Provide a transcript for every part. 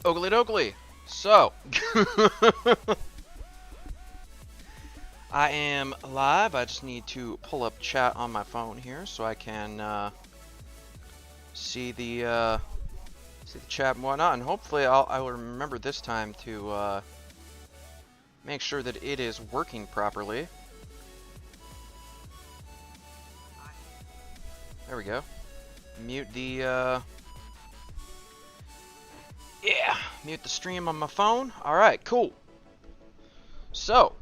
Oogly doogly. So, I am live. I just need to pull up chat on my phone here so I can see the chat and whatnot, and hopefully I will remember this time to make sure that it is working properly. There we go. Mute the mute the stream on my phone. All right, cool. So,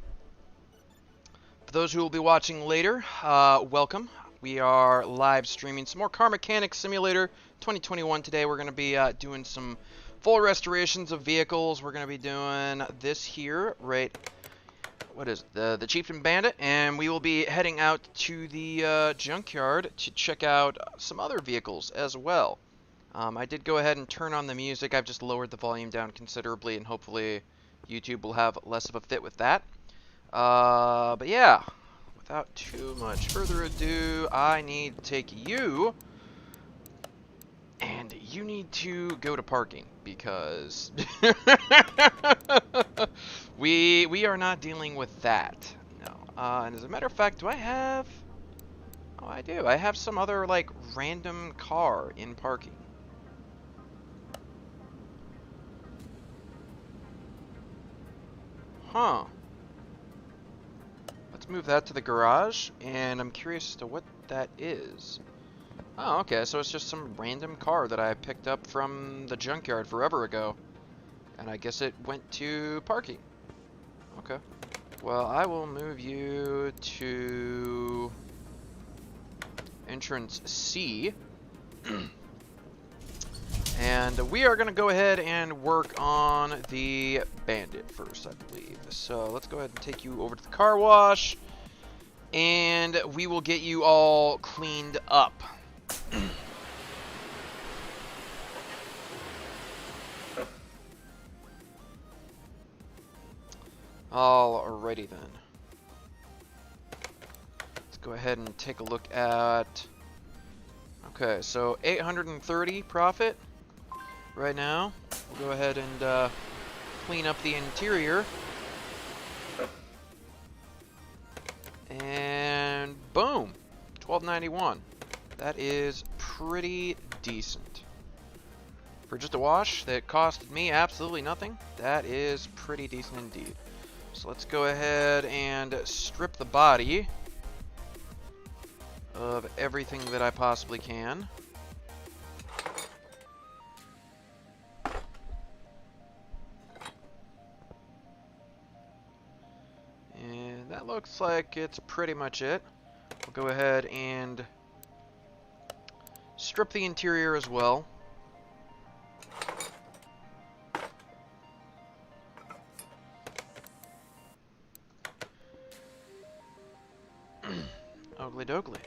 for those who will be watching later, welcome. We are live streaming some more Car Mechanic Simulator 2021 today. We're going to be doing some full restorations of vehicles. We're going to be doing this here, right? What is it? The Chieftain Bandit, and we will be heading out to the junkyard to check out some other vehicles as well. I did go ahead and turn on the music. I've just lowered the volume down considerably, and hopefully YouTube will have less of a fit with that. But yeah, without too much further ado, I need to take you, and you need to go to parking, because we are not dealing with that. No. And as a matter of fact, do I have... Oh, I do. I have some other, like, random car in parking. Huh. Let's move that to the garage, and I'm curious as to what that is. Oh, okay, so it's just some random car that I picked up from the junkyard forever ago. And I guess it went to parking. Okay. Well, I will move you to entrance C. And we are going to go ahead and work on the Bandit first, I believe. So let's go ahead and take you over to the car wash, and we will get you all cleaned up. Alrighty then. Let's go ahead and take a look at... Okay, so 830 profit right now. We'll go ahead and clean up the interior. And boom, 1291. That is pretty decent. For just a wash that costed me absolutely nothing, that is pretty decent indeed. So let's go ahead and strip the body of everything that I possibly can. And that looks like it's pretty much it. We'll go ahead and strip the interior as well. Ugly dougly.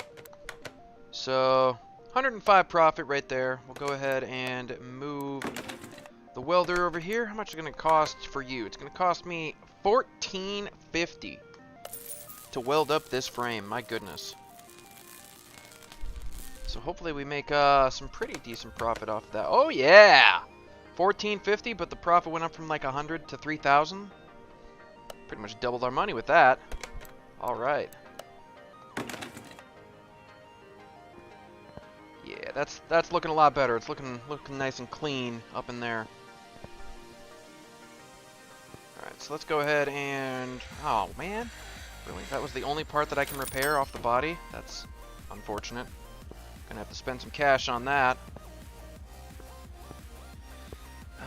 So, 105 profit right there. We'll go ahead and move the welder over here. How much is it going to cost for you? It's going to cost me $14.50 to weld up this frame. My goodness. So hopefully we make some pretty decent profit off of that. Oh yeah! $14.50, but the profit went up from like 100 to 3,000. Pretty much doubled our money with that. All right. Yeah, that's looking a lot better. It's looking nice and clean up in there. Alright, so let's go ahead and... Oh, man. Really? That was the only part that I can repair off the body? That's unfortunate. Gonna have to spend some cash on that.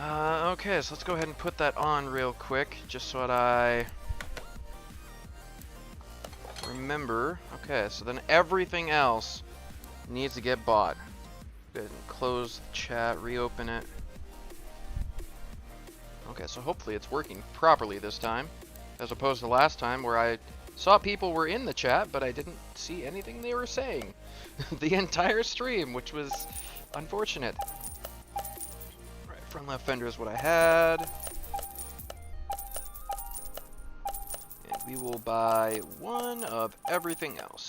Okay, so let's go ahead and put that on real quick, just so that I remember. Okay, so then everything else needs to get bought. Go ahead and close the chat, reopen it. Okay, so hopefully it's working properly this time, as opposed to last time where I saw people were in the chat, but I didn't see anything they were saying the entire stream, which was unfortunate. Right, front left fender is what I had. And we will buy one of everything else.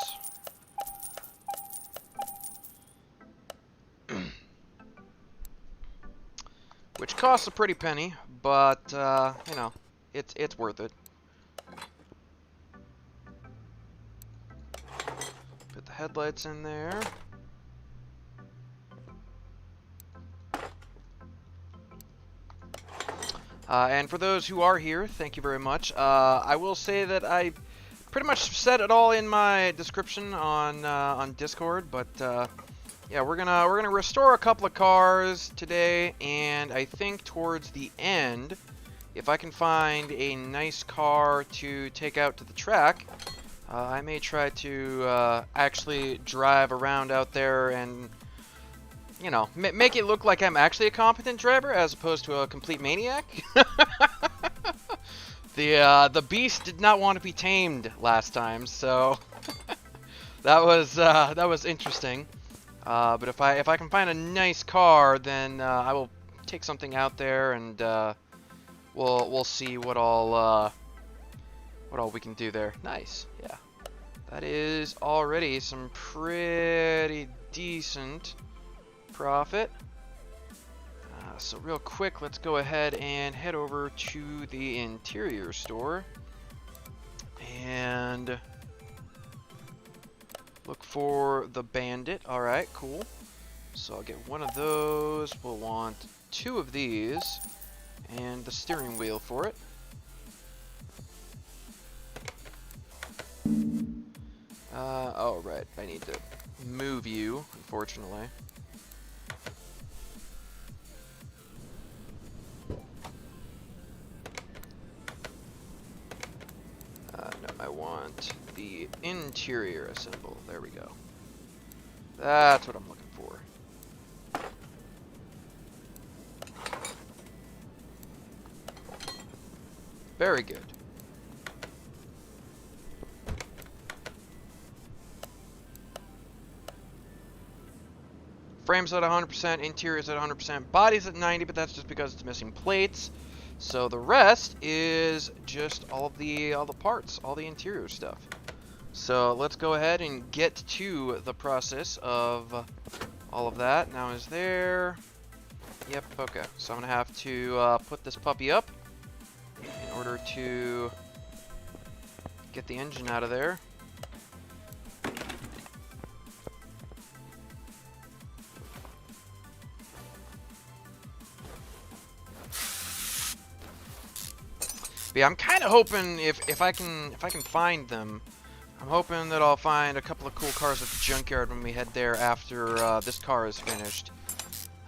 which costs a pretty penny, but you know, it's worth it. Put the headlights in there. And for those who are here, thank you very much. I will say that I pretty much said it all in my description on Discord, but yeah, we're gonna restore a couple of cars today, and I think towards the end, if I can find a nice car to take out to the track, I may try to actually drive around out there and, you know, make it look like I'm actually a competent driver as opposed to a complete maniac. The beast did not want to be tamed last time, so that was interesting. But if I can find a nice car, then I will take something out there, and we'll see what all we can do there. Nice, yeah. That is already some pretty decent profit. So real quick, let's go ahead and head over to the interior store and look for the Bandit. Alright, cool. So I'll get one of those. We'll want 2 of these and the steering wheel for it. Oh right, I need to move you, unfortunately. No, I want the interior assemble. There we go. That's what I'm looking for. Very good. Frame's at 100%, interior's at 100%, body's at 90%, but that's just because it's missing plates. So the rest is just all the parts, all the interior stuff. So let's go ahead and get to the process of all of that. Now is there... Yep, okay. So I'm going to have to put this puppy up in order to get the engine out of there. But yeah, I'm kind of hoping if I can find them, I'm hoping that I'll find a couple of cool cars at the junkyard when we head there after this car is finished.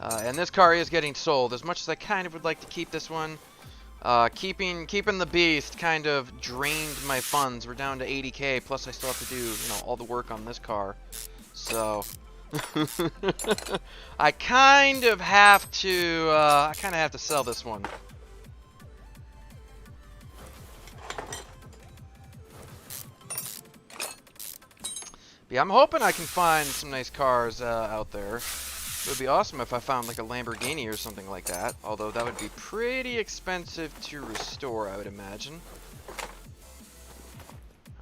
And this car is getting sold. As much as I kind of would like to keep this one, keeping the beast kind of drained my funds. We're down to 80K, plus I still have to do, you know, all the work on this car. So I kind of have to sell this one. Yeah, I'm hoping I can find some nice cars out there. It would be awesome if I found like a Lamborghini or something like that. Although that would be pretty expensive to restore, I would imagine.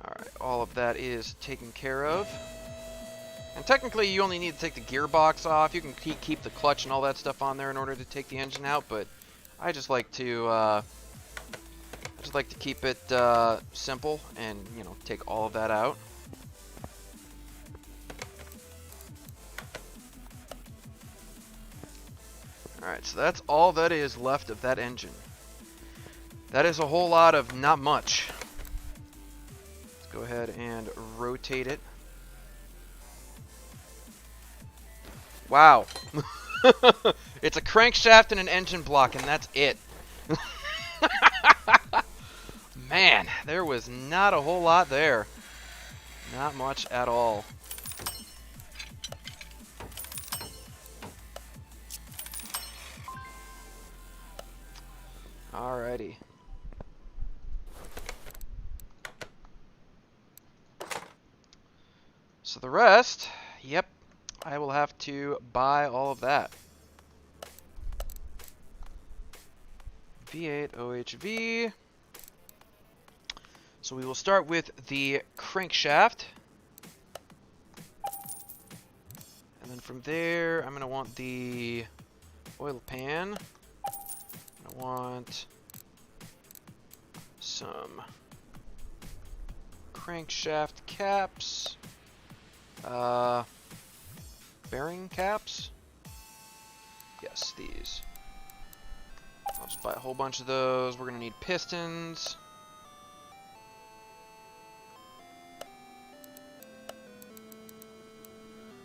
Alright, all of that is taken care of. And technically you only need to take the gearbox off. You can keep the clutch and all that stuff on there in order to take the engine out, but I just like to keep it simple and, you know, take all of that out. Alright, so that's all that is left of that engine. That is a whole lot of not much. Let's go ahead and rotate it. Wow. It's a crankshaft and an engine block, and that's it. Man, there was not a whole lot there. Not much at all. Alrighty. So the rest, yep, I will have to buy all of that. V8 OHV. So we will start with the crankshaft. And then from there, I'm going to want the oil pan. I want some crankshaft caps, bearing caps. Yes, these. I'll just buy a whole bunch of those. We're gonna need pistons.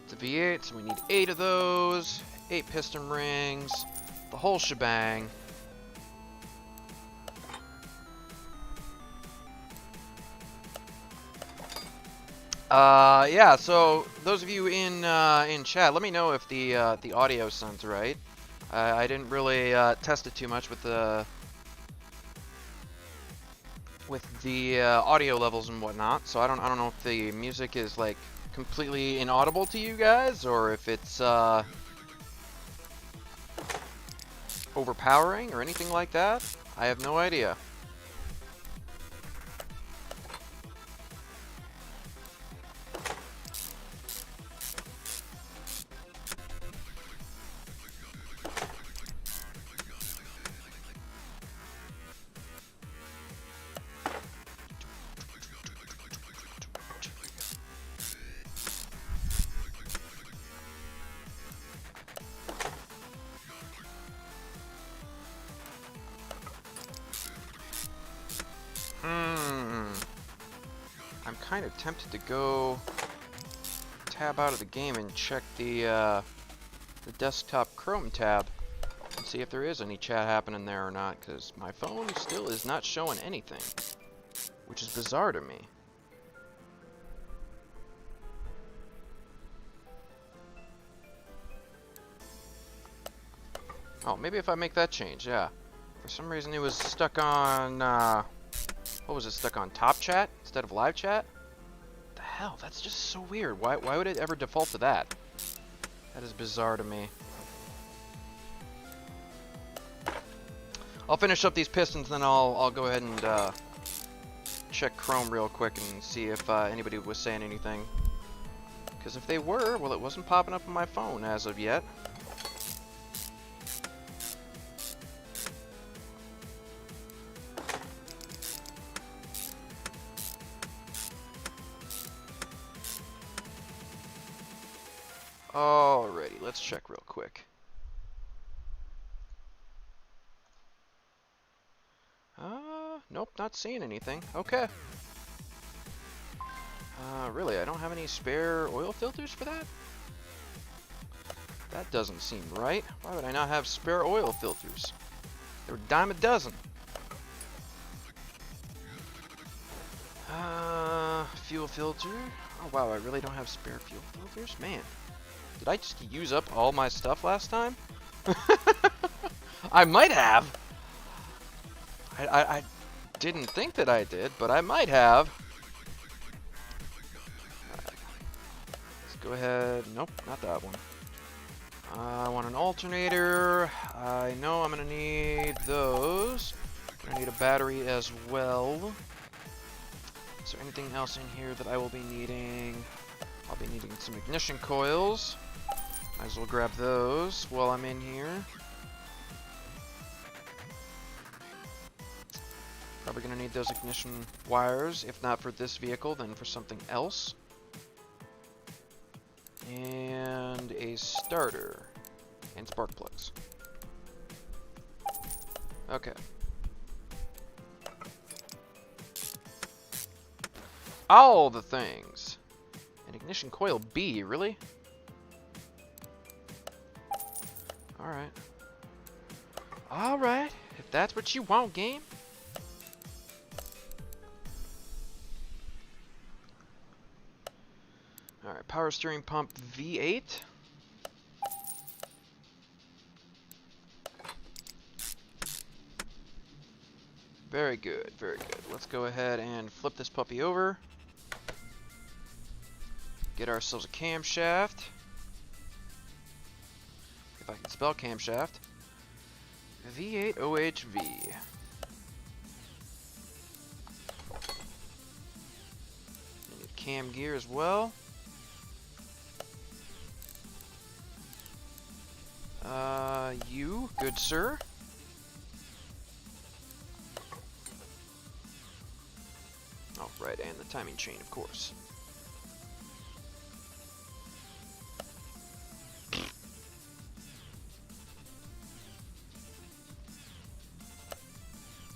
It's a V8, so we need 8 of those. 8 piston rings. The whole shebang. Yeah, so those of you in chat, let me know if the audio sounds right. I didn't really test it too much with the audio levels and whatnot, so I don't know if the music is like completely inaudible to you guys or if it's overpowering or anything like that. I have no idea. I'm kind of tempted to go tab out of the game and check the desktop Chrome tab and see if there is any chat happening there or not, because my phone still is not showing anything, which is bizarre to me. Oh, maybe if I make that change, yeah. For some reason it was stuck on, what was it, stuck on top chat instead of live chat? What the hell, that's just so weird. Why would it ever default to that? That is bizarre to me. I'll finish up these pistons, then I'll go ahead and check Chrome real quick and see if anybody was saying anything. Because if they were, well, it wasn't popping up on my phone as of yet. Alrighty, let's check real quick. Nope, not seeing anything. Okay. Really, I don't have any spare oil filters for that? That doesn't seem right. Why would I not have spare oil filters? They're a dime a dozen. Fuel filter. Oh wow, I really don't have spare fuel filters? Man. Did I just use up all my stuff last time? I might have. I didn't think that I did, but I might have. Let's go ahead. Nope, not that one. I want an alternator. I know I'm going to need those. I'm going to need a battery as well. Is there anything else in here that I will be needing? I'll be needing some ignition coils. Might as well grab those while I'm in here. Probably going to need those ignition wires, if not for this vehicle, then for something else. And a starter. And spark plugs. Okay. All the things. An ignition coil B, really? Alright. Alright, if that's what you want, game. Alright, power steering pump V8. Very good, very good. Let's go ahead and flip this puppy over. Get ourselves a camshaft. If I can spell camshaft. V8 OHV. Need cam gear as well. You, good sir. Right, and the timing chain, of course.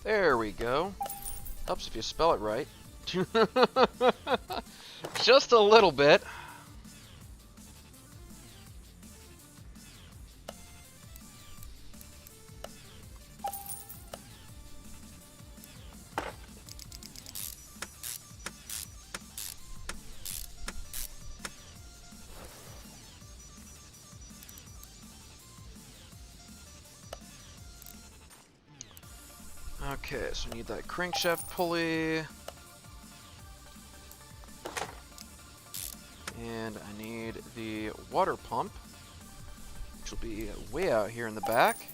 There we go. Helps if you spell it right. Just a little bit. Okay, so we need that crankshaft pulley. And I need the water pump, which will be way out here in the back.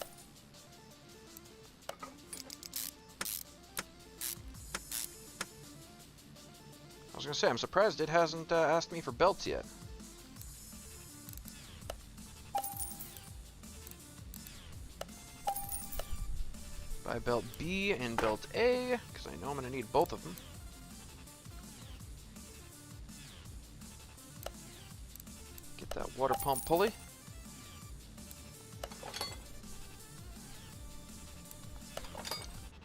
I was gonna say, I'm surprised it hasn't asked me for belts yet. Buy belt B and belt A, because I know I'm gonna need both of them. Get that water pump pulley.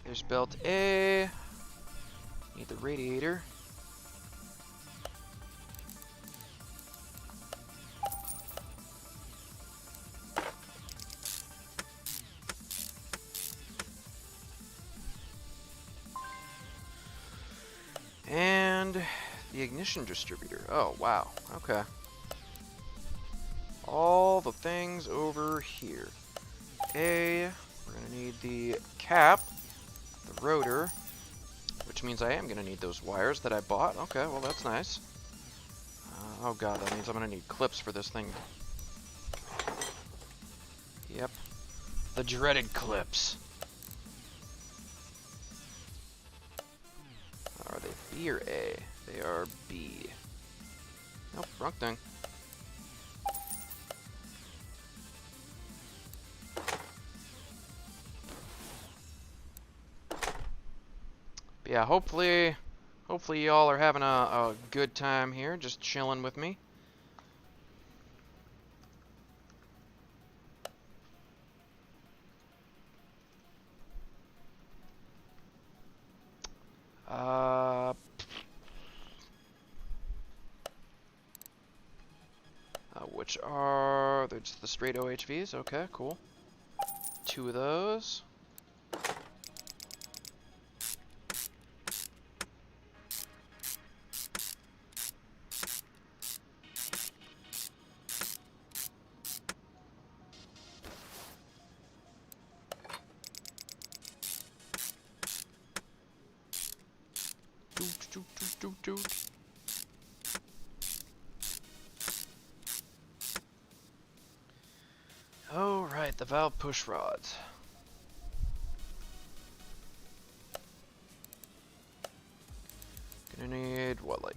There's belt A. Need the radiator. And the ignition distributor. Oh, wow. Okay. All the things over here. We're gonna need the cap, the rotor, which means I am gonna need those wires that I bought. Okay, well that's nice. Oh god, that means I'm gonna need clips for this thing. Yep. The dreaded clips. Are they B or A? They are B. Nope, wrong thing. Yeah, hopefully y'all are having a good time here, just chilling with me. Which are, they're just the straight OHVs, okay, cool. 2 of those. Oh, right, the valve push rods. Gonna need, what, like,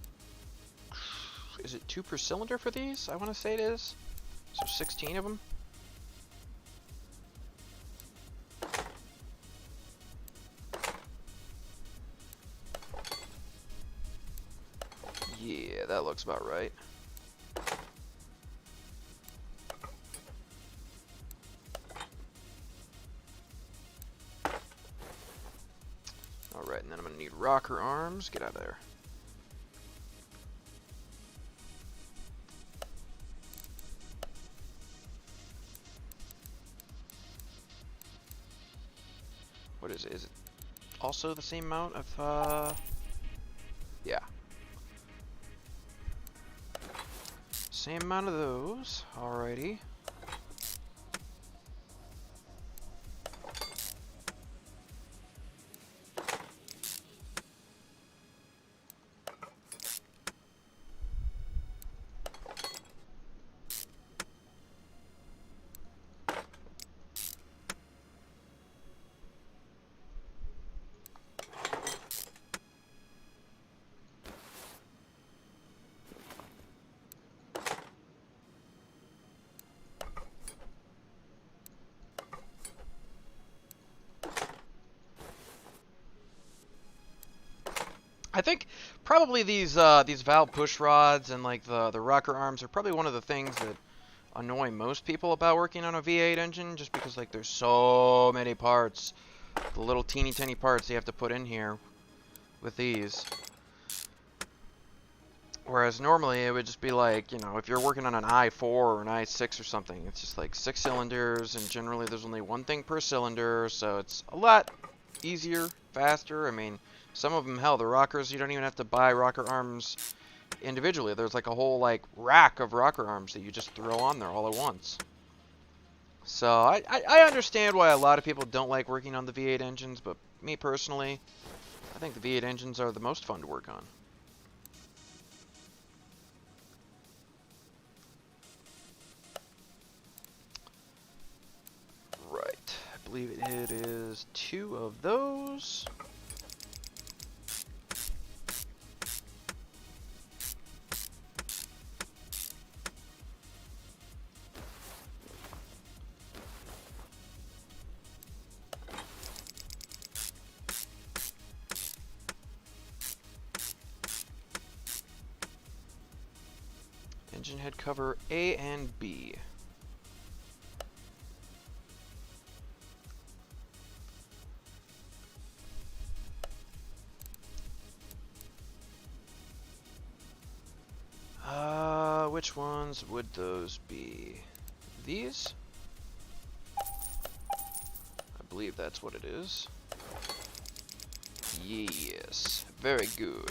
is it 2 per cylinder for these? I want to say it is. So 16 of them. Yeah, that looks about right. Alright, and then I'm gonna need rocker arms. Get out of there. What is it? Is it also the same amount of, yeah. Same amount of those. Alrighty. I think probably these valve push rods and like the rocker arms are probably one of the things that annoy most people about working on a V8 engine, just because like there's so many parts, the little teeny tiny parts you have to put in here with these. Whereas normally it would just be like, you know, if you're working on an i4 or an i6 or something, it's just like 6 cylinders, and generally there's only one thing per cylinder, so it's a lot easier, faster. I mean, some of them, hell, the rockers, you don't even have to buy rocker arms individually. There's like a whole like rack of rocker arms that you just throw on there all at once. So I understand why a lot of people don't like working on the V8 engines, but me personally, I think the V8 engines are the most fun to work on. Right, I believe it is 2 of those. Engine head cover A and B. Which ones would those be? These? I believe that's what it is. Yes, very good.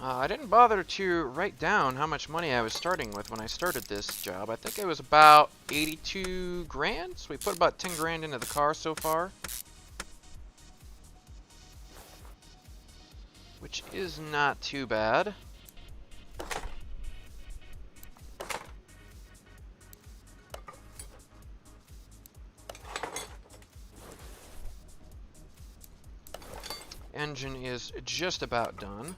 I didn't bother to write down how much money I was starting with when I started this job. I think it was about 82 grand, so we put about 10 grand into the car so far. Which is not too bad. Engine is just about done.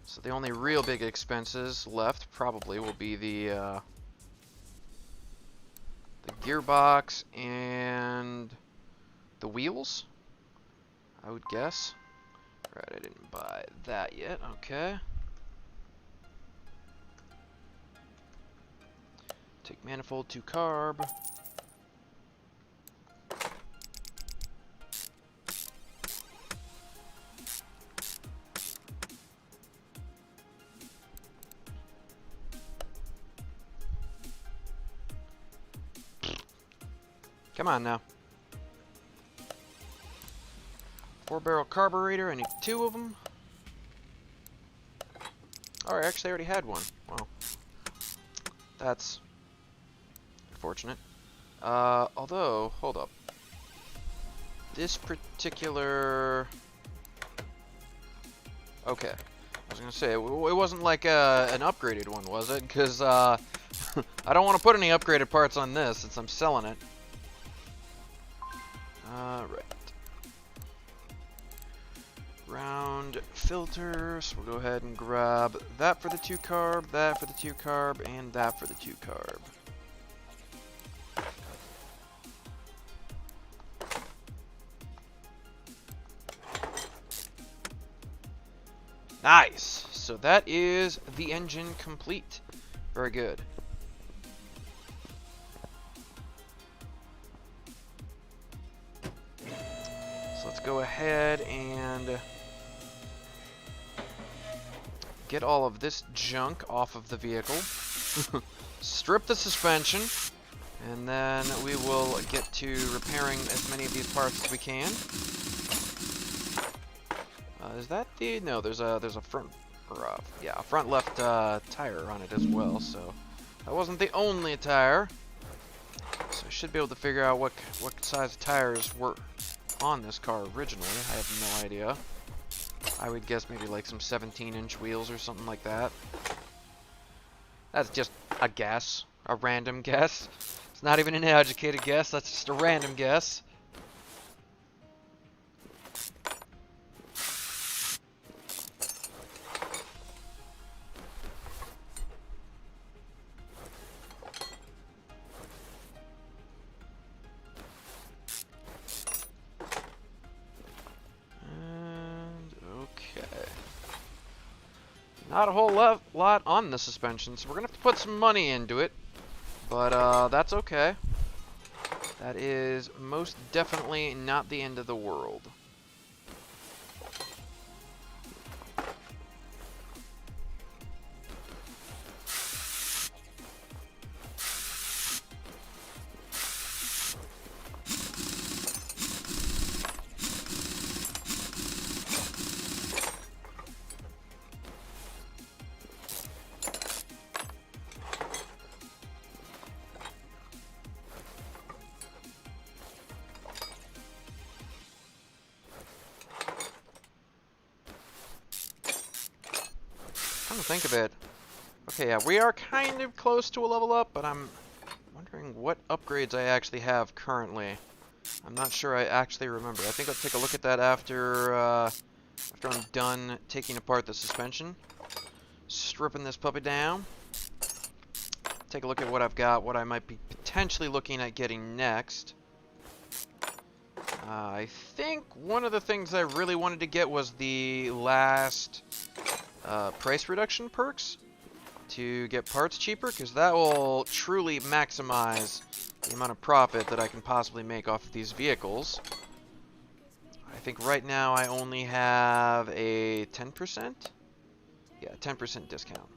So the only real big expenses left probably will be the gearbox and the wheels, I would guess. Right, I didn't buy that yet. Okay. Take manifold to carb. Come on now. 4-barrel carburetor, I need 2 of them. Oh, I actually already had one. Wow. That's unfortunate. Although, hold up. This particular... Okay. I was gonna say, it wasn't like an upgraded one, was it? Because, I don't want to put any upgraded parts on this since I'm selling it. Right. Round filters. We'll go ahead and grab that for the 2-carb, that for the 2-carb, and that for the 2-carb. Nice! So that is the engine complete. Very good. So let's go ahead and get all of this junk off of the vehicle. Strip the suspension. And then we will get to repairing as many of these parts as we can. Is that the... No, there's a front... Or, yeah, a front left tire on it as well, so... That wasn't the only tire. So I should be able to figure out what size tires were on this car originally. I have no idea. I would guess maybe like some 17-inch wheels or something like that. That's just a guess. A random guess. It's not even an educated guess, that's just a random guess. Not a whole lot on the suspension, so we're going to have to put some money into it. But that's okay. That is most definitely not the end of the world. Come to think of it. Okay, yeah, we are kind of close to a level up, but I'm wondering what upgrades I actually have currently. I'm not sure I actually remember. I think I'll take a look at that after I'm done taking apart the suspension. Stripping this puppy down. Take a look at what I've got, what I might be potentially looking at getting next. I think one of the things I really wanted to get was the last price reduction perks to get parts cheaper, because that will truly maximize the amount of profit that I can possibly make off of these vehicles. I think right now I only have a 10%? Yeah, 10% discount.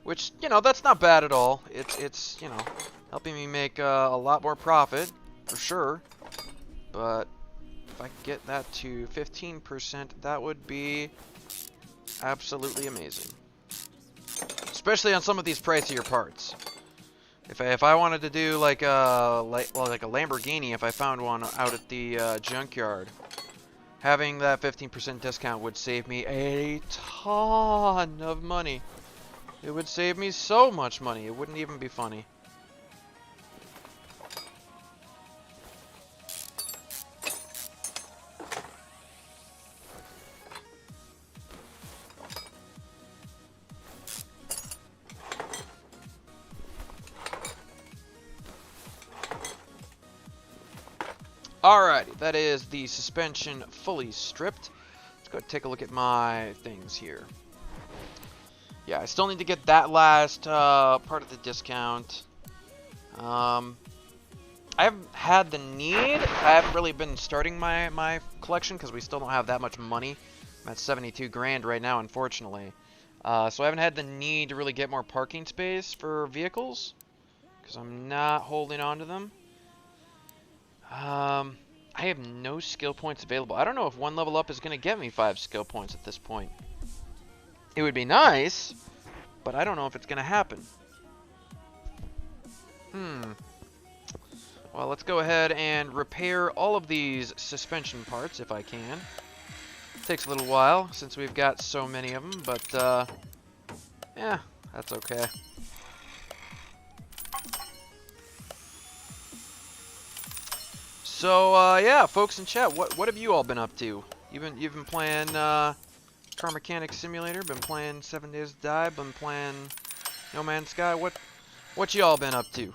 Which, you know, that's not bad at all. It's you know, helping me make a lot more profit, for sure. But if I could get that to 15%, that would be absolutely amazing. Especially on some of these pricier parts. If I wanted to do like a Lamborghini, if I found one out at the junkyard, having that 15% discount would save me a ton of money. It would save me so much money, it wouldn't even be funny. Alrighty, that is the suspension fully stripped. Let's go take a look at my things here. Yeah, I still need to get that last part of the discount. I haven't had the need. I haven't really been starting my collection because we still don't have that much money. I'm at 72 grand right now, unfortunately. So I haven't had the need to really get more parking space for vehicles because I'm not holding on to them. I have no skill points available. I don't know if one level up is going to get me 5 skill points at this point. It would be nice, but I don't know if it's going to happen. Well, let's go ahead and repair all of these suspension parts if I can. Takes a little while since we've got so many of them, but yeah, that's okay. So yeah, folks in chat, what have you all been up to? You've been playing Car Mechanic Simulator, been playing 7 Days to Die, been playing No Man's Sky. What y'all been up to?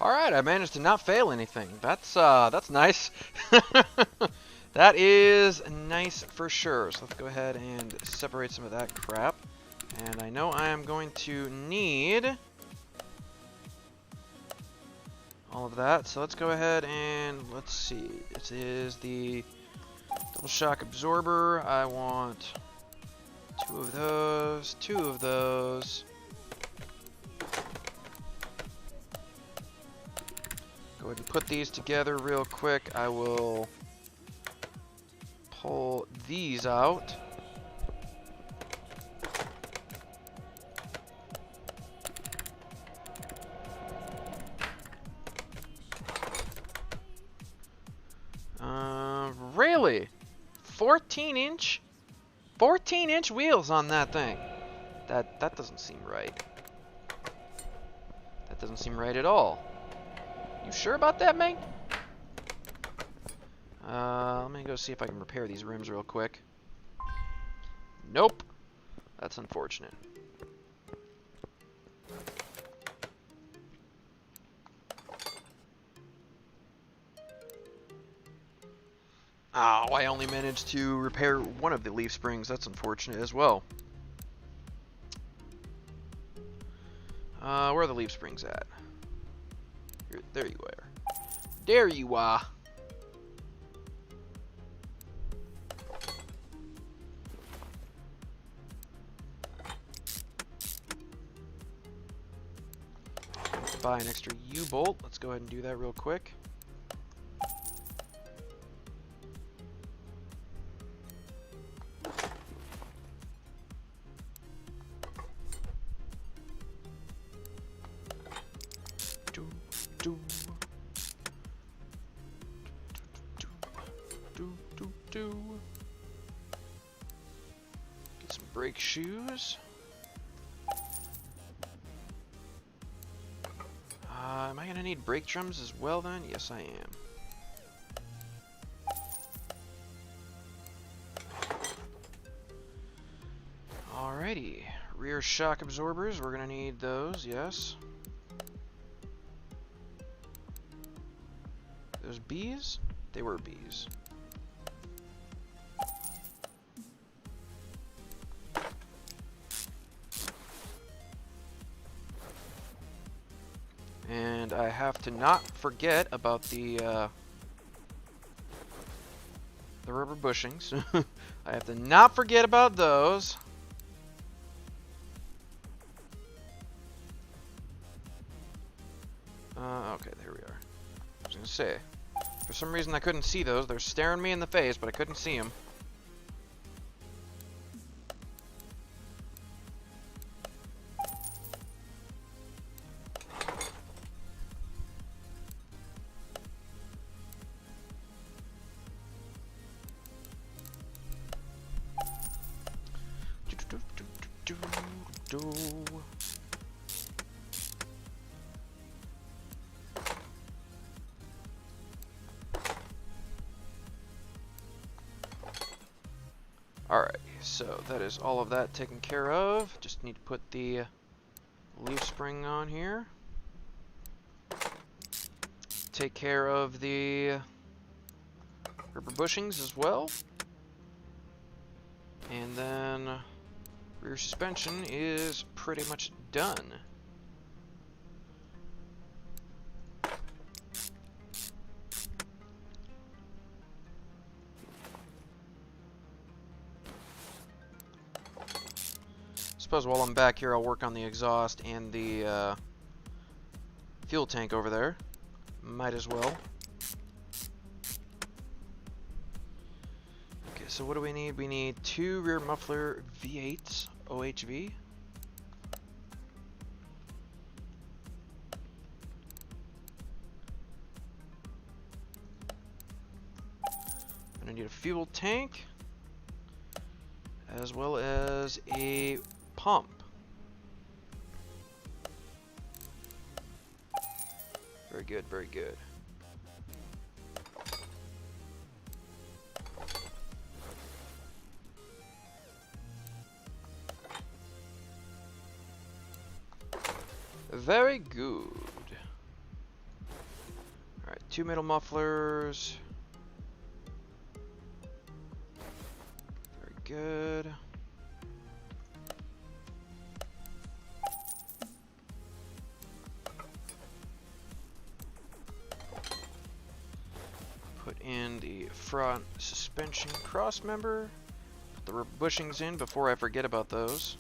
Alright, I managed to not fail anything. That's nice. That is nice for sure. So let's go ahead and separate some of that crap. And I know I am going to need all of that. So let's go ahead and let's see. It is the double shock absorber. I want 2 of those, 2 of those. Go ahead and put these together real quick. I will pull these out. Really? 14-inch? 14-inch wheels on that thing. That doesn't seem right. That doesn't seem right at all. You sure about that, Meg? Let me go see if I can repair these rims real quick. Nope. That's unfortunate. Oh, I only managed to repair one of the leaf springs. That's unfortunate as well. Where are the leaf springs at? Here, there you are. There you are. Buy an extra U-bolt. Let's go ahead and do that real quick. Get some brake shoes. Am I gonna need brake drums as well then? Yes, I am. Alrighty. Rear shock absorbers, we're gonna need those, yes. Those bees? They were bees. And I have to not forget about the rubber bushings. I have to not forget about those. Okay, there we are. I was gonna say, for some reason I couldn't see those. They're staring me in the face, but I couldn't see them. Alright, so that is all of that taken care of. Just need to put the leaf spring on here. Take care of the rubber bushings as well. And then rear suspension is pretty much done. Suppose while I'm back here, I'll work on the exhaust and the fuel tank over there. Might as well. Okay, so what do we need? We need 2 rear muffler V8s OHV. And I need a fuel tank, as well as a pump. Very good, very good. Very good. Alright, 2 middle mufflers. Very good. Put in the front suspension cross member. Put the rubber bushings in before I forget about those.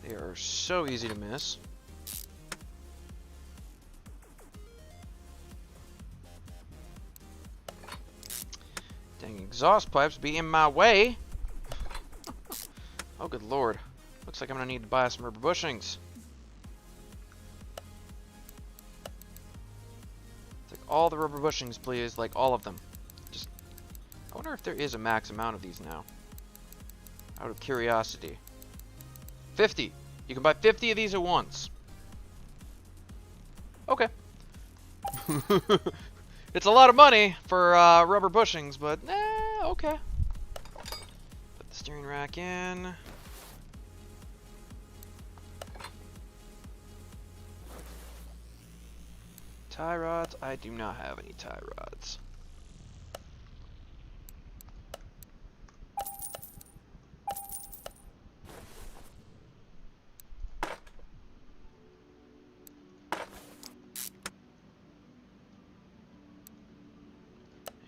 They are so easy to miss. Dang exhaust pipes be in my way. Oh, good lord. Looks like I'm gonna need to buy some rubber bushings. It's like all the rubber bushings, please. Like all of them. Just, I wonder if there is a max amount of these now. Out of curiosity. 50. You can buy 50 of these at once. Okay. It's a lot of money for rubber bushings, but okay. Put the steering rack in. Tie rods? I do not have any tie rods.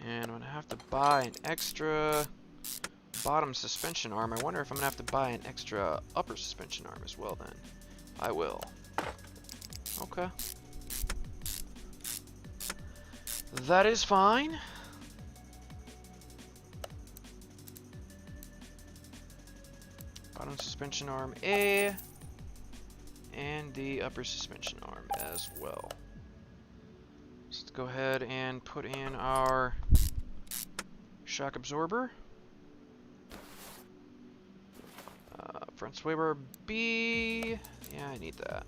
And I'm gonna have to buy an extra bottom suspension arm. I wonder if I'm gonna have to buy an extra upper suspension arm as well then. I will. Okay. That is fine. Bottom suspension arm A. And the upper suspension arm as well. Let's go ahead and put in our shock absorber. Front sway bar B. Yeah, I need that.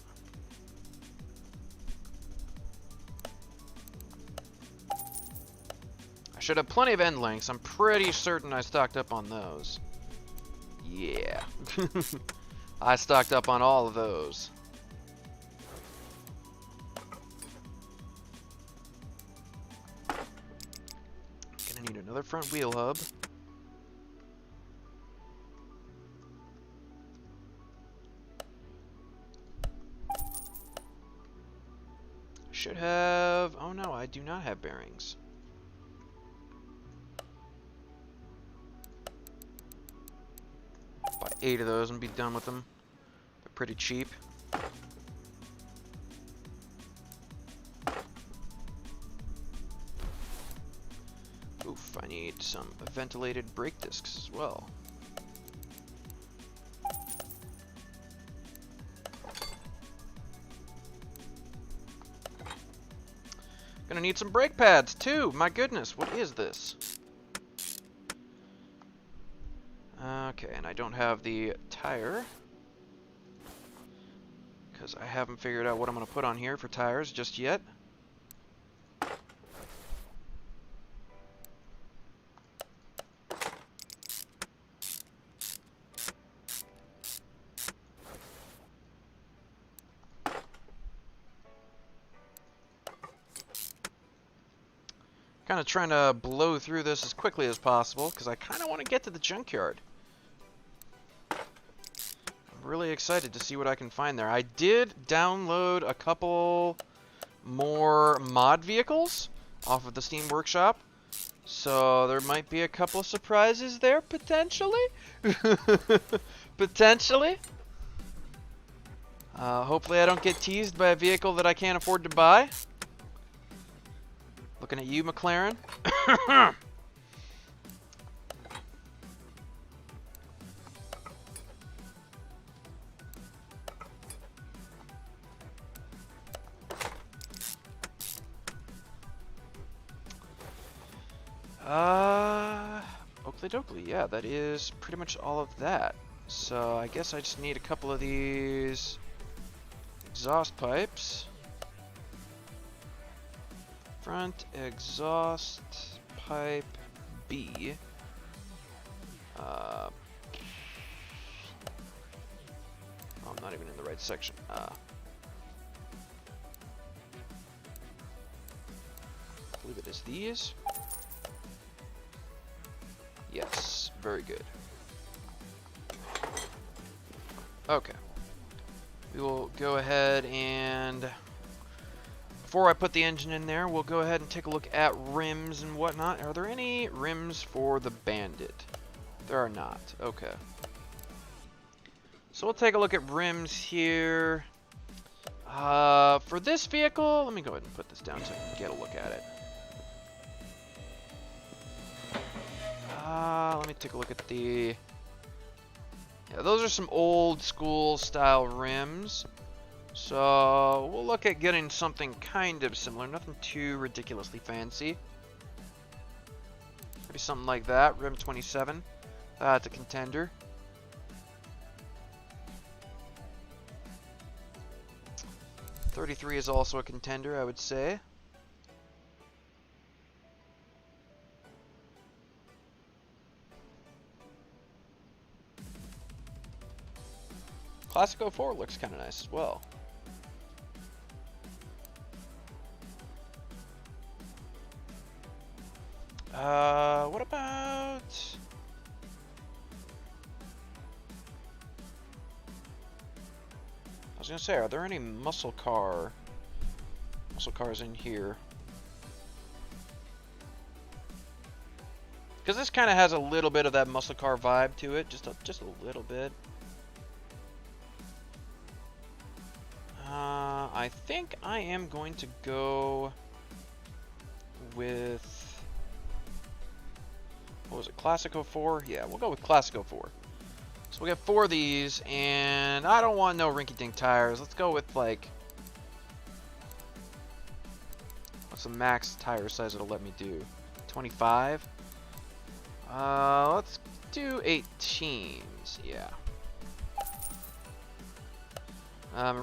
I should have plenty of end lengths. I'm pretty certain I stocked up on those. Yeah. I stocked up on all of those. Gonna need another front wheel hub. Should have... Oh no, I do not have bearings. Buy 8 of those and be done with them. They're pretty cheap. Oof, I need some ventilated brake discs as well. Gonna need some brake pads too. My goodness, what is this? Okay, and I don't have the tire because I haven't figured out what I'm gonna put on here for tires just yet. Kind of trying to blow through this as quickly as possible because I kind of want to get to the junkyard. I'm really excited to see what I can find there. I did download a couple more mod vehicles off of the Steam Workshop, so there might be a couple of surprises there, potentially. Potentially. Hopefully I don't get teased by a vehicle that I can't afford to buy. Looking at you, McLaren. Oakley dokley, yeah, that is pretty much all of that. So I guess I just need a couple of these exhaust pipes. Front exhaust pipe B. Oh, I'm not even in the right section. I believe it is these. Yes, very good. Okay. We will go ahead and... Before I put the engine in there, we'll go ahead and take a look at rims and whatnot. Are there any rims for the Bandit? There are not. Okay. So we'll take a look at rims here. For this vehicle, let me go ahead and put this down so I can get a look at it. let me take a look at the... Yeah, those are some old school style rims. So we'll look at getting something kind of similar. Nothing too ridiculously fancy. Maybe something like that. Rim 27. That's a contender. .33 is also a contender, I would say. Classic 04 looks kind of nice as well. What about... I was gonna say, are there any muscle cars in here? Because this kind of has a little bit of that muscle car vibe to it, just a little bit. I think I am going to go with, what was it, Classic 04? Yeah, we'll go with Classic 04. So we got 4 of these, and I don't want no rinky-dink tires. Let's go with, like, what's the max tire size it'll let me do? 25? Let's do 18s, yeah.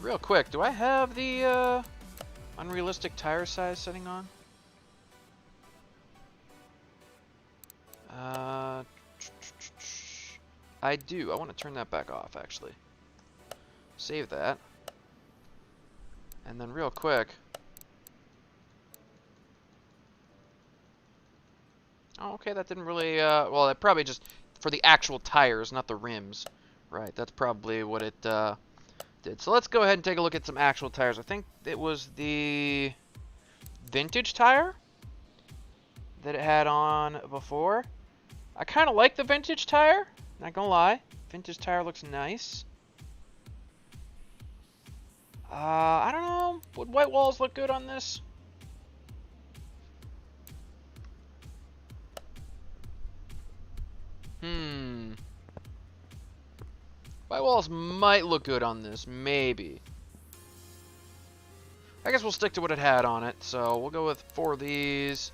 Real quick, do I have the unrealistic tire size setting on? I do. I want to turn that back off, actually. Save that. And then real quick. Oh, okay, that didn't really, well, that probably just for the actual tires, not the rims. Right, that's probably what it, did. So let's go ahead and take a look at some actual tires. I think it was the vintage tire that it had on before. I kind of like the vintage tire, not gonna lie. Vintage tire looks nice. I don't know. Would white walls look good on this? White walls might look good on this, maybe. I guess we'll stick to what it had on it, so we'll go with 4 of these.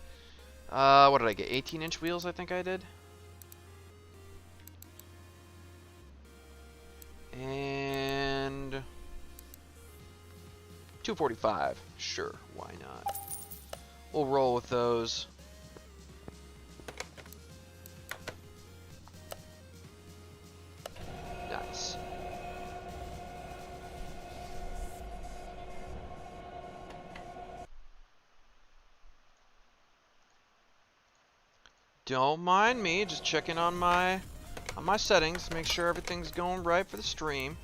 What did I get? 18-inch wheels, I think I did. And 245. Sure, why not? We'll roll with those. Nice. Don't mind me, just checking on my settings to make sure everything's going right for the stream.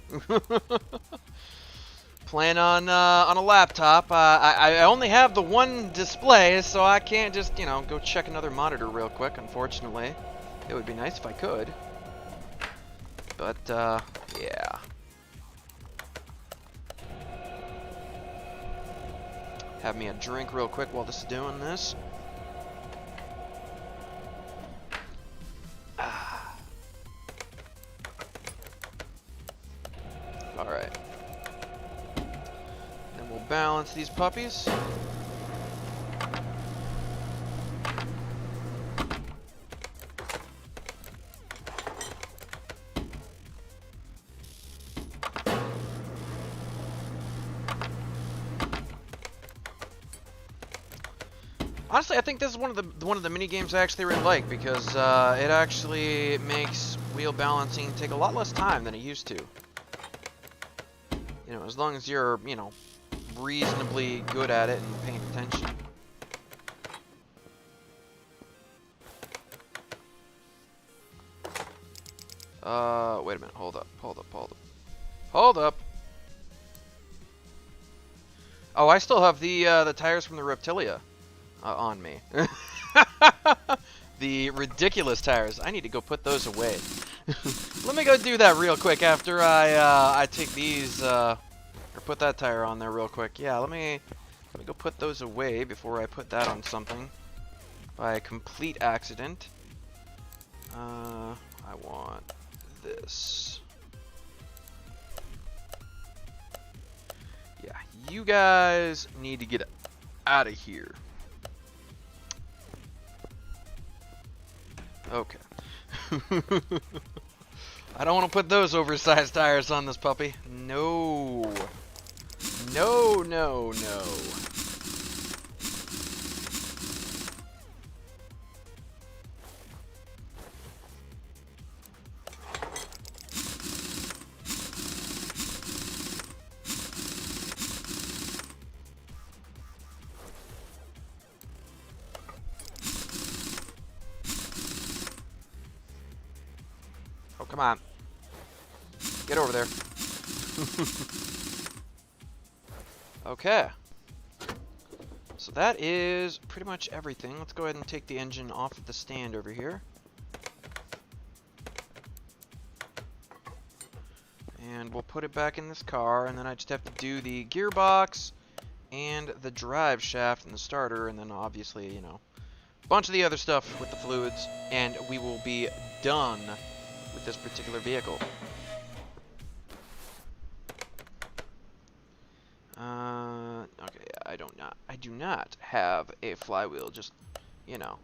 Playing on a laptop. I only have the one display, so I can't just, you know, go check another monitor real quick, unfortunately. It would be nice if I could. But, yeah. Have me a drink real quick while this is doing this. Alright. Then we'll balance these puppies. Honestly, I think this is one of the mini games I actually really like because it actually makes wheel balancing take a lot less time than it used to. You know, as long as you're, you know, reasonably good at it and paying attention. Wait a minute. Hold up. Oh, I still have the tires from the Reptilia on me. The ridiculous tires. I need to go put those away. Let me go do that real quick after I take these or put that tire on there real quick. Yeah, let me go put those away before I put that on something by a complete accident. I want this. Yeah, you guys need to get out of here. Okay. I don't want to put those oversized tires on this puppy. No. No, no, no. Oh, come on. Get over there. Okay. So that is pretty much everything. Let's go ahead and take the engine off of the stand over here. And we'll put it back in this car, and then I just have to do the gearbox and the drive shaft and the starter, and then obviously, you know, a bunch of the other stuff with the fluids, and we will be done with this particular vehicle. Okay, I do not have a flywheel just, you know,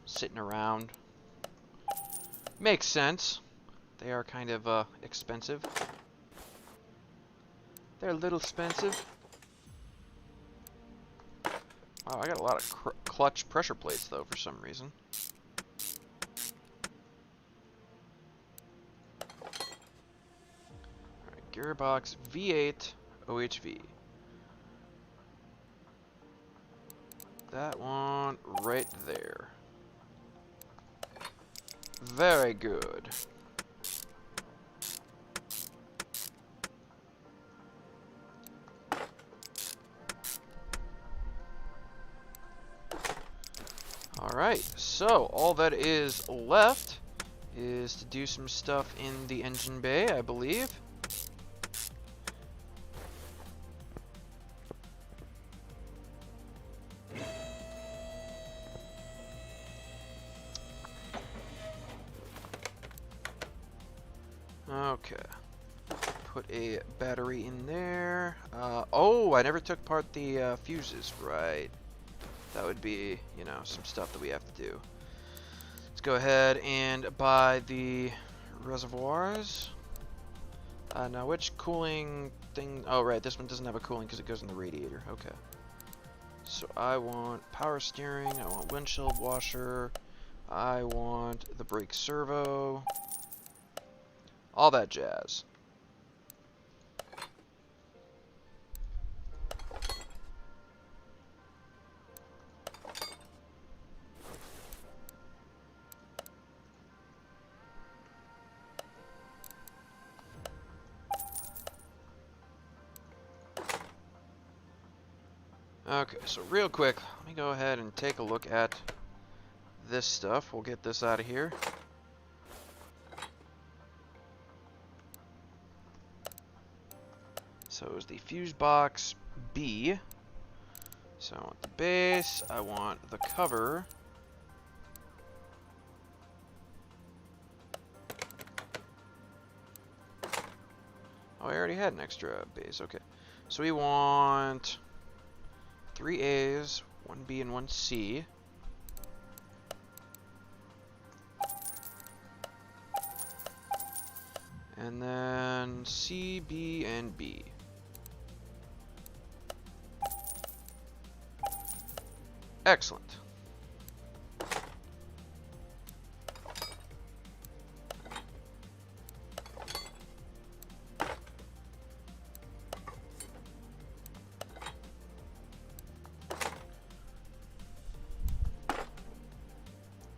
sitting around. Makes sense. They are kind of expensive. They're a little expensive. Wow, I got a lot of clutch pressure plates though for some reason. Alright, gearbox V8 OHV. That one right there. Very good. Alright, so all that is left is to do some stuff in the engine bay, I believe. Okay. Put a battery in there. Oh, I never took apart the fuses, right. That would be, you know, some stuff that we have to do. Let's go ahead and buy the reservoirs. Now, which cooling thing? Oh, right, this one doesn't have a cooling because it goes in the radiator. Okay. So I want power steering. I want windshield washer. I want the brake servo. All that jazz. Okay, so real quick, let me go ahead and take a look at this stuff. We'll get this out of here. So it was the fuse box B. So I want the base, I want the cover. Oh, I already had an extra base, okay. So we want 3 A's, 1 B, and 1 C. And then C, B, and B. Excellent.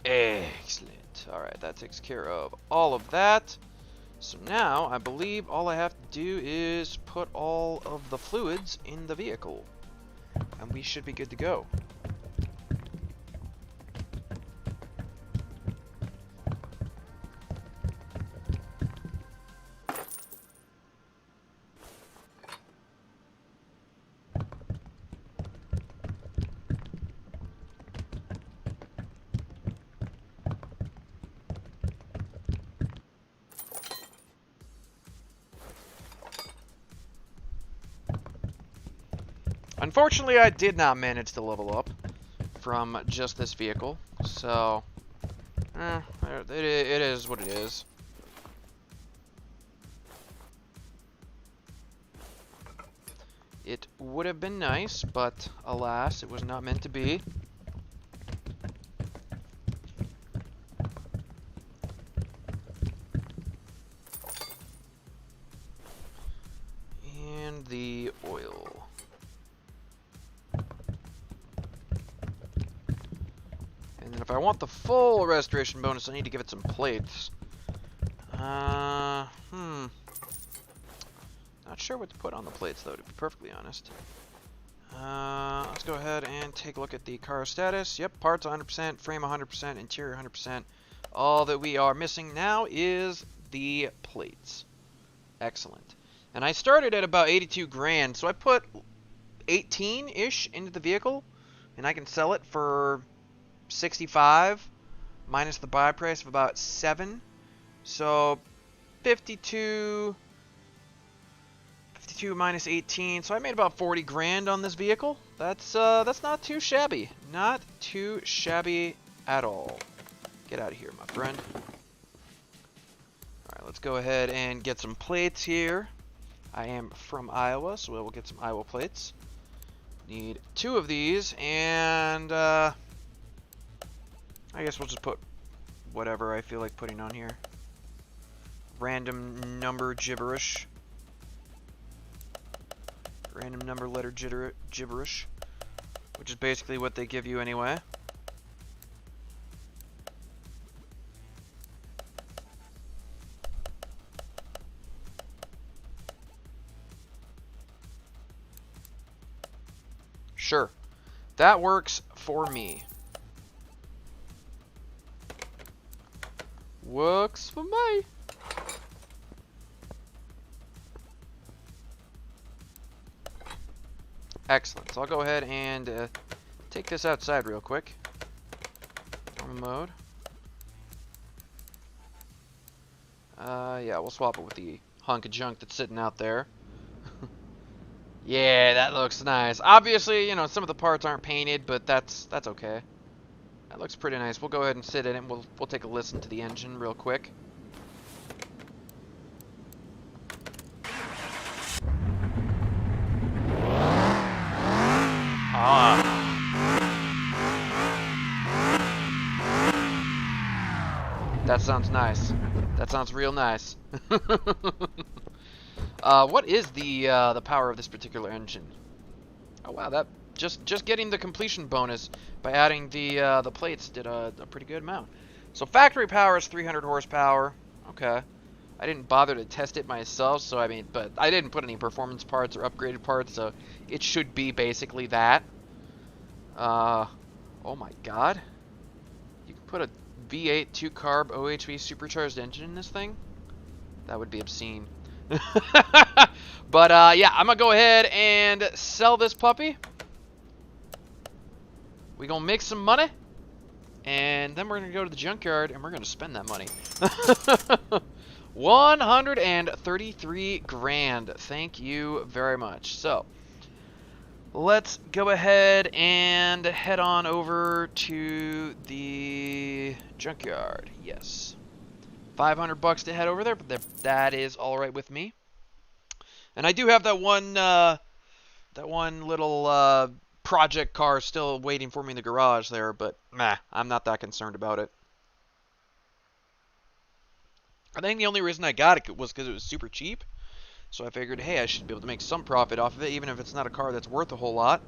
Excellent. Alright, that takes care of all of that. So now, I believe all I have to do is put all of the fluids in the vehicle. And we should be good to go. Unfortunately, I did not manage to level up from just this vehicle, so it is what it is. It would have been nice, but alas, it was not meant to be. And the oil. And then if I want the full restoration bonus, I need to give it some plates. Not sure what to put on the plates, though, to be perfectly honest. Let's go ahead and take a look at the car status. Yep, parts 100%, frame 100%, interior 100%. All that we are missing now is the plates. Excellent. And I started at about 82 grand, so I put 18-ish into the vehicle, and I can sell it for 65 minus the buy price of about 7. So 52 minus 18, so I made about 40 grand on this vehicle. That's not too shabby. Not too shabby at all. Get out of here, my friend. Alright, let's go ahead and get some plates here. I am from Iowa, so we'll get some Iowa plates. Need 2 of these, and I guess we'll just put whatever I feel like putting on here. Random number gibberish. Random number letter gibberish, which is basically what they give you anyway. Sure, that works for me. Works for me. Excellent. So I'll go ahead and take this outside real quick. Normal mode. Yeah, we'll swap it with the hunk of junk that's sitting out there. Yeah, that looks nice. Obviously, you know, some of the parts aren't painted, but that's okay. That looks pretty nice. We'll go ahead and sit in it, and we'll take a listen to the engine real quick. That sounds nice. That sounds real nice. What is the power of this particular engine? Oh wow, that just getting the completion bonus by adding the plates did a pretty good amount. So factory power is 300 horsepower. Okay. I didn't bother to test it myself, so I mean, but I didn't put any performance parts or upgraded parts, so it should be basically that. Oh my god. You can put a V8 2-carb OHV supercharged engine in this thing? That would be obscene. But yeah, I'm gonna go ahead and sell this puppy. We gonna make some money, and then we're gonna go to the junkyard and we're gonna spend that money. 133 grand. Thank you very much. So let's go ahead and head on over to the junkyard. Yes. 500 bucks to head over there, but that is all right with me. And I do have that one little project car still waiting for me in the garage there, but meh, I'm not that concerned about it. I think the only reason I got it was because it was super cheap. So I figured, hey, I should be able to make some profit off of it, even if it's not a car that's worth a whole lot.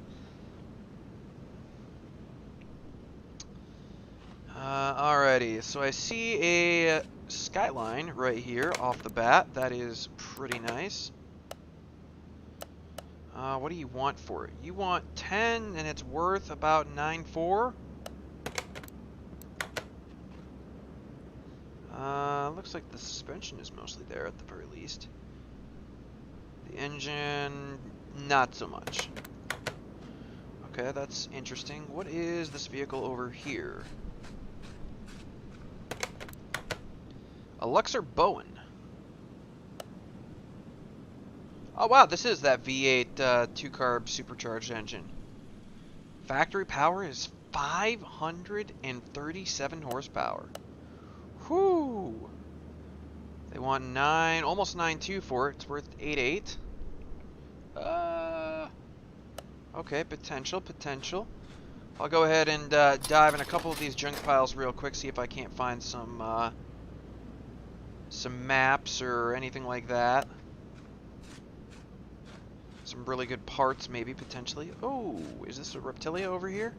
Alrighty, so I see a Skyline right here off the bat. That is pretty nice. What do you want for it? You want 10, and it's worth about 9.4. Looks like the suspension is mostly there at the very least. The engine, not so much. Okay, that's interesting. What is this vehicle over here? A Luxor Bowen. Oh wow, this is that V8 2-carb supercharged engine. Factory power is 537 horsepower. Whoo! They want 9, almost 9.2 for it. It's worth 8.8. Okay, potential. I'll go ahead and dive in a couple of these junk piles real quick, see if I can't find some maps or anything like that. Some really good parts, maybe, potentially. Oh, is this a Reptilia over here?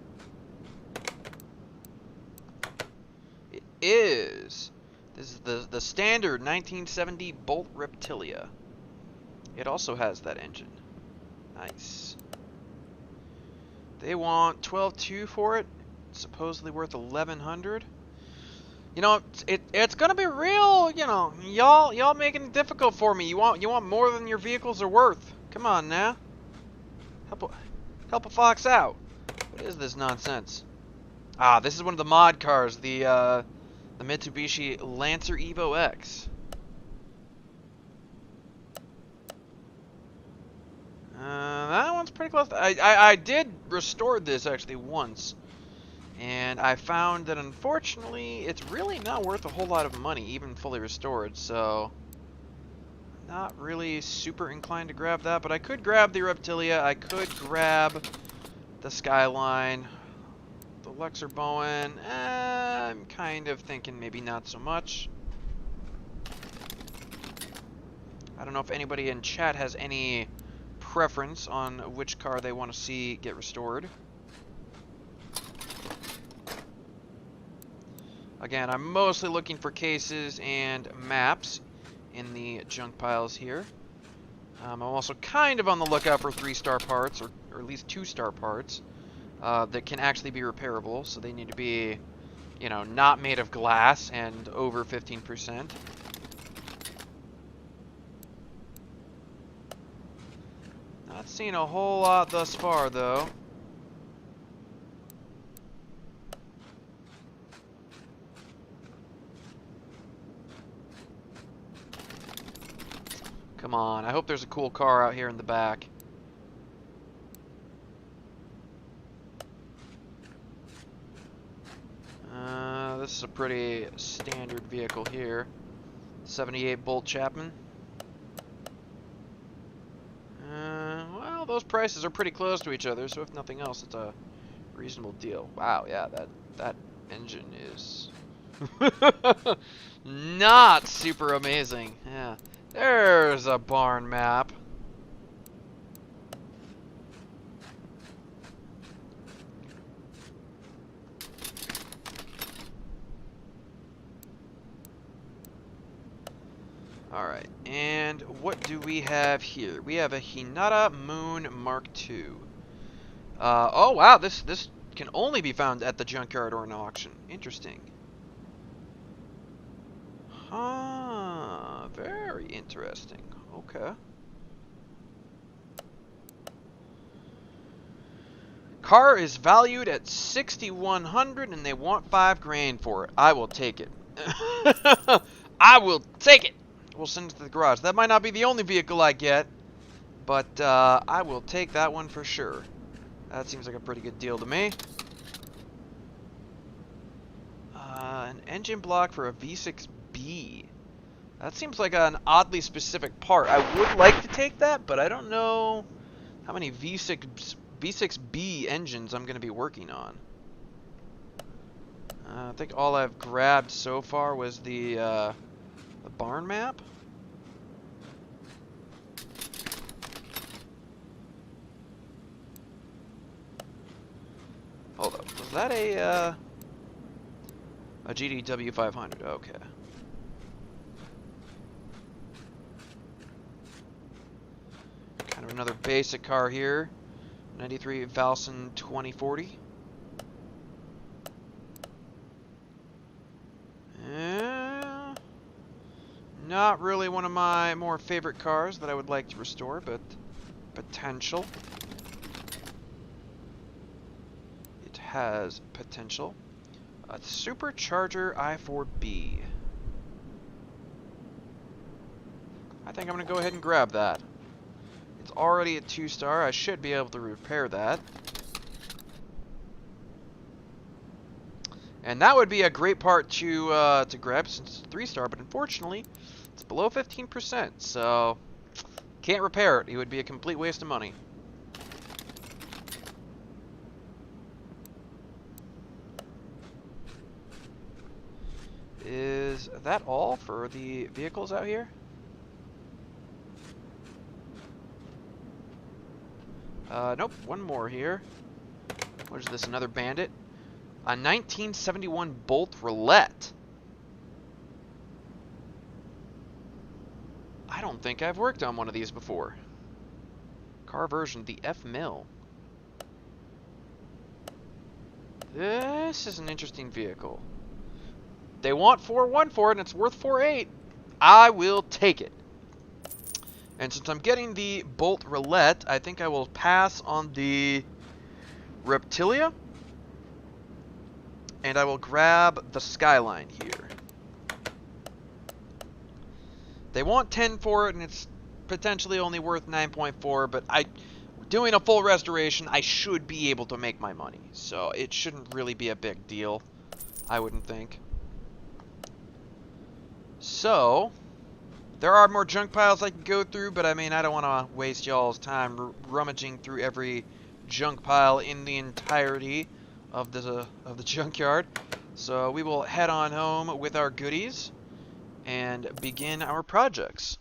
It is. This is the standard 1970 Bolt Reptilia. It also has that engine. Nice. They want 12.2 for it. It's supposedly worth 1,100. You know, it's gonna be real. You know, y'all making it difficult for me. You want more than your vehicles are worth. Come on now. Help a fox out. What is this nonsense? Ah, this is one of the mod cars. The Mitsubishi Lancer Evo X. That one's pretty close. I did restore this actually once, and I found that unfortunately it's really not worth a whole lot of money, even fully restored. So, not really super inclined to grab that. But I could grab the Reptilia. I could grab the Skyline, the Luxor Bowen. I'm kind of thinking maybe not so much. I don't know if anybody in chat has any preference on which car they want to see get restored. Again, I'm mostly looking for cases and maps in the junk piles here. I'm also kind of on the lookout for 3-star parts, or at least 2-star parts that can actually be repairable, so they need to be, you know, not made of glass and over 15%. Not seeing a whole lot thus far, though. Come on, I hope there's a cool car out here in the back. This is a pretty standard vehicle here. 78 Bolt Chapman. Well, those prices are pretty close to each other, so if nothing else, it's a reasonable deal. Wow, yeah, that engine is not super amazing. Yeah, there's a barn map. Alright, and what do we have here? We have a Hinata Moon Mark II. Oh wow, this can only be found at the junkyard or an auction. Interesting. Huh, very interesting. Okay. Car is valued at $6,100 and they want $5 grand for it. I will take it. I will take it. We'll send it to the garage. That might not be the only vehicle I get, but I will take that one for sure. That seems like a pretty good deal to me. An engine block for a V6B. That seems like an oddly specific part. I would like to take that, but I don't know how many V6B engines I'm going to be working on. I think all I've grabbed so far was the barn map. Hold up, was that a GDW 500? Okay. Kind of another basic car here. 93 Valson 2040. Not really one of my more favorite cars that I would like to restore, but potential. It has potential. A Supercharger i4B. I think I'm going to go ahead and grab that. already at 2-star. I should be able to repair that. And that would be a great part to grab since it's 3-star, but unfortunately, it's below 15%, so can't repair it. It would be a complete waste of money. Is that all for the vehicles out here? Nope, one more here. What is this, another bandit? A 1971 Bolt Roulette. I don't think I've worked on one of these before. Car version, the F-Mill. This is an interesting vehicle. They want 4.1 for it, and it's worth 4.8. I will take it. And since I'm getting the Bolt Roulette, I think I will pass on the Reptilia. And I will grab the Skyline here. They want 10 for it, and it's potentially only worth 9.4, but doing a full restoration, I should be able to make my money. So it shouldn't really be a big deal, I wouldn't think. So, there are more junk piles I can go through, but I mean, I don't want to waste y'all's time rummaging through every junk pile in the entirety of the junkyard. So we will head on home with our goodies and begin our projects.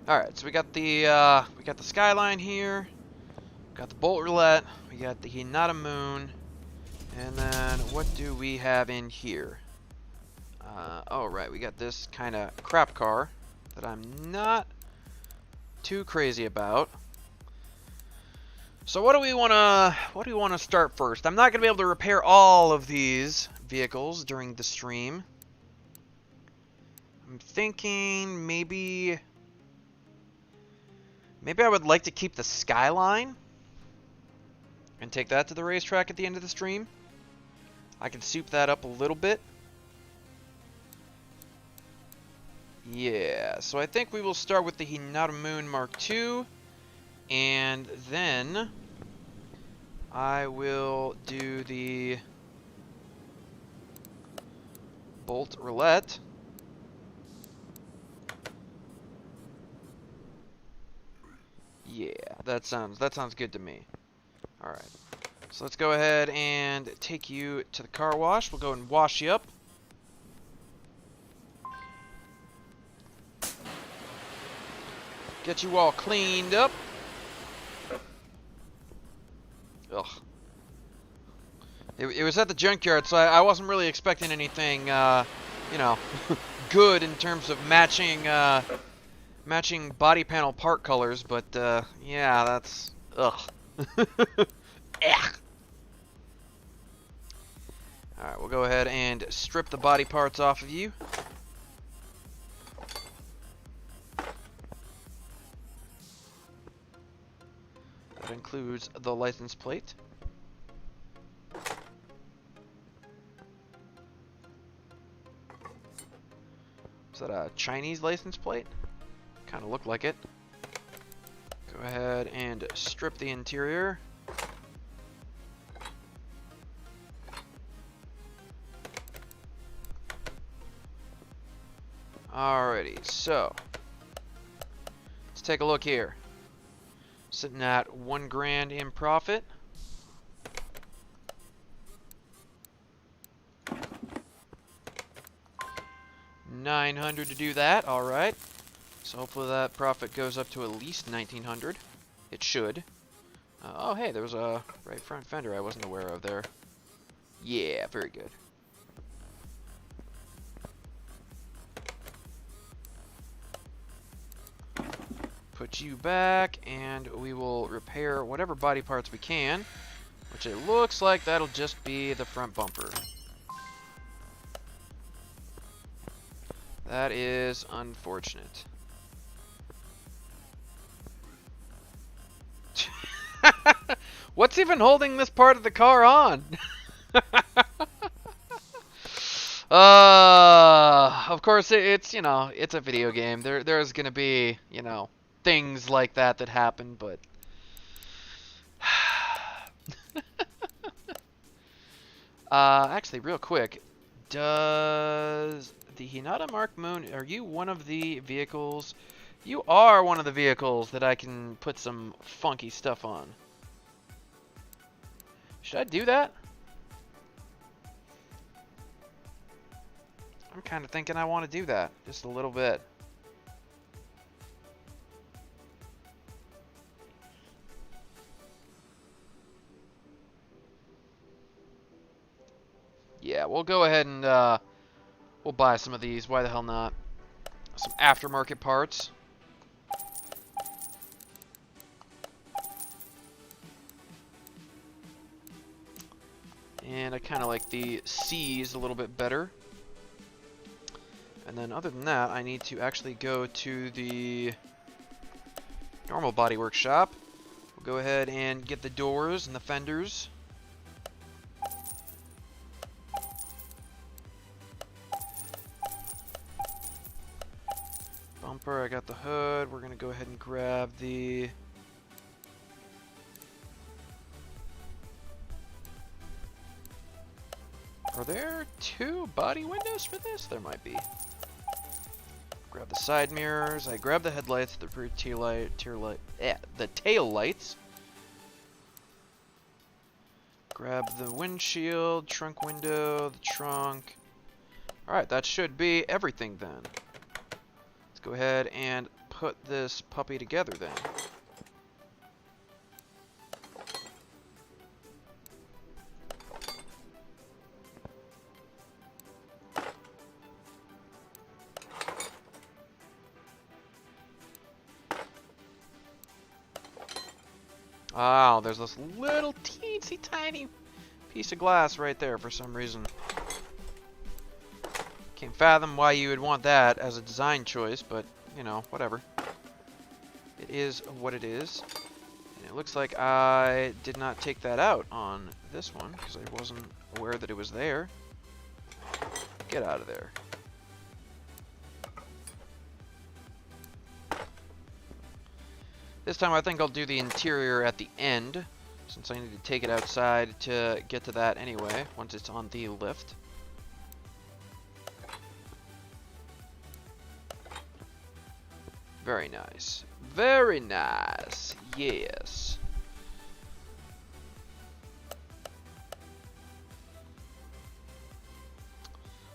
Alright, so we got the Skyline here, got the Bolt Roulette, we got the Hinata Moon, and then what do we have in here? Oh right, we got this kind of crap car that I'm not too crazy about. So what do we want to start first? I'm not going to be able to repair all of these vehicles during the stream. I'm thinking maybe I would like to keep the Skyline and take that to the racetrack at the end of the stream. I can soup that up a little bit. Yeah, so I think we will start with the Hinata Moon Mark II, and then I will do the Bolt Roulette. Yeah, that sounds good to me. All right, so let's go ahead and take you to the car wash. We'll go and wash you up. Get you all cleaned up. Ugh. It was at the junkyard, so I wasn't really expecting anything, you know, good in terms of matching body panel part colors, but, yeah, that's, ugh. Alright, we'll go ahead and strip the body parts off of you. That includes the license plate. Is that a Chinese license plate? Kind of looked like it. Go ahead and strip the interior. Alrighty, so let's take a look here. Sitting at $1 grand in profit. $900 to do that. All right. So hopefully that profit goes up to at least $1,900. It should. Oh, hey, there was a right front fender I wasn't aware of there. Yeah, very good. Put you back, and we will repair whatever body parts we can, which it looks like that'll just be the front bumper. That is unfortunate. What's even holding this part of the car on? Of course, it's, you know, it's a video game. There's gonna be, you know, things like that happen, but... Actually, real quick, does the Hinata Mark Moon, are you one of the vehicles? You are one of the vehicles that I can put some funky stuff on. Should I do that? I'm kind of thinking I want to do that, just a little bit. Yeah, we'll go ahead and we'll buy some of these. Why the hell not? Some aftermarket parts. And I kind of like the C's a little bit better. And then other than that, I need to actually go to the normal body workshop. We'll go ahead and get the doors and the fenders. Bumper, I got the hood. We're going to go ahead and grab the... Are there 2 body windows for this? There might be. Grab the side mirrors. I grabbed the headlights, the rear the tail lights. Grab the windshield, trunk window, the trunk. Alright, that should be everything then. Let's go ahead and put this puppy together then. Wow, there's this little teensy tiny piece of glass right there for some reason. Can't fathom why you would want that as a design choice, but, you know, whatever. It is what it is. And it looks like I did not take that out on this one, because I wasn't aware that it was there. Get out of there. This time I think I'll do the interior at the end, since I need to take it outside to get to that anyway, once it's on the lift. Very nice. Very nice. Yes.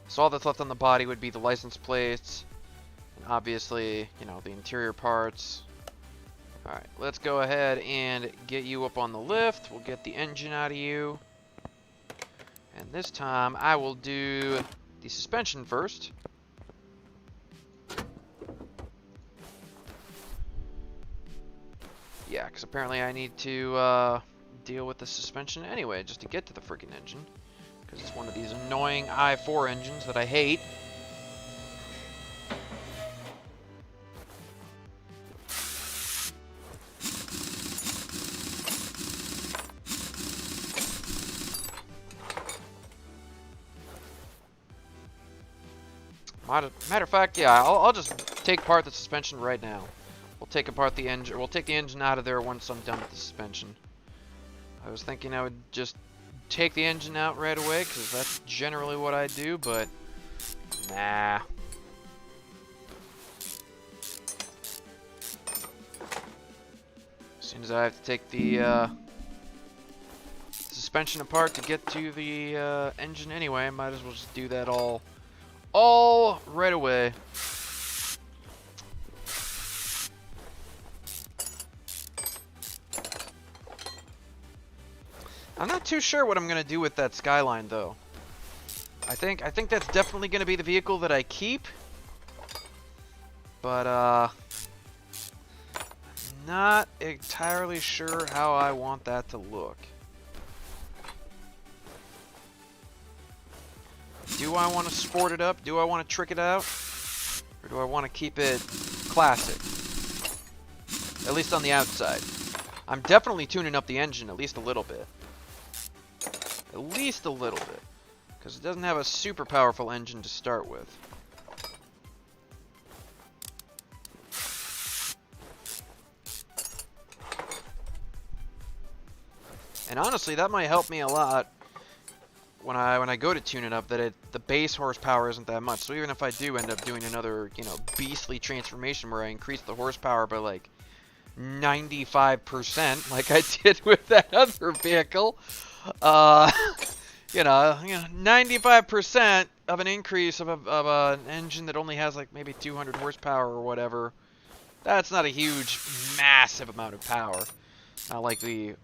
So all that's left on the body would be the license plates, and obviously, you know, the interior parts. Alright, let's go ahead and get you up on the lift. We'll get the engine out of you. And this time I will do the suspension first. Yeah, because apparently I need to deal with the suspension anyway, just to get to the freaking engine. Because it's one of these annoying i4 engines that I hate. Matter of fact, yeah, I'll just take apart the suspension right now. We'll take apart the engine. We'll take the engine out of there once I'm done with the suspension. I was thinking I would just take the engine out right away, because that's generally what I do, but nah. As soon as I have to take the suspension apart to get to the engine anyway, I might as well just do that all right away. I'm not too sure what I'm gonna do with that Skyline though. I think that's definitely gonna be the vehicle that I keep. But I'm not entirely sure how I want that to look. Do I want to sport it up? Do I want to trick it out? Or do I want to keep it classic? At least on the outside. I'm definitely tuning up the engine at least a little bit. At least a little bit. Because it doesn't have a super powerful engine to start with. And honestly, that might help me a lot when I go to tune it up, that the base horsepower isn't that much. So even if I do end up doing another, you know, beastly transformation where I increase the horsepower by like 95%, like I did with that other vehicle, you know, 95% of an increase of an engine that only has like maybe 200 horsepower or whatever, that's not a huge, massive amount of power. Not like the,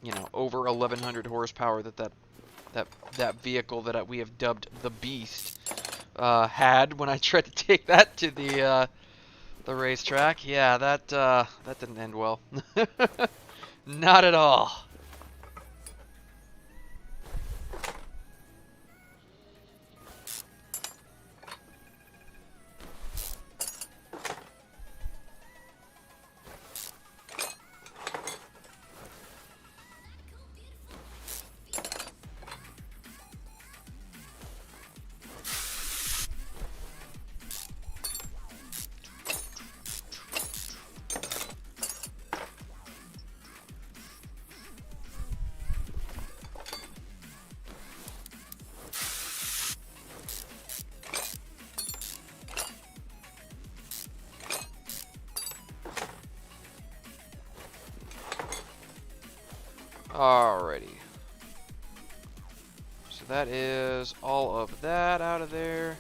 you know, over 1100 horsepower that vehicle that we have dubbed the Beast had when I tried to take that to the racetrack. Yeah, that didn't end well. Not at all. Alrighty. So that is all of that out of there.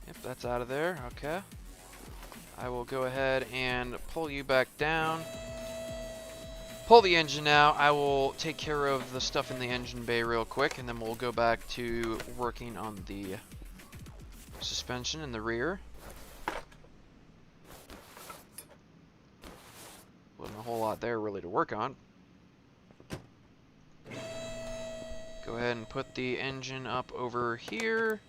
Yep, that's out of there. Okay. I will go ahead and pull you back down. Pull the engine out. I will take care of the stuff in the engine bay real quick, and then we'll go back to working on the suspension in the rear. Wasn't a whole lot there really to work on. Go ahead and put the engine up over here.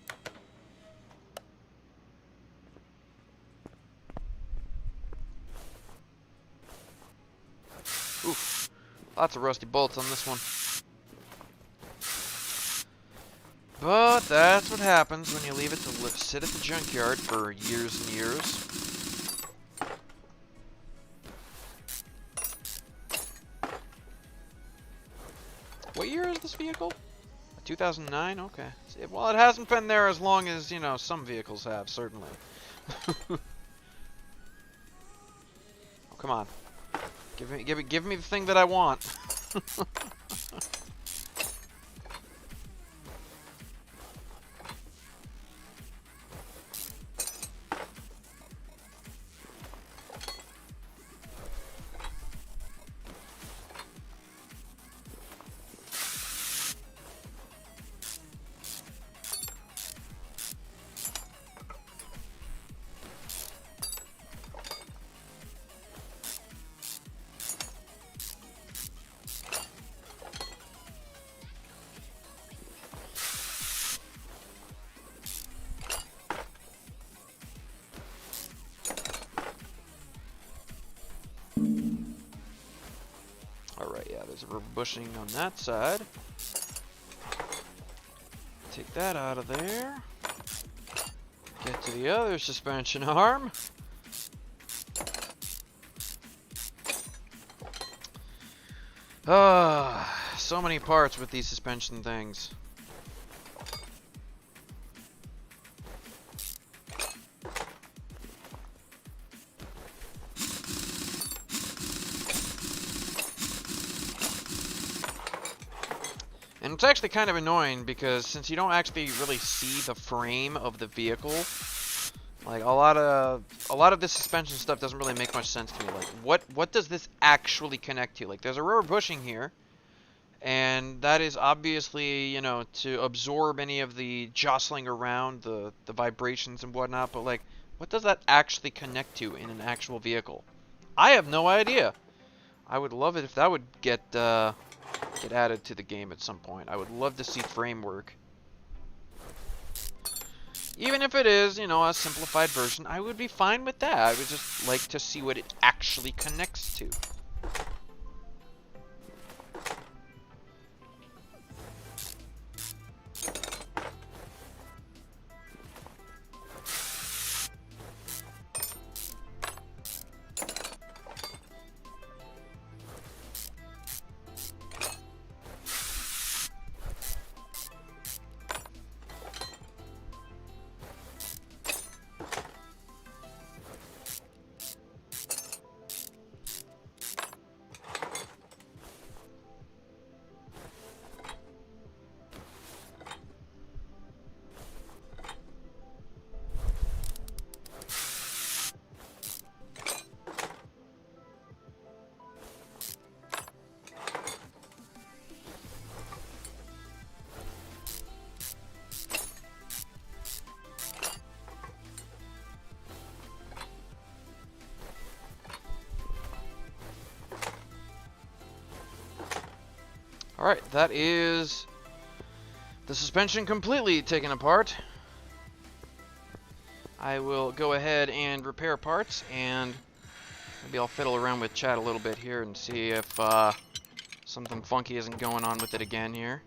Oof. Lots of rusty bolts on this one. But that's what happens when you leave it to sit at the junkyard for years and years. What year is this vehicle? 2009? Okay. Well, it hasn't been there as long as, you know, some vehicles have, certainly. Oh, come on. Give me the thing that I want. Alright, yeah, there's a rubber bushing on that side. Take that out of there. Get to the other suspension arm. So many parts with these suspension things. And it's actually kind of annoying because since you don't actually really see the frame of the vehicle, like a lot of this suspension stuff doesn't really make much sense to me. Like what does this actually connect to? Like there's a rubber bushing here, and that is obviously, you know, to absorb any of the jostling around, the vibrations and whatnot, but like what does that actually connect to in an actual vehicle? I have no idea. I would love it if that would get added to the game at some point. I would love to see framework. Even if it is, you know, a simplified version, I would be fine with that. I would just like to see what it actually connects to. Alright, that is the suspension completely taken apart. I will go ahead and repair parts, and maybe I'll fiddle around with chat a little bit here and see if something funky isn't going on with it again here.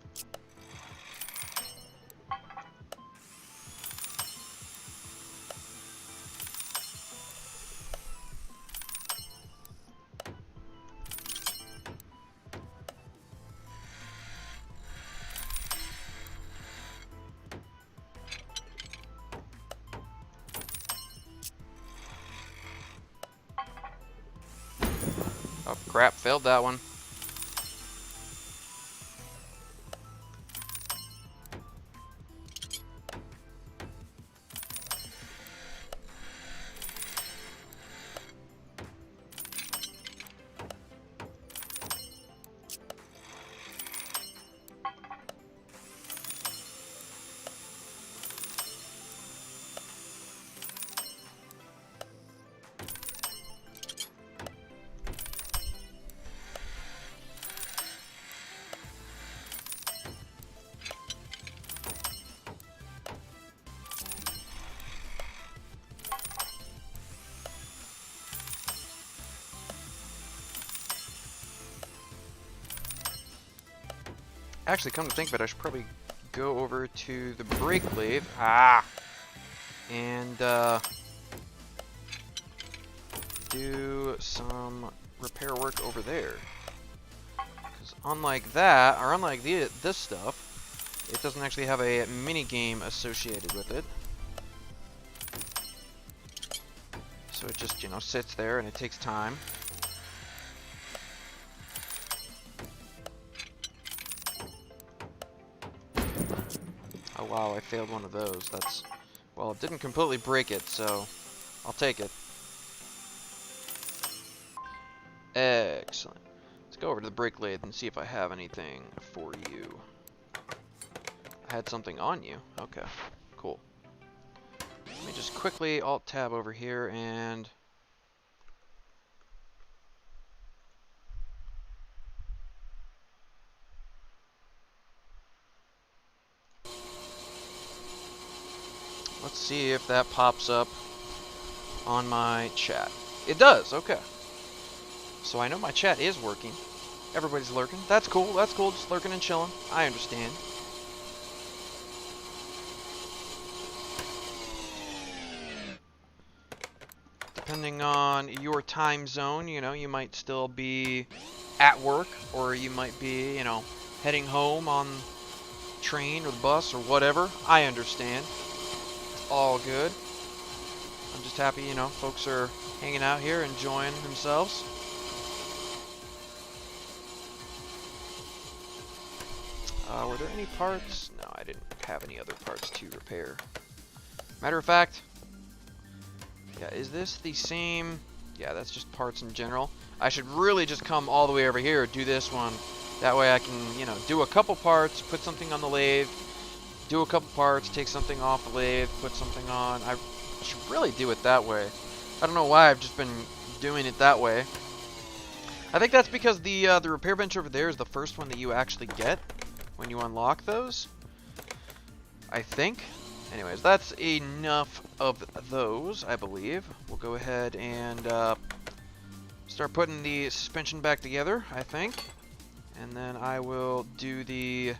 Oh crap, failed that one. Actually, come to think of it, I should probably go over to the brake lathe. And do some repair work over there. Because unlike that, or unlike this stuff, it doesn't actually have a mini game associated with it. So it just, you know, sits there and it takes time. Oh wow, I failed one of those. That's, well, it didn't completely break it, so I'll take it. Excellent. Let's go over to the brake lathe and see if I have anything for you. I had something on you. Okay, cool. Let me just quickly Alt-Tab over here and... let's see if that pops up on my chat. It does, okay. So I know my chat is working. Everybody's lurking. That's cool, that's cool. Just lurking and chilling. I understand. Depending on your time zone, you know, you might still be at work, or you might be, you know, heading home on train or the bus or whatever. I understand. All good. I'm just happy, you know, folks are hanging out here, enjoying themselves. Were there any parts? No, I didn't have any other parts to repair. Matter of fact, yeah, is this the same? Yeah, that's just parts in general. I should really just come all the way over here, do this one. That way I can, you know, do a couple parts, put something on the lathe, do a couple parts, take something off the lathe, put something on. I should really do it that way. I don't know why I've just been doing it that way. I think that's because the repair bench over there is the first one that you actually get when you unlock those. I think. Anyways, that's enough of those, I believe. We'll go ahead and start putting the suspension back together, I think. And then I will do the...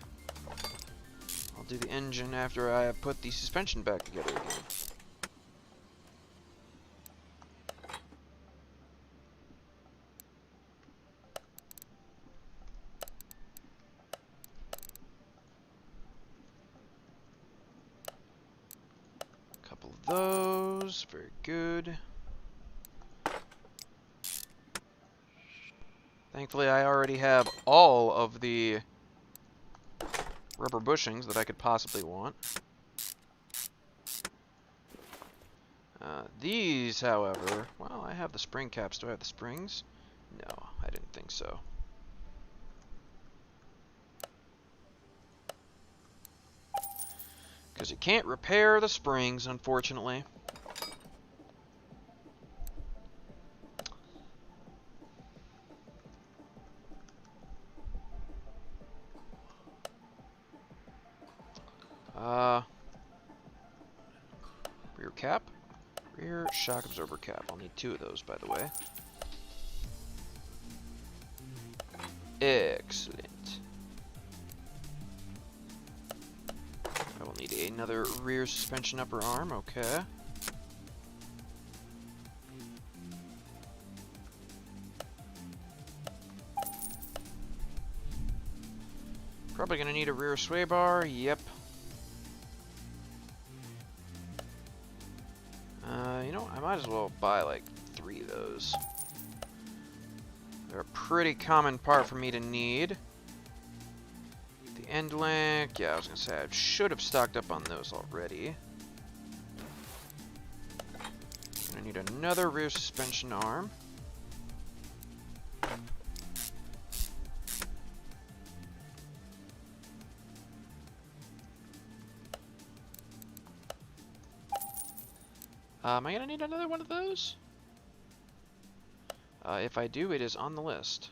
I'll do the engine after I put the suspension back together again. Couple of those, very good. Thankfully, I already have all of the rubber bushings that I could possibly want. These, however, well, I have the spring caps. Do I have the springs? No, I didn't think so. Because you can't repair the springs, unfortunately. Rear cap. Rear shock absorber cap. I'll need 2 of those, by the way. Excellent. I will need another rear suspension upper arm. Okay. Probably gonna need a rear sway bar. Yep. You know, I might as well buy like 3 of those. They're a pretty common part for me to need. The end link, yeah, I was gonna say I should have stocked up on those already. Gonna need another rear suspension arm. Am I gonna need another one of those? If I do, it is on the list.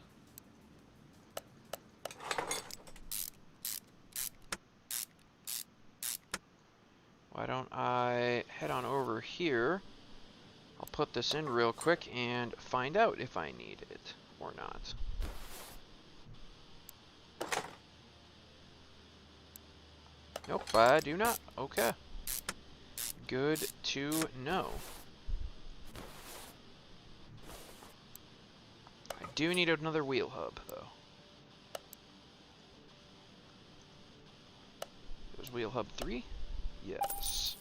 Why don't I head on over here? I'll put this in real quick and find out if I need it or not. Nope, I do not. Okay. Good to know. I do need another wheel hub, though. It was wheel hub 3? Yes.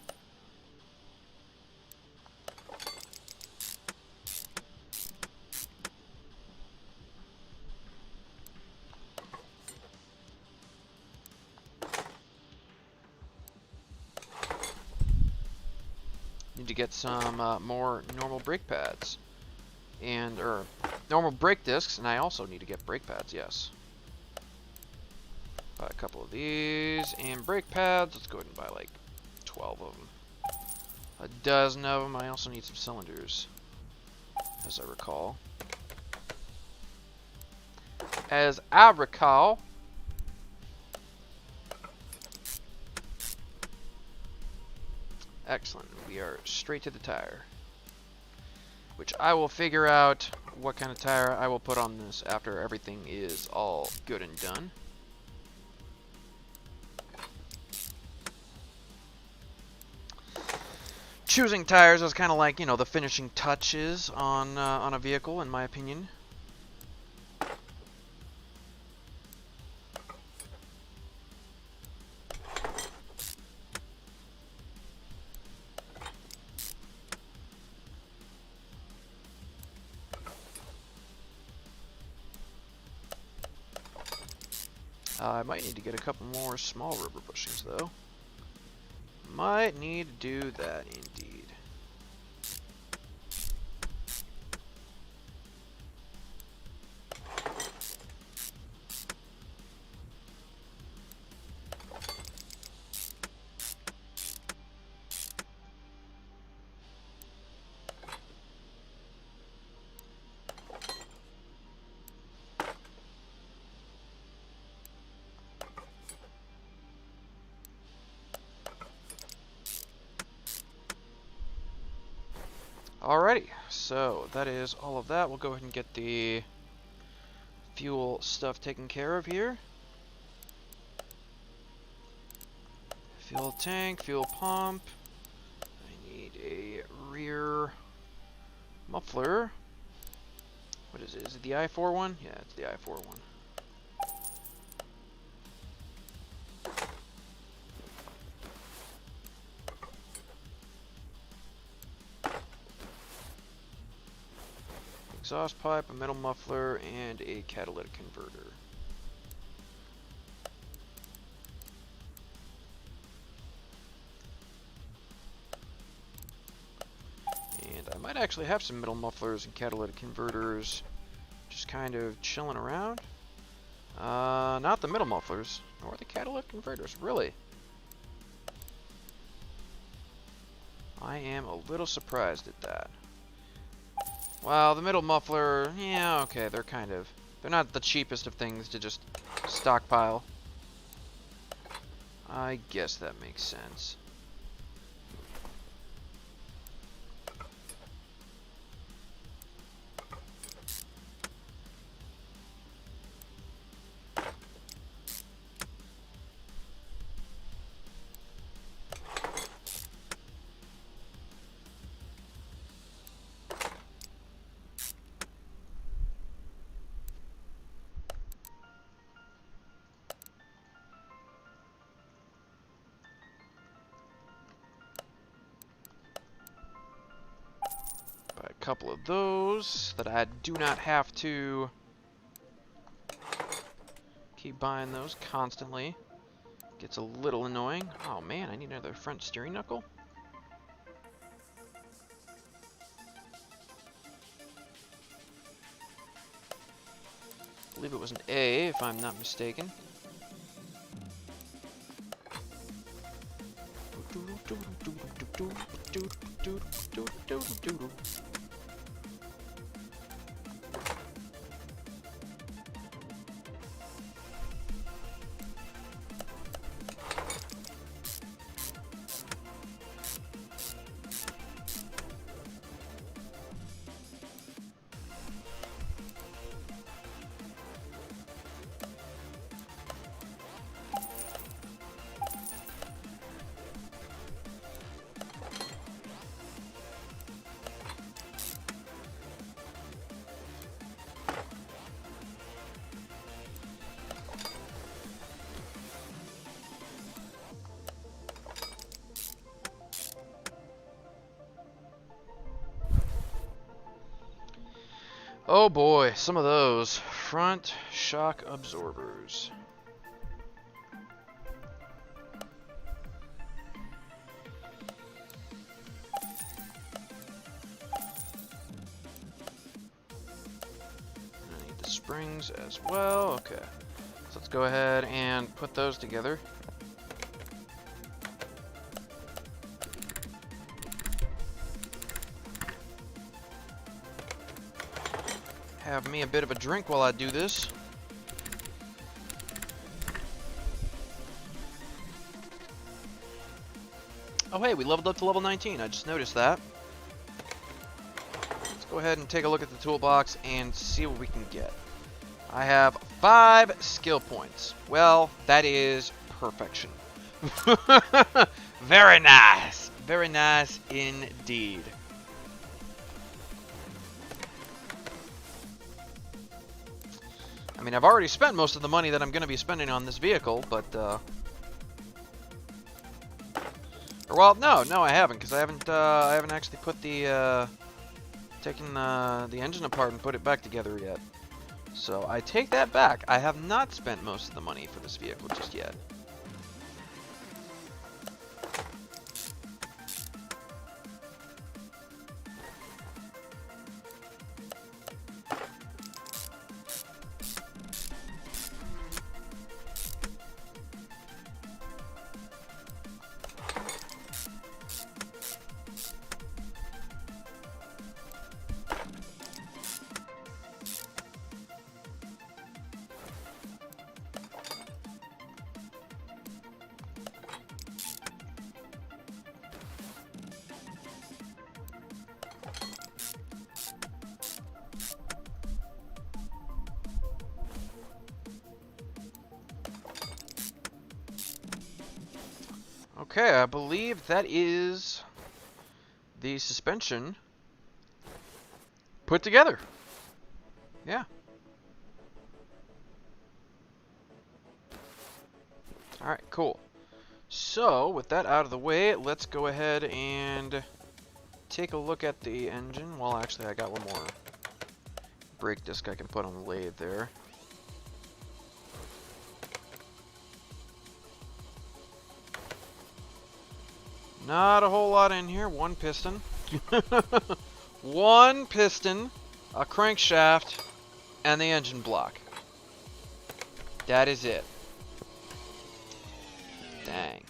Need to get some more normal brake pads. Or normal brake discs, and I also need to get brake pads, yes. Buy a couple of these, and brake pads, let's go ahead and buy like 12 of them. A dozen of them. I also need some cylinders, as I recall. Excellent. We are straight to the tire. Which I will figure out what kind of tire I will put on this after everything is all good and done. Choosing tires is kind of like, you know, the finishing touches on a vehicle, in my opinion. I might need to get a couple more small rubber bushings, though. Might need to do that, indeed. Alrighty, so that is all of that. We'll go ahead and get the fuel stuff taken care of here. Fuel tank, fuel pump. I need a rear muffler. What is it? Is it the I-4 one? Yeah, it's the I-4 one. Exhaust pipe, a metal muffler, and a catalytic converter. And I might actually have some metal mufflers and catalytic converters just kind of chilling around. Not the metal mufflers, nor the catalytic converters, really. I am a little surprised at that. Well, the middle muffler, yeah, okay, they're not the cheapest of things to just stockpile. I guess that makes sense. Couple of those that I do not have to keep buying those constantly. Gets a little annoying. Oh man, I need another front steering knuckle. I believe it was an A, if I'm not mistaken. Oh boy, some of those front shock absorbers. I need the springs as well. Okay, so let's go ahead and put those together. Have me a bit of a drink while I do this. Oh hey, we leveled up to level 19. I just noticed that. Let's go ahead and take a look at the toolbox and see what we can get. I have 5 skill points. Well, that is perfection. Very nice. Very nice indeed. I mean, I've already spent most of the money that I'm going to be spending on this vehicle, but, well, no, I haven't, because I haven't actually put taken the engine apart and put it back together yet. So, I take that back. I have not spent most of the money for this vehicle just yet. Okay, I believe that is the suspension put together. Yeah. Alright, cool. So, with that out of the way, let's go ahead and take a look at the engine. Well, actually, I got one more brake disc I can put on the lathe there. Not a whole lot in here. One piston. One piston, a crankshaft, and the engine block. That is it. Dang.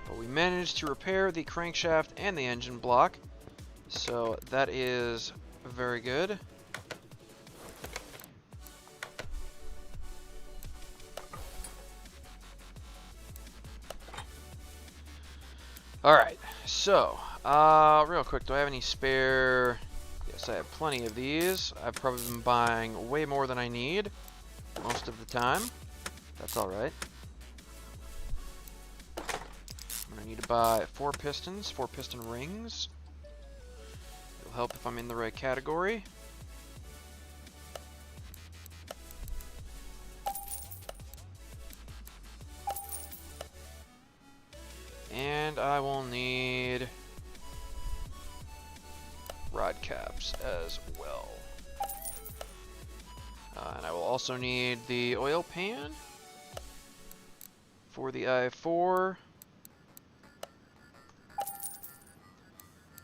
But we managed to repair the crankshaft and the engine block, so that is very good. Alright, so, real quick, do I have any spare? Yes, I have plenty of these. I've probably been buying way more than I need most of the time. That's alright. I'm going to need to buy 4 pistons, 4 piston rings. It'll help if I'm in the right category. And I will need rod caps as well. And I will also need the oil pan for the i4.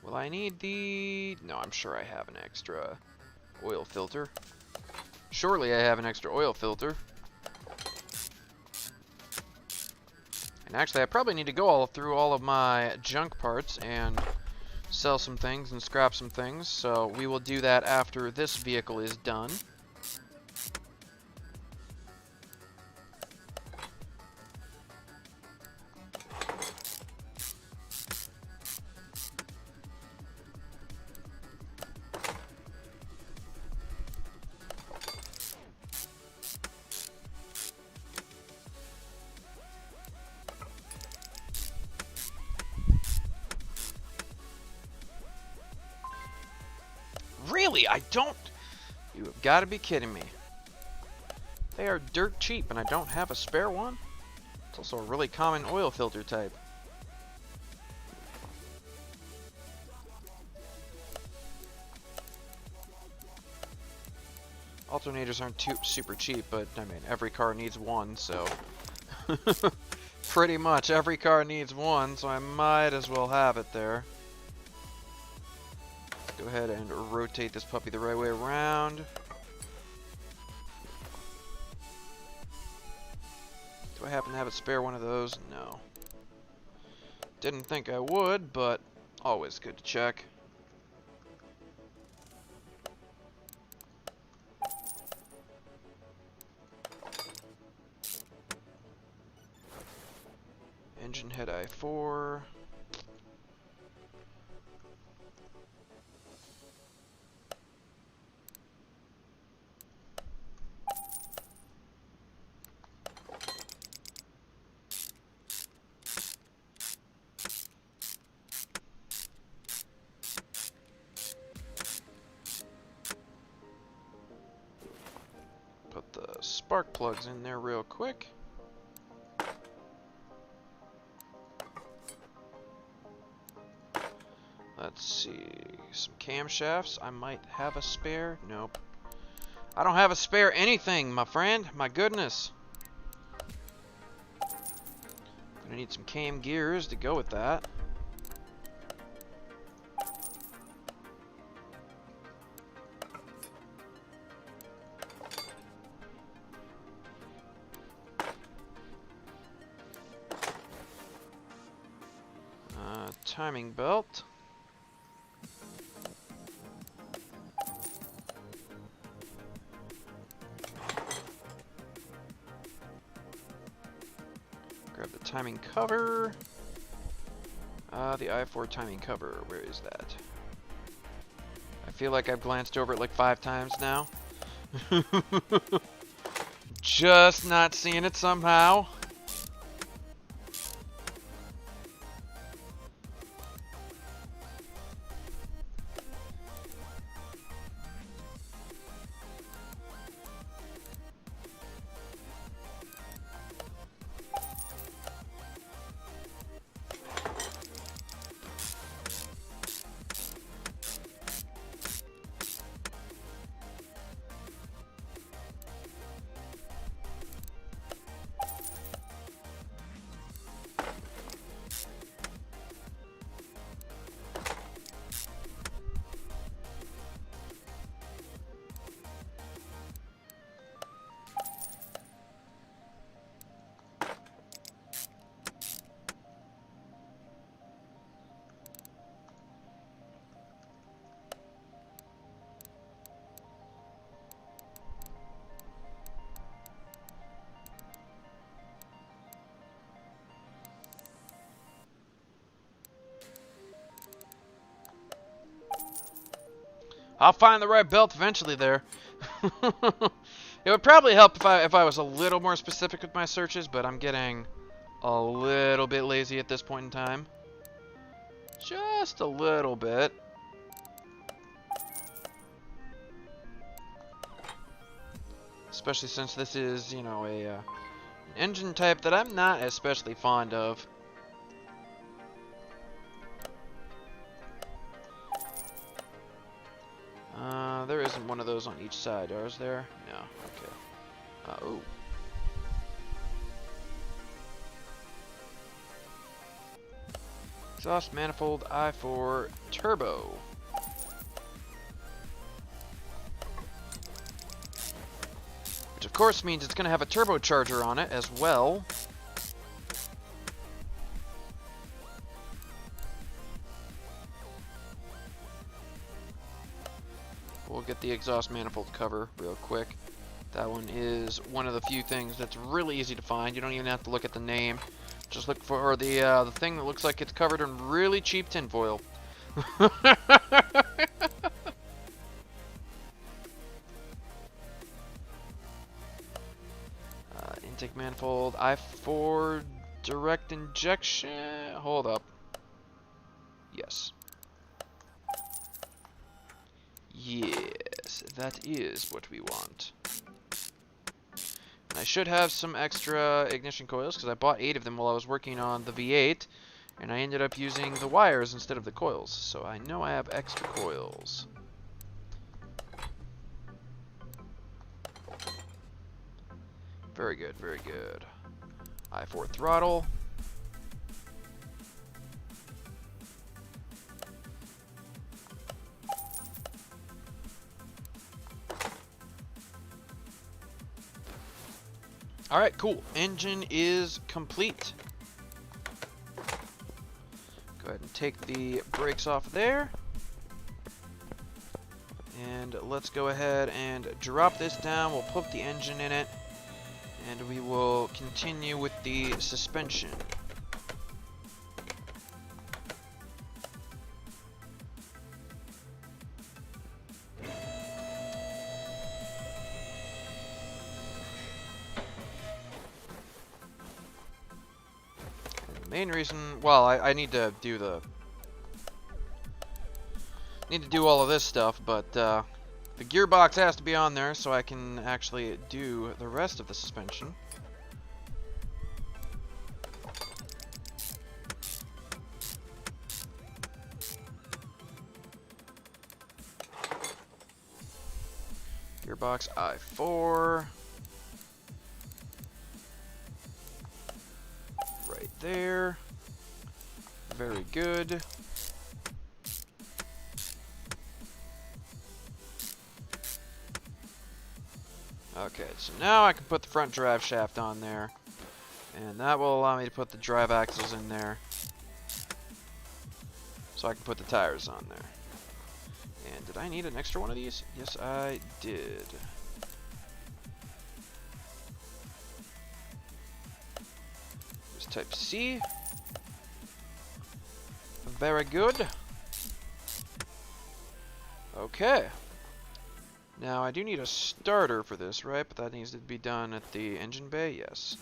Will I need the... No, I'm sure I have an extra oil filter. Surely I have an extra oil filter. And actually, I probably need to go through all of my junk parts and sell some things and scrap some things. So we will do that after this vehicle is done. Really? I don't... You have got to be kidding me. They are dirt cheap and I don't have a spare one? It's also a really common oil filter type. Alternators aren't too super cheap, but I mean, every car needs one, so... Pretty much every car needs one, so I might as well have it there. Go ahead and rotate this puppy the right way around. Do I happen to have a spare one of those? No. Didn't think I would, but always good to check. Engine head i4. Put the spark plugs in there real quick. Let's see, some camshafts. I might have a spare. Nope. I don't have a spare anything, my friend. My goodness. Gonna need some cam gears to go with that. Timing belt. Grab the timing cover. The i4 timing cover. Where is that? I feel like I've glanced over it like 5 times now. Just not seeing it somehow. I'll find the right belt eventually there. It would probably help if I was a little more specific with my searches, but I'm getting a little bit lazy at this point in time. Just a little bit. Especially since this is, you know, an engine type that I'm not especially fond of. There isn't one of those on each side, is there? No. Okay. Oh. Exhaust manifold I4 turbo. Which of course means it's going to have a turbocharger on it as well. We'll get the exhaust manifold cover real quick. That one is one of the few things that's really easy to find. You don't even have to look at the name. Just look for the thing that looks like it's covered in really cheap tinfoil. Intake manifold, I4 direct injection. Hold up. Yes. Yes, that is what we want. And I should have some extra ignition coils because I bought 8 of them while I was working on the V8, and I ended up using the wires instead of the coils. So I know I have extra coils. Very good, very good. I4 throttle. Alright, cool. Engine is complete. Go ahead and take the brakes off there. And let's go ahead and drop this down. We'll put the engine in it. And we will continue with the suspension. Main reason, well, I need to do all of this stuff, but the gearbox has to be on there so I can actually do the rest of the suspension. Gearbox I4. Right there. Very good. Okay, so now I can put the front drive shaft on there. And that will allow me to put the drive axles in there. So I can put the tires on there. And did I need an extra one of these? Yes, I did. There's Type C. Very good. Okay. Now, I do need a starter for this, right? But that needs to be done at the engine bay, yes.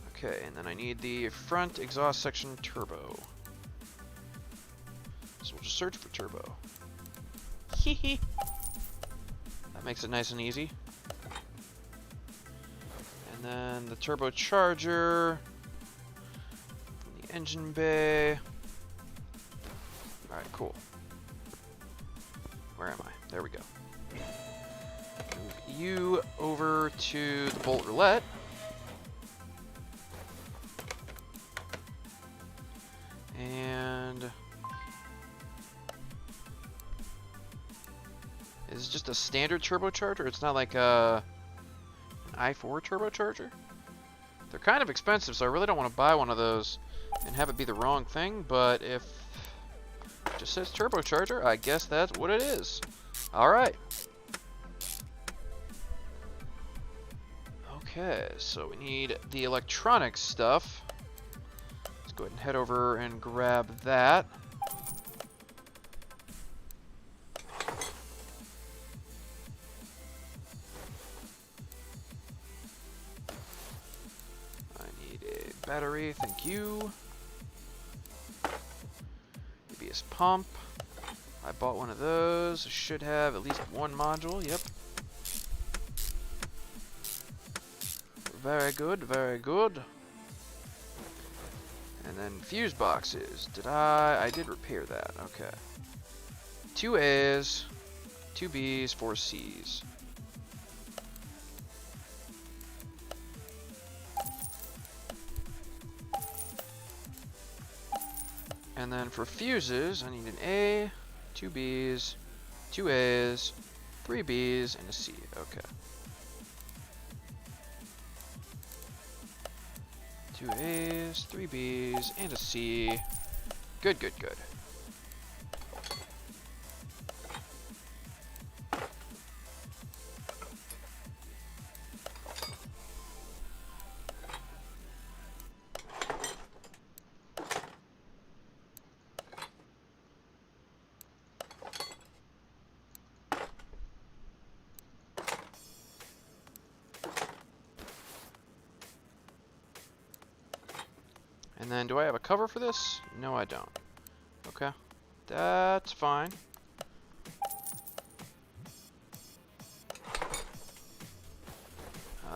Okay, and then I need the front exhaust section turbo. So we'll just search for turbo. Hehe. That makes it nice and easy. And then the turbocharger. The engine bay. Alright, cool. Where am I? There we go. Move you over to the bolt roulette. And is it just a standard turbocharger? It's not like an i4 turbocharger? They're kind of expensive, so I really don't want to buy one of those and have it be the wrong thing, but if it just says turbocharger, I guess that's what it is. Alright. Okay, so we need the electronics stuff. Let's go ahead and head over and grab that. I need a battery, thank you. ABS pump. I bought one of those. I should have at least one module, yep. Very good, very good. And then fuse boxes. I did repair that, okay. 2 A's, 2 B's, 4 C's. And then for fuses, I need an A, 2 B's, 2 A's, 3 B's, and a C, okay. 2 A's, 3 B's, and a C. Good, good, good. And then, do I have a cover for this? No, I don't. Okay. That's fine.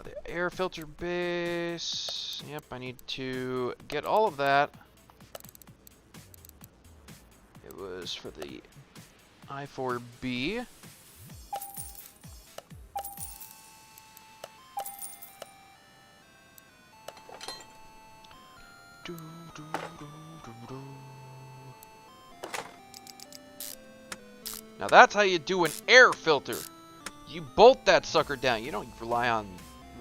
The air filter base. Yep, I need to get all of that. It was for the i4B. Now that's how you do an air filter. You bolt that sucker down. You don't rely on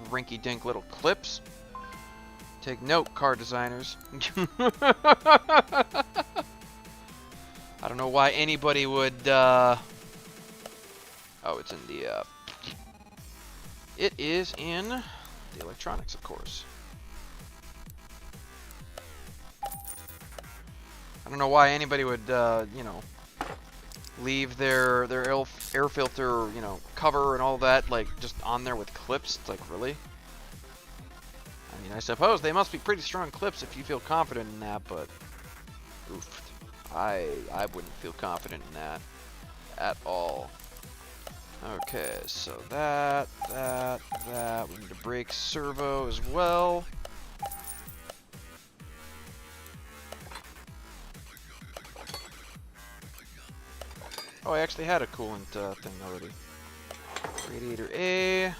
rinky-dink little clips. Take note, car designers. I don't know why anybody would, oh, it's in the, it is in the electronics, of course. I don't know why anybody would, you know, leave their air filter, you know, cover and all that, like, just on there with clips. It's like, really? I mean, I suppose they must be pretty strong clips if you feel confident in that, but oof, I wouldn't feel confident in that at all. Okay, so that, we need a brake servo as well. Oh, I actually had a coolant thing already. Radiator A. I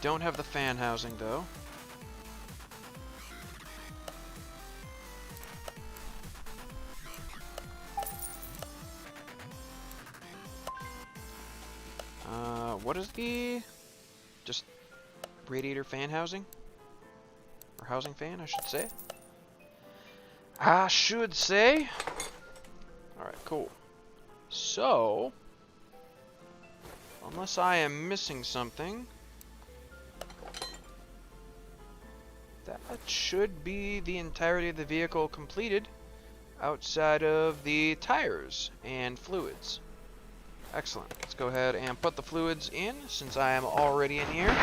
don't have the fan housing though. What is the just radiator fan housing? Or housing fan, I should say. Alright, cool. So, unless I am missing something, that should be the entirety of the vehicle completed outside of the tires and fluids. Excellent. Let's go ahead and put the fluids in since I am already in here.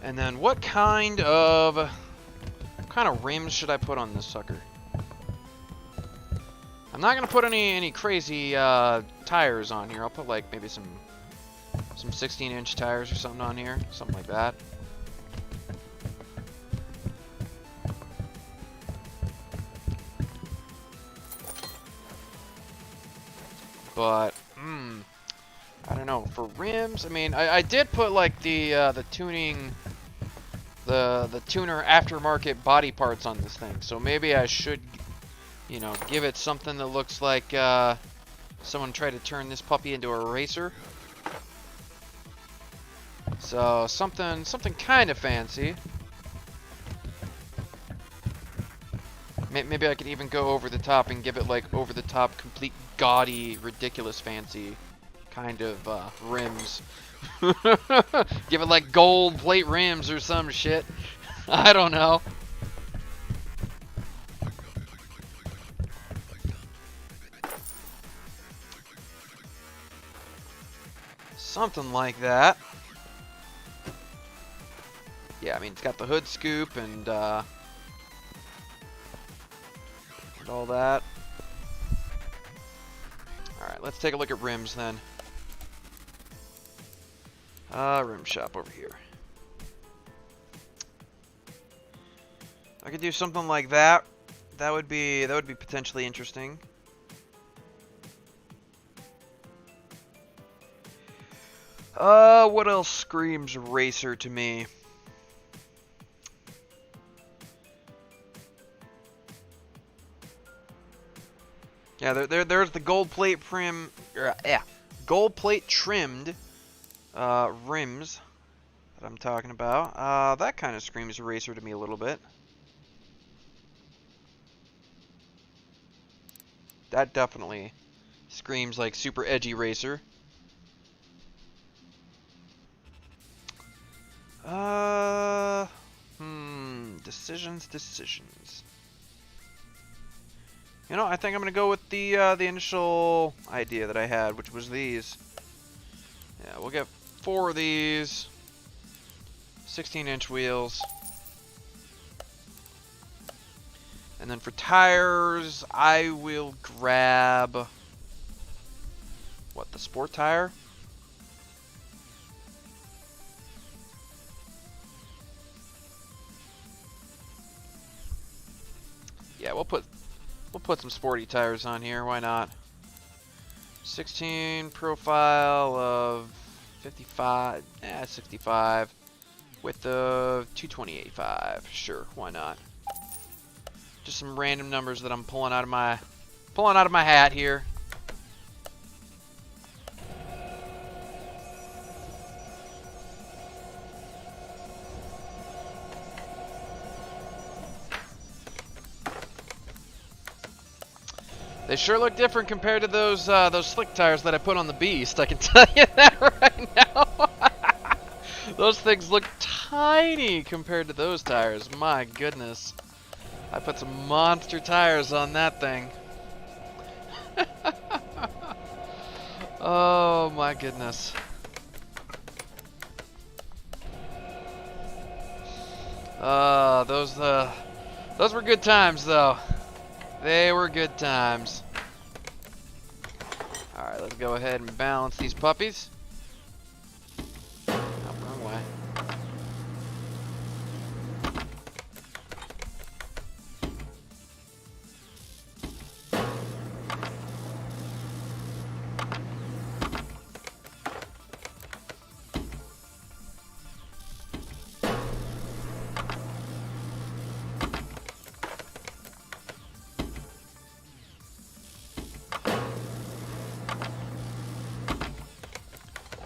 And then what kind of rims should I put on this sucker? I'm not gonna put any crazy tires on here. I'll put like maybe some 16-inch tires or something on here, something like that. But I don't know, for rims. I mean, I did put like the tuning, the tuner aftermarket body parts on this thing. So maybe I should, you know, give it something that looks like someone tried to turn this puppy into a racer. So something kind of fancy. Maybe I could even go over the top and give it like over the top, complete gaudy, ridiculous fancy kind of rims. Give it like gold plate rims or some shit. I don't know. Something like that. Yeah, I mean, it's got the hood scoop and all that. Alright, let's take a look at rims then. Rim shop over here. I could do something like that. That would be potentially interesting. What else screams racer to me? Yeah, there's the gold plate gold plate trimmed rims that I'm talking about. That kind of screams racer to me a little bit. That definitely screams like super edgy racer. Decisions. You know, I think I'm gonna go with the initial idea that I had, which was these. Yeah, we'll get 4 of these, 16-inch wheels, and then for tires, I will grab what, the sport tire? Yeah, we'll put some sporty tires on here, why not? 16 profile of 55, 65, width of 228.5. Sure, why not? Just some random numbers that I'm pulling out of my hat here. They sure look different compared to those slick tires that I put on the Beast. I can tell you that right now. Those things look tiny compared to those tires. My goodness. I put some monster tires on that thing. Oh my goodness. Those were good times though. They were good times. Alright, let's go ahead and balance these puppies. Oh, wrong way.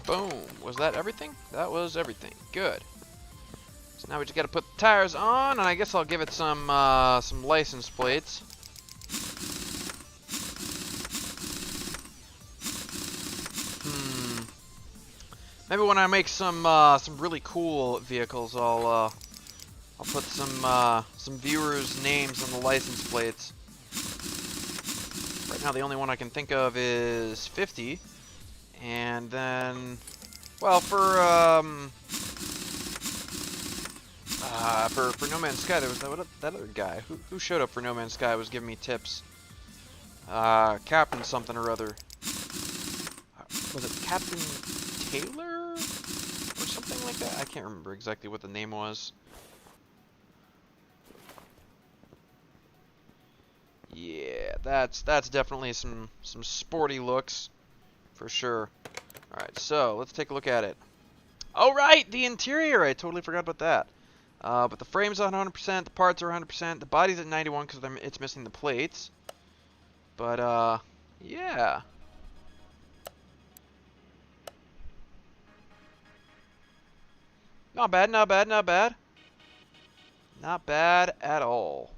Boom. Was that everything? That was everything. Good. So now we just got to put the tires on, and I guess I'll give it some license plates. Maybe when I make some really cool vehicles, I'll put some viewers' names on the license plates. Right now the only one I can think of is 50. And then, well, for No Man's Sky, there was that other guy who showed up for No Man's Sky was giving me tips. Captain something or other. Was it Captain Taylor or something like that? I can't remember exactly what the name was. Yeah, that's definitely some sporty looks for sure. All right, so let's take a look at it. Oh right, the interior. I totally forgot about that. But the frame's at 100%, the parts are 100%, the body's at 91 because it's missing the plates. But yeah. Not bad, not bad, not bad. Not bad at all.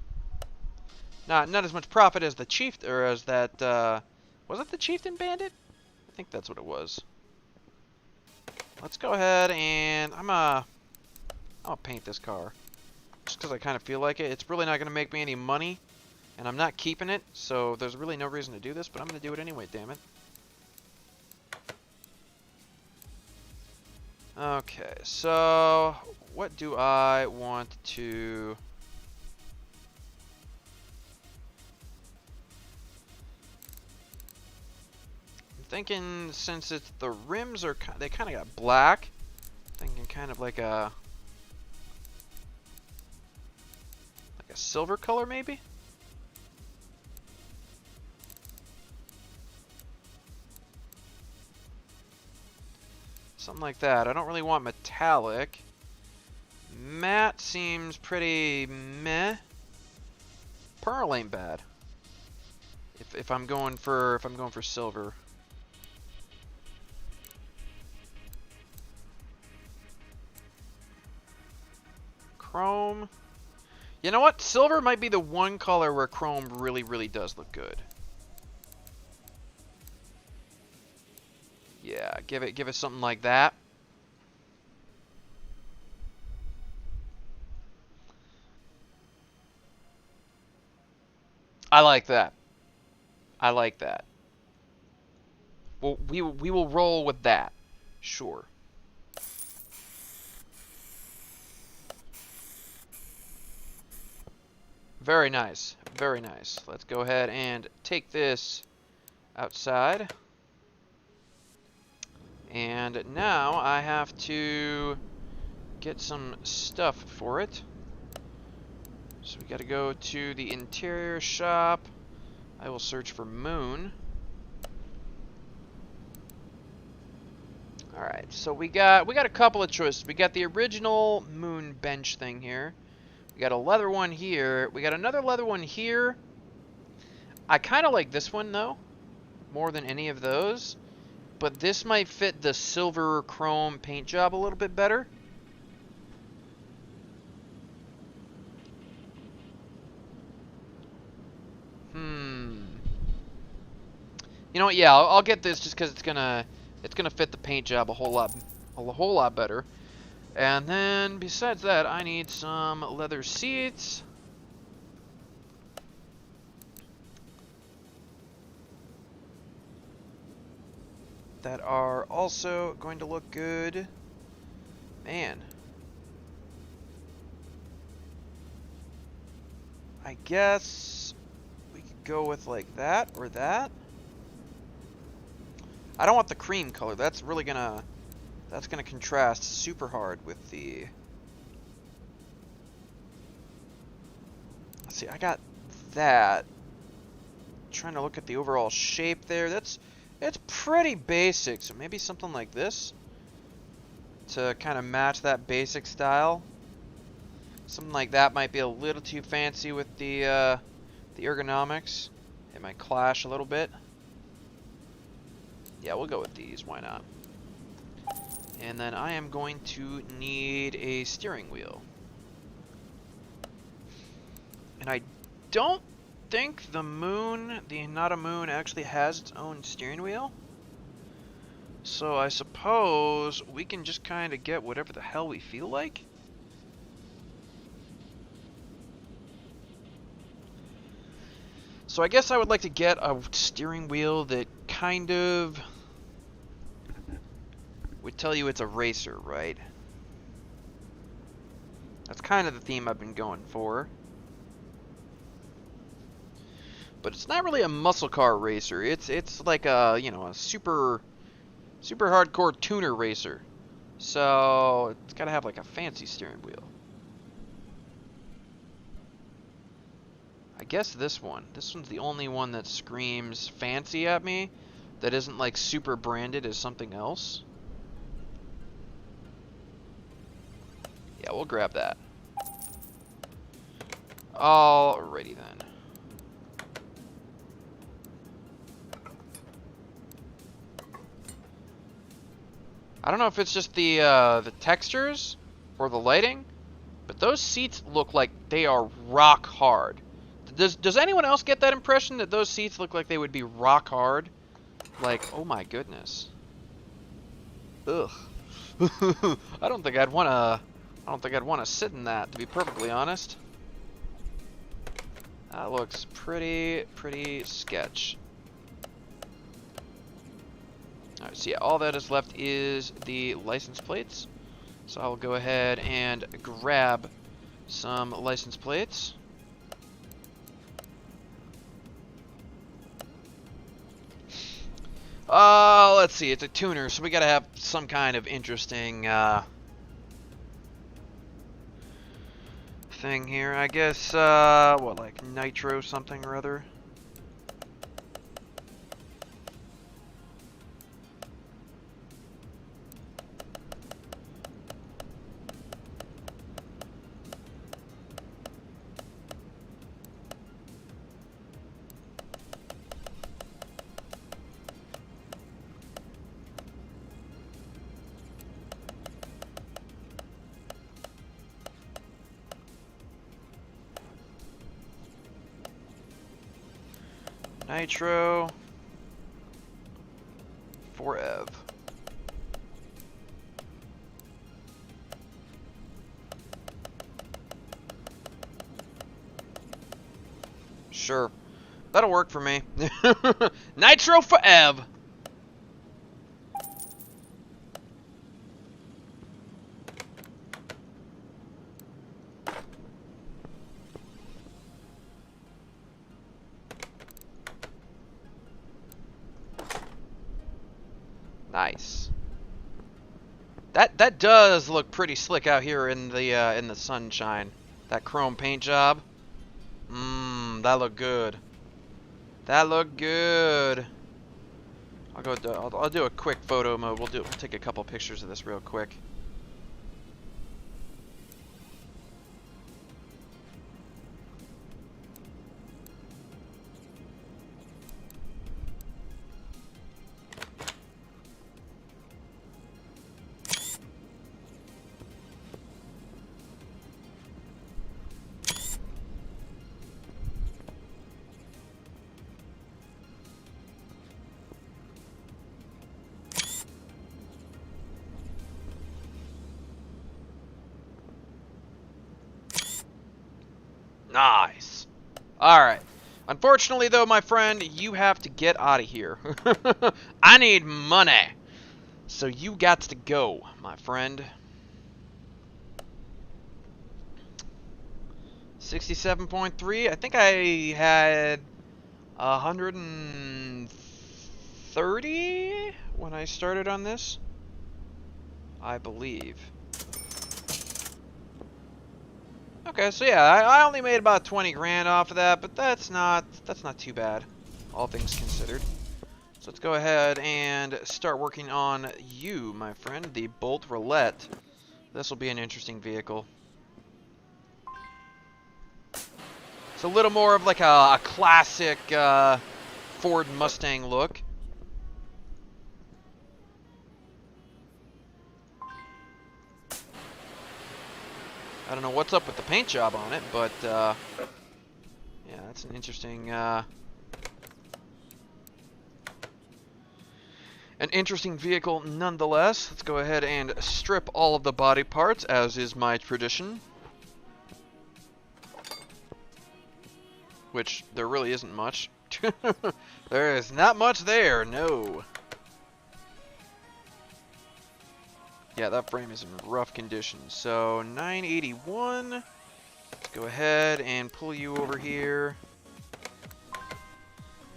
Not as much profit as the Chief, or as that, was it the Chieftain Bandit? I think that's what it was. Let's go ahead and I'm gonna paint this car. Just because I kind of feel like it. It's really not going to make me any money, and I'm not keeping it, so there's really no reason to do this, but I'm going to do it anyway, damn it. Okay, so what do I want to... I'm thinking since it's the rims are they kind of got black, I'm thinking kind of like a silver color maybe? Something like that. I don't really want metallic. Matte seems pretty meh. Pearl ain't bad. If I'm going for silver. Chrome. You know what? Silver might be the one color where chrome really, really does look good. Yeah, give it something like that. I like that. I like that. Well, we will roll with that. Sure. Very nice. Very nice. Let's go ahead and take this outside. And now I have to get some stuff for it. So we got to go to the interior shop. I will search for moon. All right, so we got a couple of choices. We got the original moon bench thing here. We got a leather one here. We got another leather one here. I kind of like this one though, more than any of those. But this might fit the silver chrome paint job a little bit better. You know what? Yeah, I'll get this just because it's gonna fit the paint job a whole lot better. And then besides that, I need some leather seats. That are also going to look good. Man. I guess we could go with like that or that. I don't want the cream color. That's really gonna contrast super hard with the... Let's see, I got that. Trying to look at the overall shape there. It's pretty basic, so maybe something like this to kind of match that basic style. Something like that might be a little too fancy with the ergonomics. It might clash a little bit. Yeah, we'll go with these. Why not? And then I am going to need a steering wheel. And I don't think the moon, the Not a Moon, actually has its own steering wheel. So I suppose we can just kind of get whatever the hell we feel like. So I guess I would like to get a steering wheel that kind of would tell you it's a racer, right? That's kind of the theme I've been going for. But it's not really a muscle car racer. It's like a, you know, a super hardcore tuner racer. So it's got to have like a fancy steering wheel. I guess this one's the only one that screams fancy at me, that isn't like super branded as something else. Yeah, we'll grab that. Alrighty then. I don't know if it's just the textures or the lighting, but those seats look like they are rock hard. Does anyone else get that impression that those seats look like they would be rock hard? Like, oh my goodness. Ugh. I don't think I'd wanna sit in that, to be perfectly honest. That looks pretty sketch. Alright, so yeah, all that is left is the license plates. So I will go ahead and grab some license plates. Let's see, it's a tuner, so we gotta have some kind of interesting, thing here. I guess, what, like nitro something or other? Nitro for Ev. Sure. That'll work for me. Nitro for Ev. Nice. That does look pretty slick out here in the sunshine. That chrome paint job. That looked good. That looked good. I'll do a quick photo mode. We'll take a couple pictures of this real quick. Nice. Alright. Unfortunately, though, my friend, you have to get out of here. I need money. So you got to go, my friend. 67.3. I think I had 130 when I started on this, I believe. Okay, so yeah, I only made about 20 grand off of that, but that's not too bad, all things considered. So let's go ahead and start working on you, my friend, the Bolt Roulette. This will be an interesting vehicle. It's a little more of like a classic Ford Mustang look. I don't know what's up with the paint job on it, but yeah, that's an interesting vehicle nonetheless. Let's go ahead and strip all of the body parts, as is my tradition. which there really isn't much. There is not much there, no. Yeah, that frame is in rough condition. So 981. Let's go ahead and pull you over here.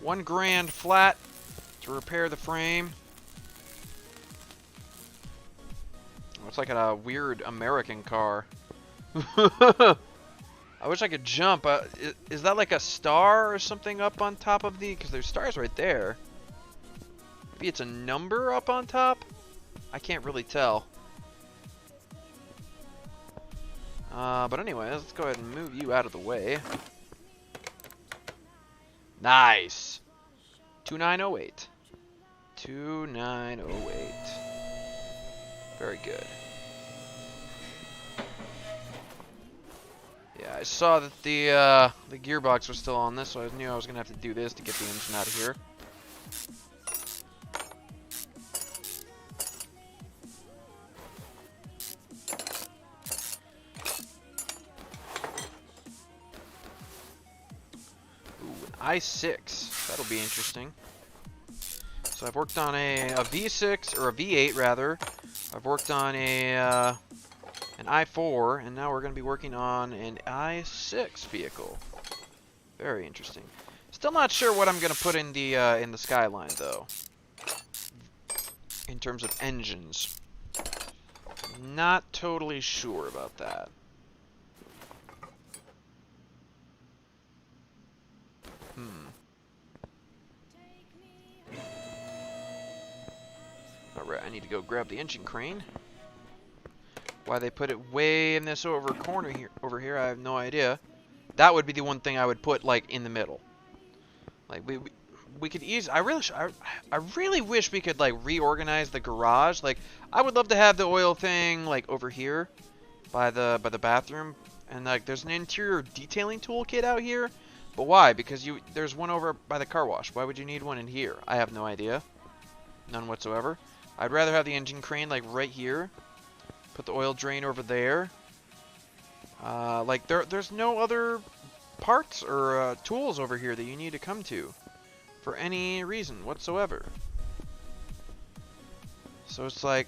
$1 grand flat to repair the frame. Looks like a weird American car. I wish I could jump. Is that like a star or something up on top of the... Because there's stars right there. Maybe it's a number up on top? I can't really tell. But anyway, let's go ahead and move you out of the way. Nice! 2908. 2908. Very good. Yeah, I saw that the gearbox was still on this, so I knew I was gonna have to do this to get the engine out of here. Ooh, an i6. That'll be interesting. So I've worked on a V6 or a V8 rather. I've worked on an i4, and now we're going to be working on an i6 vehicle. Very interesting. Still not sure what I'm going to put in the Skyline though. In terms of engines, not totally sure about that. Alright, I need to go grab the engine crane. Why they put it way in this over here, I have no idea. That would be the one thing I would put like in the middle. Like we could I really wish we could like reorganize the garage. Like I would love to have the oil thing like over here by the bathroom, and like there's an interior detailing toolkit out here. But why? Because there's one over by the car wash. Why would you need one in here? I have no idea. None whatsoever. I'd rather have the engine crane like right here. Put the oil drain over there. Like there's no other parts or tools over here that you need to come to for any reason whatsoever. So it's like,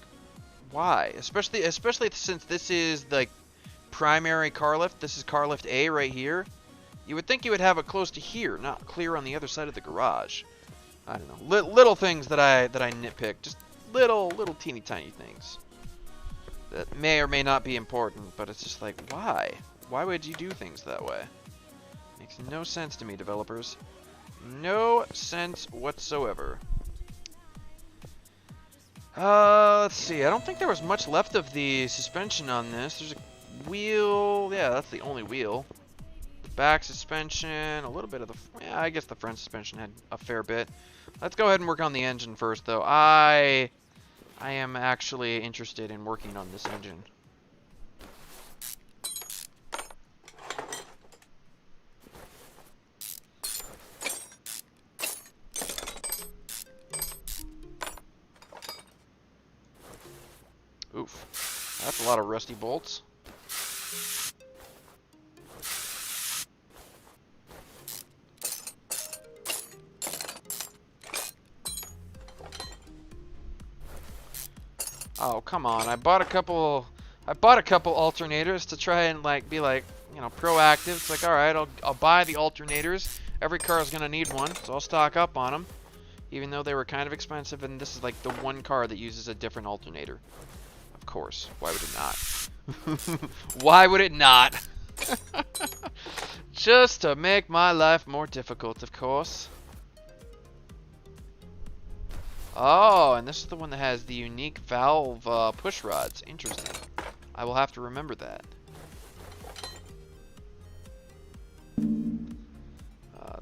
why? Especially since this is like primary car lift. This is car lift A right here. You would think you would have it close to here, not clear on the other side of the garage. I don't know. Little things that I nitpick. Just little teeny tiny things that may or may not be important, but it's just like, why? Why would you do things that way? Makes no sense to me, developers. No sense whatsoever. Let's see. I don't think there was much left of the suspension on this. There's a wheel. Yeah, that's the only wheel. The back suspension, a little bit of the... Yeah, I guess the front suspension had a fair bit. Let's go ahead and work on the engine first, though. I am actually interested in working on this engine. Oof. That's a lot of rusty bolts. Oh, come on. I bought a couple alternators to try and like be like, you know, proactive. It's like, all right, I'll buy the alternators. Every car is going to need one, so I'll stock up on them. Even though they were kind of expensive, and this is like the one car that uses a different alternator. Of course. Why would it not? Why would it not? Just to make my life more difficult, of course. Oh, and this is the one that has the unique valve push rods. Interesting. I will have to remember that.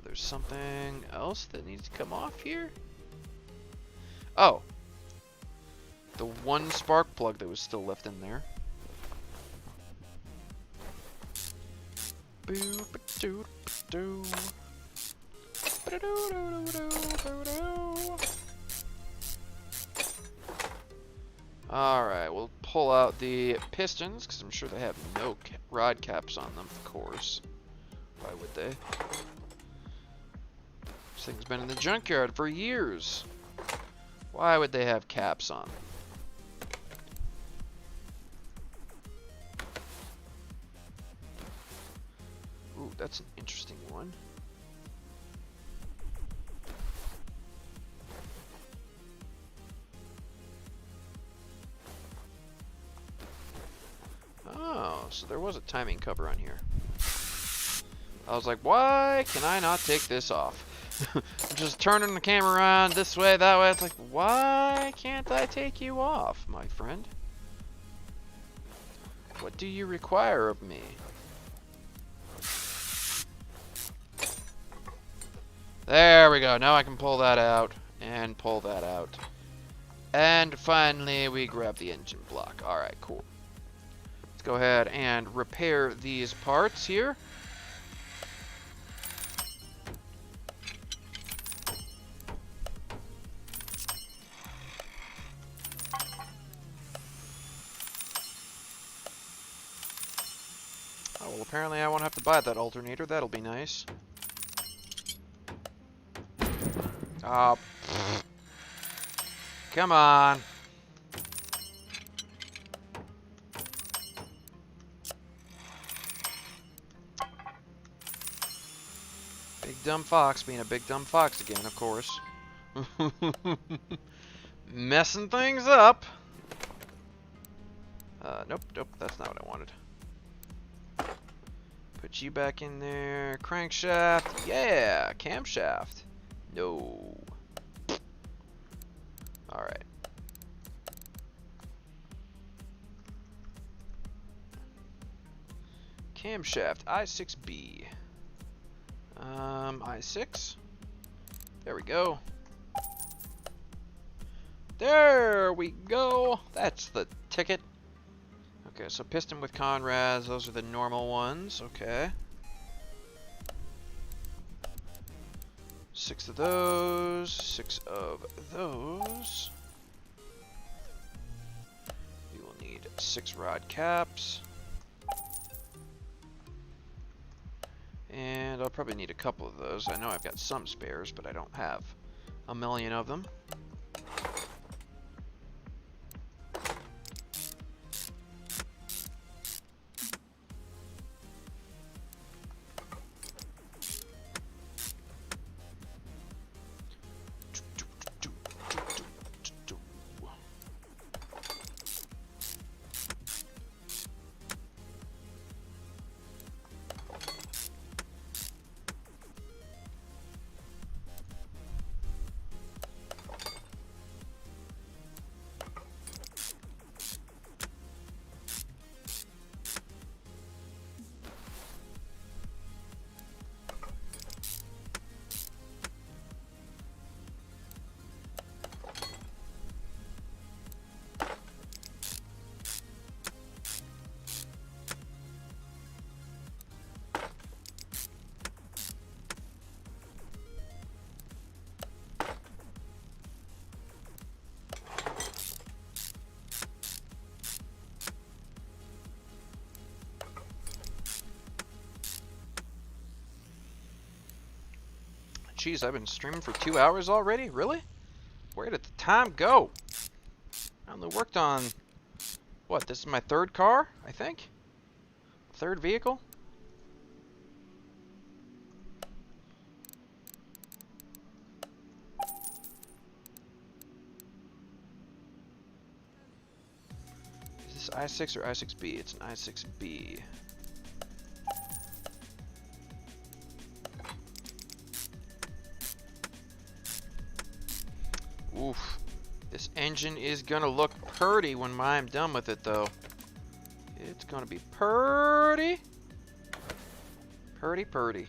There's something else that needs to come off here. Oh. The one spark plug that was still left in there. Alright, we'll pull out the pistons, because I'm sure they have no rod caps on them, of course. Why would they? This thing's been in the junkyard for years. Why would they have caps on? Ooh, that's an interesting one. Oh, so there was a timing cover on here. I was like, why can I not take this off? Just turning the camera around this way, that way. It's like, why can't I take you off, my friend? What do you require of me? There we go. Now I can pull that out and pull that out. And finally, we grab the engine block. Alright, cool. Let's go ahead and repair these parts here. Oh, well, apparently I won't have to buy that alternator. That'll be nice. Oh, come on. Big dumb fox being a big dumb fox again, of course. Messing things up. Nope, that's not what I wanted. Put you back in there. Crankshaft. Yeah, camshaft. No. Alright. Camshaft, I6B. I6. There we go. There we go. That's the ticket. Okay, so piston with Conrads, those are the normal ones. Okay. 6 of those, 6 of those. We will need 6 rod caps. And I'll probably need a couple of those. I know I've got some spares, but I don't have a million of them. Jeez, I've been streaming for 2 hours already? Really? Where did the time go? I only worked on, what, this is my 3rd car, I think? 3rd vehicle? Is this I6 or I6B? It's an I6B. Oof. This engine is gonna look purty when I'm done with it, though. It's gonna be purty. Purty.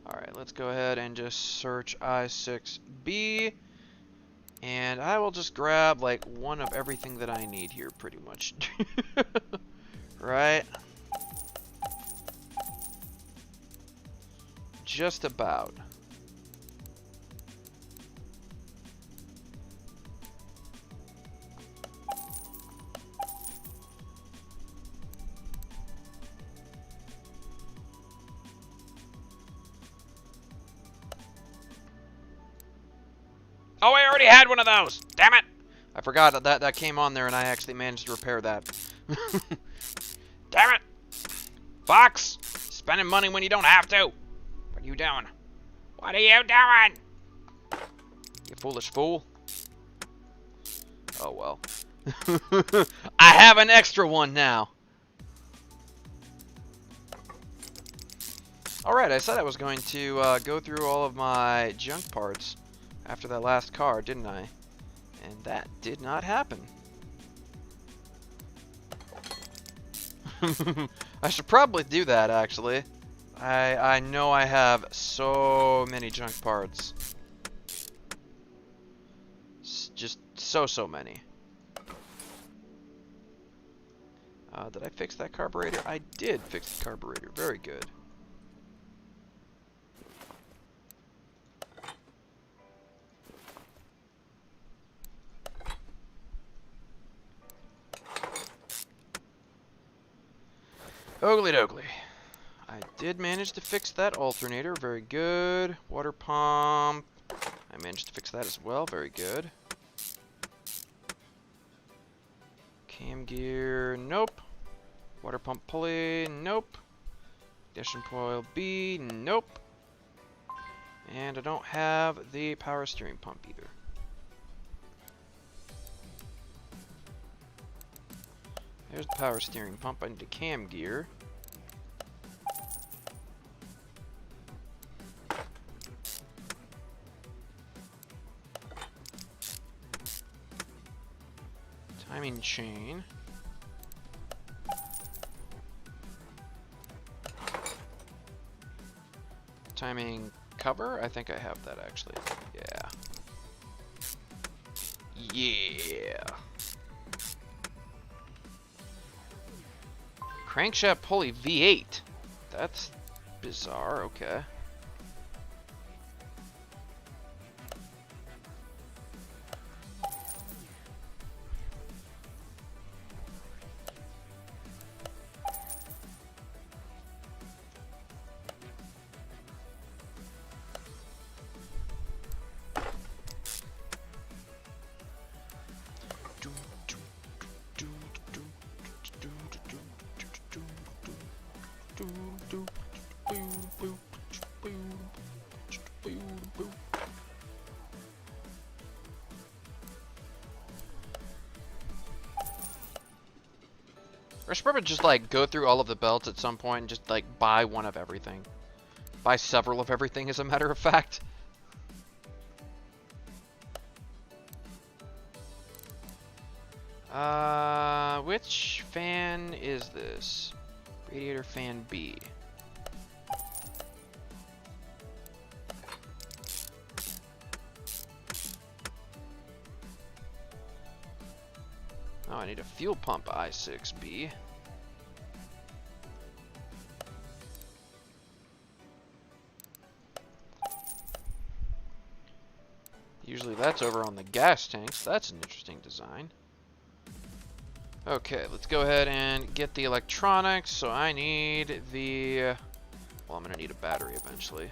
Alright, let's go ahead and just search I6B. And I will just grab, like, one of everything that I need here, pretty much. Right? Just about. Oh, I already had one of those. Damn it. I forgot that came on there and I actually managed to repair that. Damn it. Fox, spending money when you don't have to. What are you doing? What are you doing? You foolish fool. Oh, well. I have an extra one now. Alright, I said I was going to go through all of my junk parts after that last car, didn't I? And that did not happen. I should probably do that, actually. I know I have so many junk parts. Just so many. Did I fix that carburetor? I did fix the carburetor. Very good. Oogly doogly. I did manage to fix that alternator. Very good. Water pump. I managed to fix that as well. Very good. Cam gear. Nope. Water pump pulley. Nope. Ignition coil B. Nope. And I don't have the power steering pump either. There's the power steering pump. I need a cam gear. Timing chain. Timing cover? I think I have that actually. Yeah. Yeah. Crankshaft pulley V8. That's bizarre. Okay. I should probably just like go through all of the belts at some point and just like buy one of everything. Buy several of everything, as a matter of fact. Which fan is this? Radiator fan B. Oh, I need a fuel pump I6B. Usually that's over on the gas tanks. That's an interesting design. Okay, let's go ahead and get the electronics. So I need the... Well, I'm going to need a battery eventually.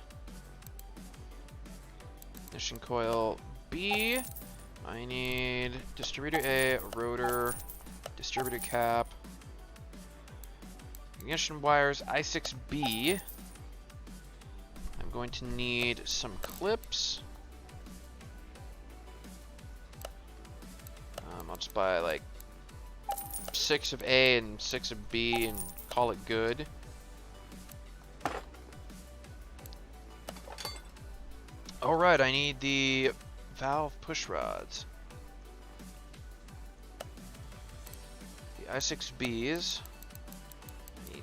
Ignition coil B. I need distributor A, rotor, distributor cap, ignition wires, I6B. I'm going to need some clips. I'll just buy like 6 of A and 6 of B and call it good. Alright, I need the valve push rods. The I6Bs. I need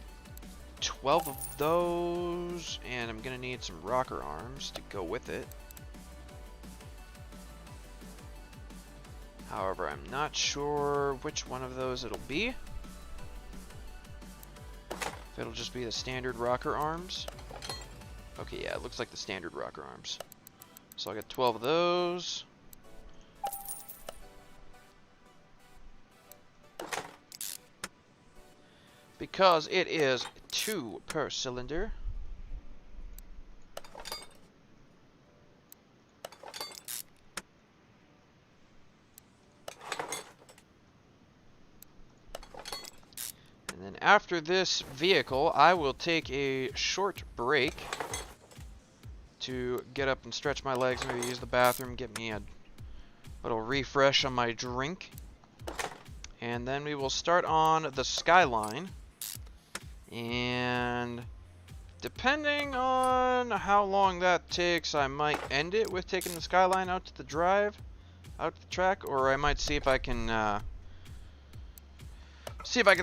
12 of those, and I'm gonna need some rocker arms to go with it. However, I'm not sure which one of those it'll be. If it'll just be the standard rocker arms. Okay, yeah, it looks like the standard rocker arms. So I'll get 12 of those. Because it is 2 per cylinder. after this vehicle, I will take a short break to get up and stretch my legs, maybe use the bathroom, get me a little refresh on my drink. And then we will start on the Skyline. And depending on how long that takes, I might end it with taking the Skyline out to the drive, out to the track, or I might see if I can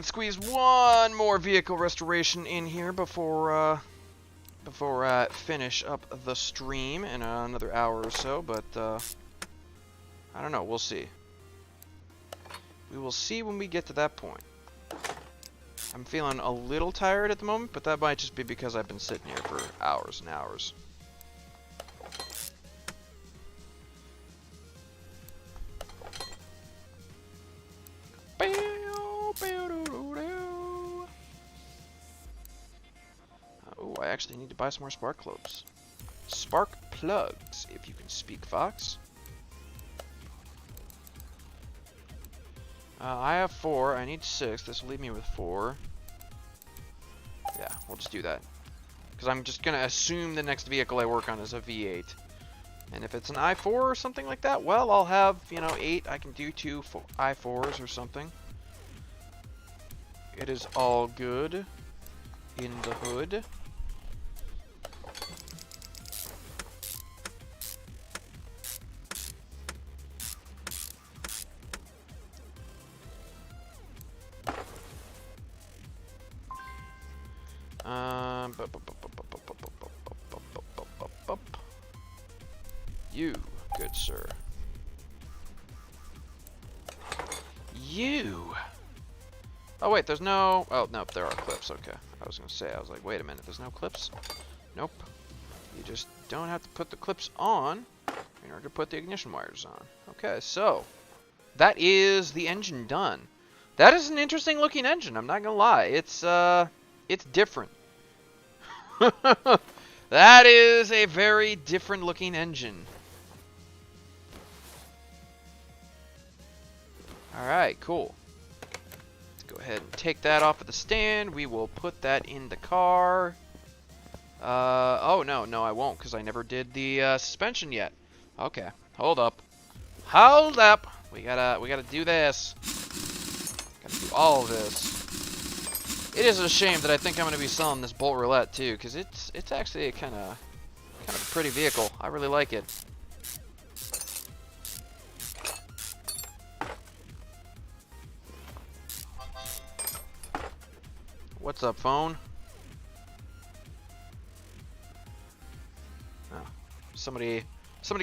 squeeze one more vehicle restoration in here before I finish up the stream in another hour or so. But I don't know. We'll see. We will see when we get to that point. I'm feeling a little tired at the moment, but that might just be because I've been sitting here for hours and hours. Oh, I actually need to buy some more spark plugs. Spark plugs, if you can speak Fox. I have 4. I need 6. This will leave me with 4. Yeah, we'll just do that. Because I'm just going to assume the next vehicle I work on is a V8. And if it's an i4 or something like that, well, I'll have, 8. I can do 2 i4s or something. It is all good in the hood. You, good sir. You. Oh wait, there's no. Oh no, there are clips. Okay, I was gonna say. I was like, wait a minute. There's no clips. Nope. You just don't have to put the clips on in order to put the ignition wires on. Okay, so that is the engine done. That is an interesting looking engine. I'm not gonna lie. It's different. That is a very different looking engine. Alright, cool. Let's go ahead and take that off of the stand. We will put that in the car. Oh, no, I won't, because I never did the suspension yet. Okay, hold up. Hold up! We gotta do this. Gotta do all of this. It is a shame that I think I'm gonna be selling this Bolt Roulette too, because it's actually a kind of a pretty vehicle. I really like it. What's up, phone? Oh, somebody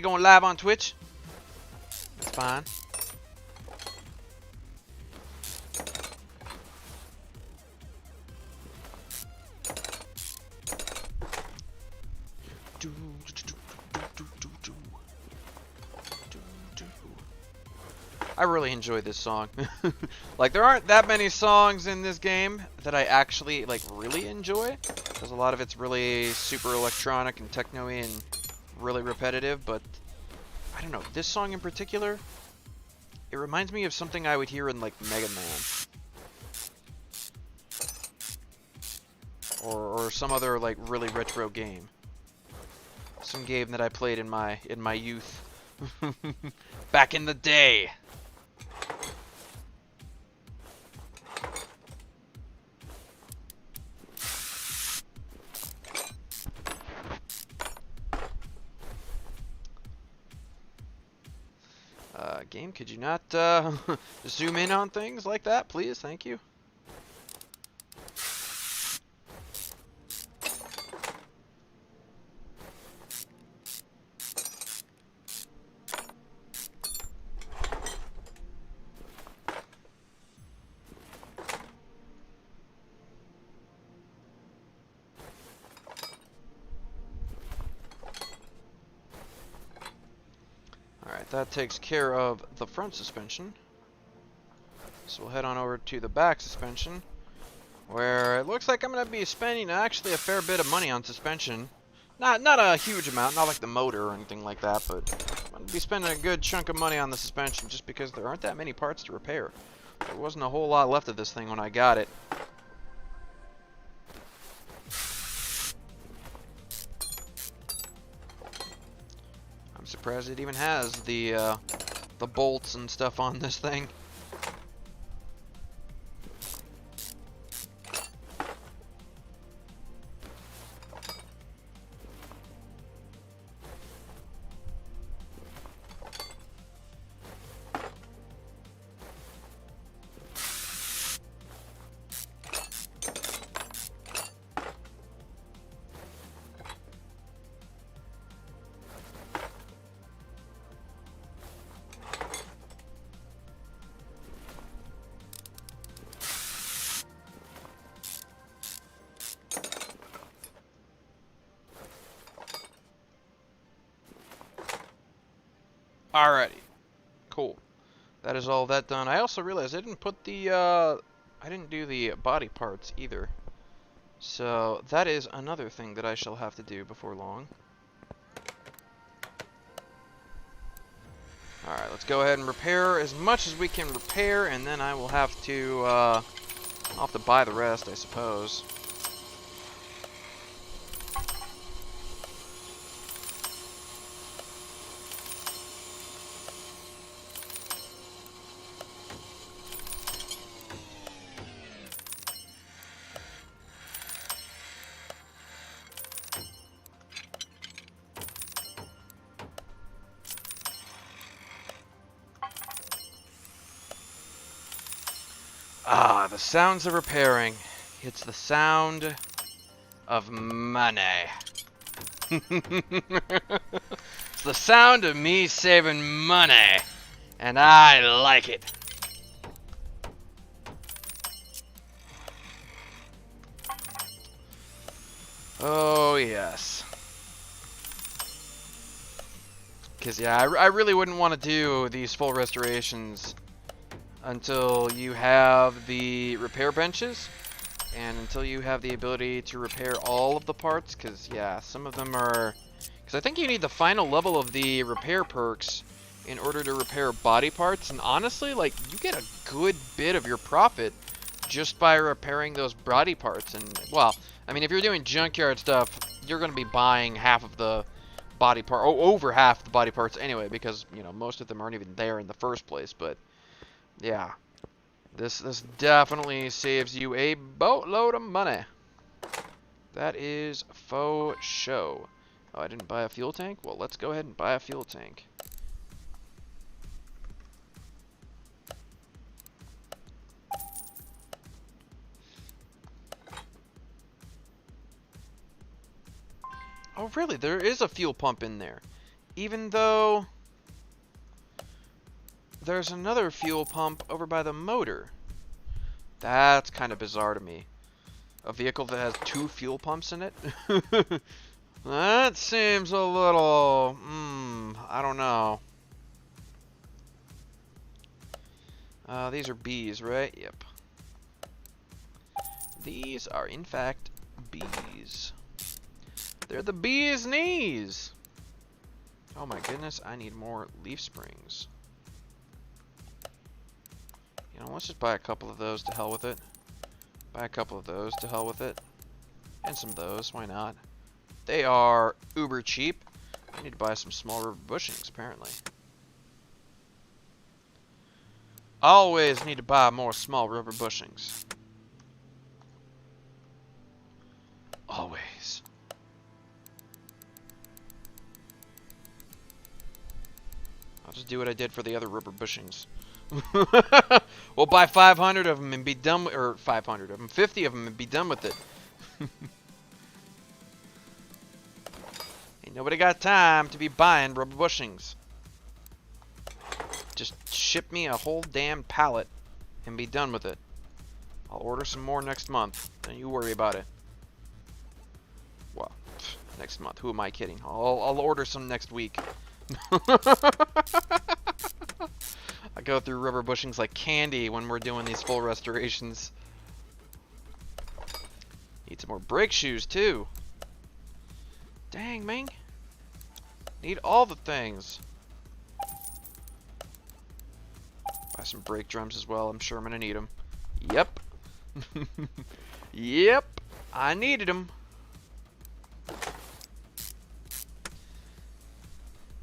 going live on Twitch? That's fine. I really enjoy this song. Like, there aren't that many songs in this game that I actually, like, really enjoy. Because a lot of it's really super electronic and techno-y and really repetitive, but I don't know. This song in particular, it reminds me of something I would hear in, like, Mega Man. Or some other, like, really retro game. Some game that I played in my youth. Back in the day. Game, could you not zoom in on things like that, please? Thank you. That takes care of the front suspension. So we'll head on over to the back suspension, where it looks like I'm going to be spending actually a fair bit of money on suspension. Not a huge amount, not like the motor or anything like that, but I'm going to be spending a good chunk of money on the suspension just because there aren't that many parts to repair. There wasn't a whole lot left of this thing when I got it. surprised it even has the bolts and stuff on this thing. Alrighty, cool. That is all that done. I also realized I didn't put the, I didn't do the body parts either. So that is another thing that I shall have to do before long. Alright, let's go ahead and repair as much as we can repair, and then I will have to, I'll have to buy the rest, I suppose. Ah, the sounds of repairing. It's the sound of money. It's the sound of me saving money. And I like it. Oh, yes. Because, yeah, I really wouldn't want to do these full restorations until you have the repair benches, and until you have the ability to repair all of the parts, because, yeah, some of them are... Because I think you need the final level of the repair perks in order to repair body parts, and honestly, like, you get a good bit of your profit just by repairing those body parts. And, well, I mean, if you're doing junkyard stuff, you're going to be buying half of the body part, over half the body parts anyway, because, you know, most of them aren't even there in the first place, but... Yeah, this definitely saves you a boatload of money. That is faux show. Oh, I didn't buy a fuel tank? Well, let's go ahead and buy a fuel tank. Oh, really? There is a fuel pump in there. Even though... there's another fuel pump over by the motor. That's kind of bizarre to me. A vehicle that has 2 fuel pumps in it? That seems a little... I don't know. These are bees, right? Yep. These are, in fact, bees. They're the bee's knees! Oh my goodness, I need more leaf springs. You know, let's just buy a couple of those, to hell with it. Buy a couple of those, to hell with it. And some of those, why not? They are uber cheap. I need to buy some small rubber bushings, apparently. Always need to buy more small rubber bushings. Always. I'll just do what I did for the other rubber bushings. We'll buy 500 of them and be done with, or 500 of them, 50 of them and be done with it. Ain't nobody got time to be buying rubber bushings. Just ship me a whole damn pallet and be done with it. I'll order some more next month. Don't you worry about it. Well, next month. Who am I kidding? I'll order some next week. I go through rubber bushings like candy when we're doing these full restorations. Need some more brake shoes too. Dang, man. Need all the things. Buy some brake drums as well. I'm sure I'm gonna need them. Yep. Yep. I needed them.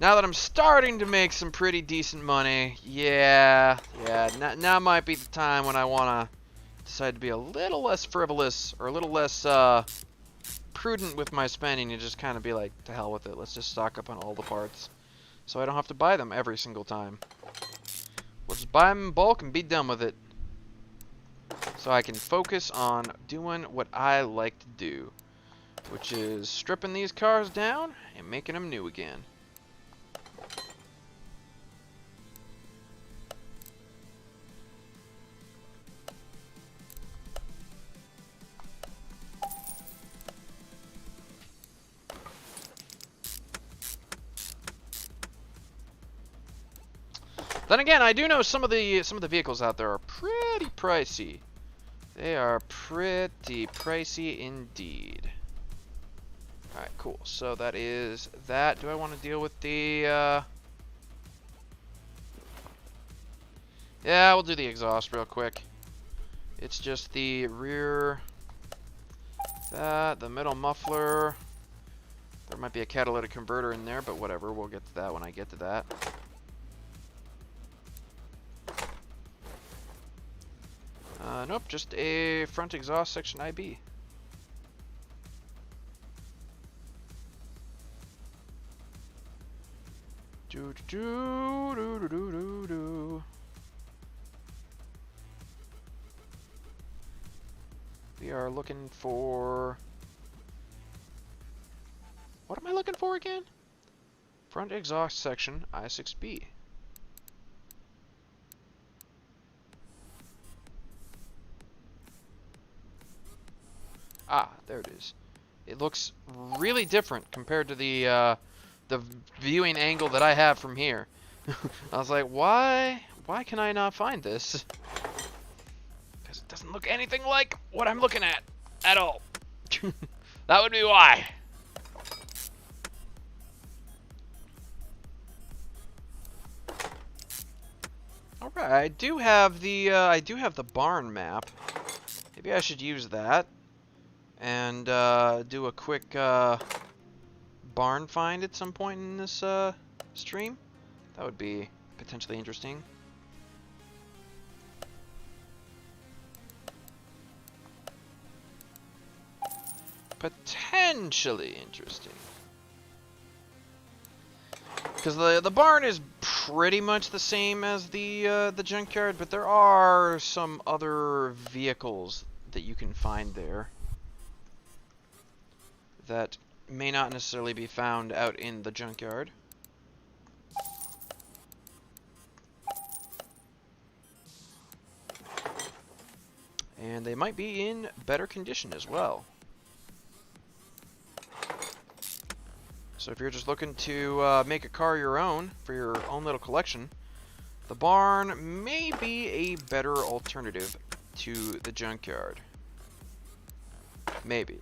Now that I'm starting to make some pretty decent money, yeah, now might be the time when I want to decide to be a little less frivolous, or a little less prudent with my spending, and just kind of be like, to hell with it, let's just stock up on all the parts, so I don't have to buy them every single time. We'll just buy them in bulk and be done with it, so I can focus on doing what I like to do, which is stripping these cars down and making them new again. Then again, I do know some of the vehicles out there are pretty pricey. They are pretty pricey indeed. Alright, cool. So that is that. Do I want to deal with the yeah, we'll do the exhaust real quick. It's just the rear, the middle muffler. There might be a catalytic converter in there, but whatever, we'll get to that when I get to that. Nope, just a front exhaust section IB. We are looking for... What am I looking for again? Front exhaust section I6B. Ah, there it is. It looks really different compared to the viewing angle that I have from here. I was like, why can I not find this? Because it doesn't look anything like what I'm looking at all. That would be why. All right, I do have the barn map. Maybe I should use that and do a quick barn find at some point in this stream. That would be potentially interesting. Potentially interesting. Because the barn is pretty much the same as the junkyard, but there are some other vehicles that you can find there that may not necessarily be found out in the junkyard. And they might be in better condition as well. So if you're just looking to make a car your own, for your own little collection, the barn may be a better alternative to the junkyard. Maybe.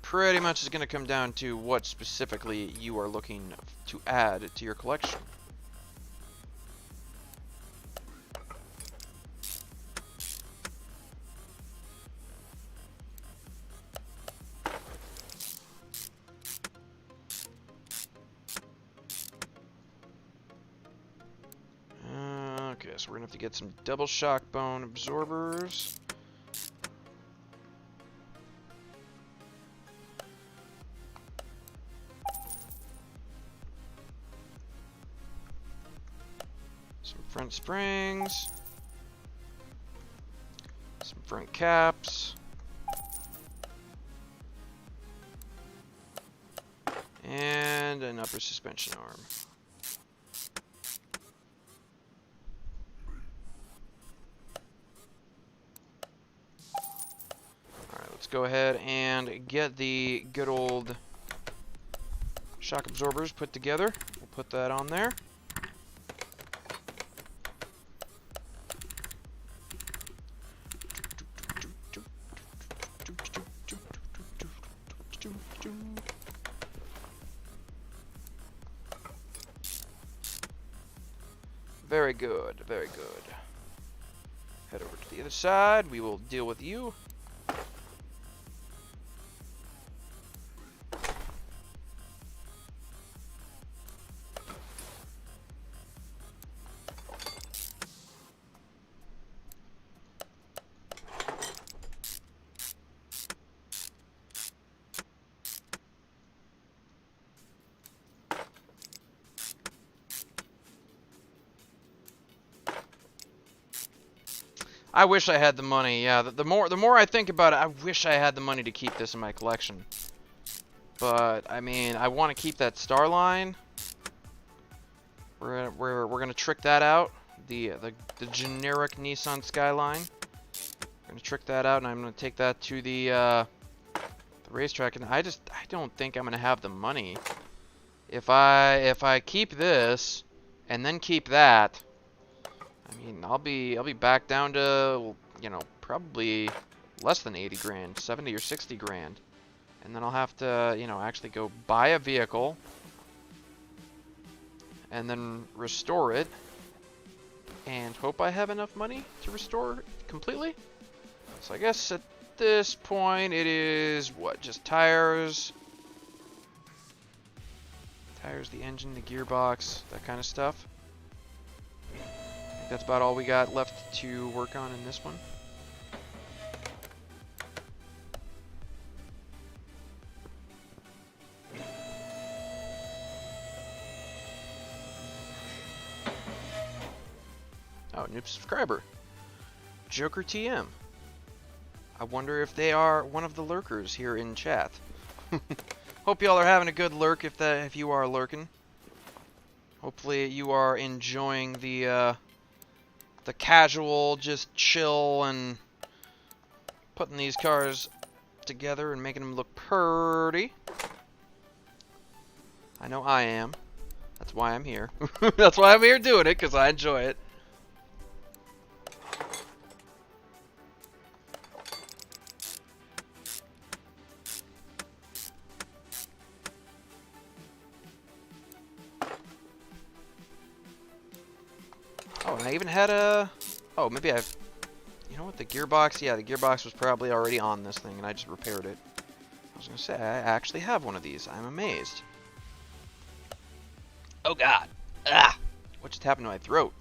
Pretty much is going to come down to what specifically you are looking to add to your collection. Okay, so we're going to have to get some double shock bone absorbers. Some front springs. Some front caps. And an upper suspension arm. Go ahead and get the good old shock absorbers put together. We'll put that on there. Very good, very good. Head over to the other side. We will deal with you. I wish I had the money. Yeah, the more I think about it, I wish I had the money to keep this in my collection. But I mean, I want to keep that star line. We're gonna trick that out. The generic Nissan Skyline. We're gonna trick that out, and I'm gonna take that to the racetrack. And I don't think I'm gonna have the money. If I keep this and then keep that, I mean, I'll be back down to, you know, probably less than 80 grand, 70 or 60 grand. And then I'll have to, you know, actually go buy a vehicle and then restore it and hope I have enough money to restore it completely. So I guess at this point it is what, just tires, the engine, the gearbox, that kind of stuff. I think that's about all we got left to work on in this one. Oh, new subscriber. Joker TM. I wonder if they are one of the lurkers here in chat. Hope y'all are having a good lurk if you are lurking. Hopefully you are enjoying the casual, just chill and putting these cars together and making them look pretty. I know I am. That's why I'm here. That's why I'm here doing it, because I enjoy it. Oh, and I even had a... Oh, maybe I've... You know what, the gearbox? Yeah, the gearbox was probably already on this thing, and I just repaired it. I was going to say, I actually have one of these. I'm amazed. Oh, God. Ah! What just happened to my throat?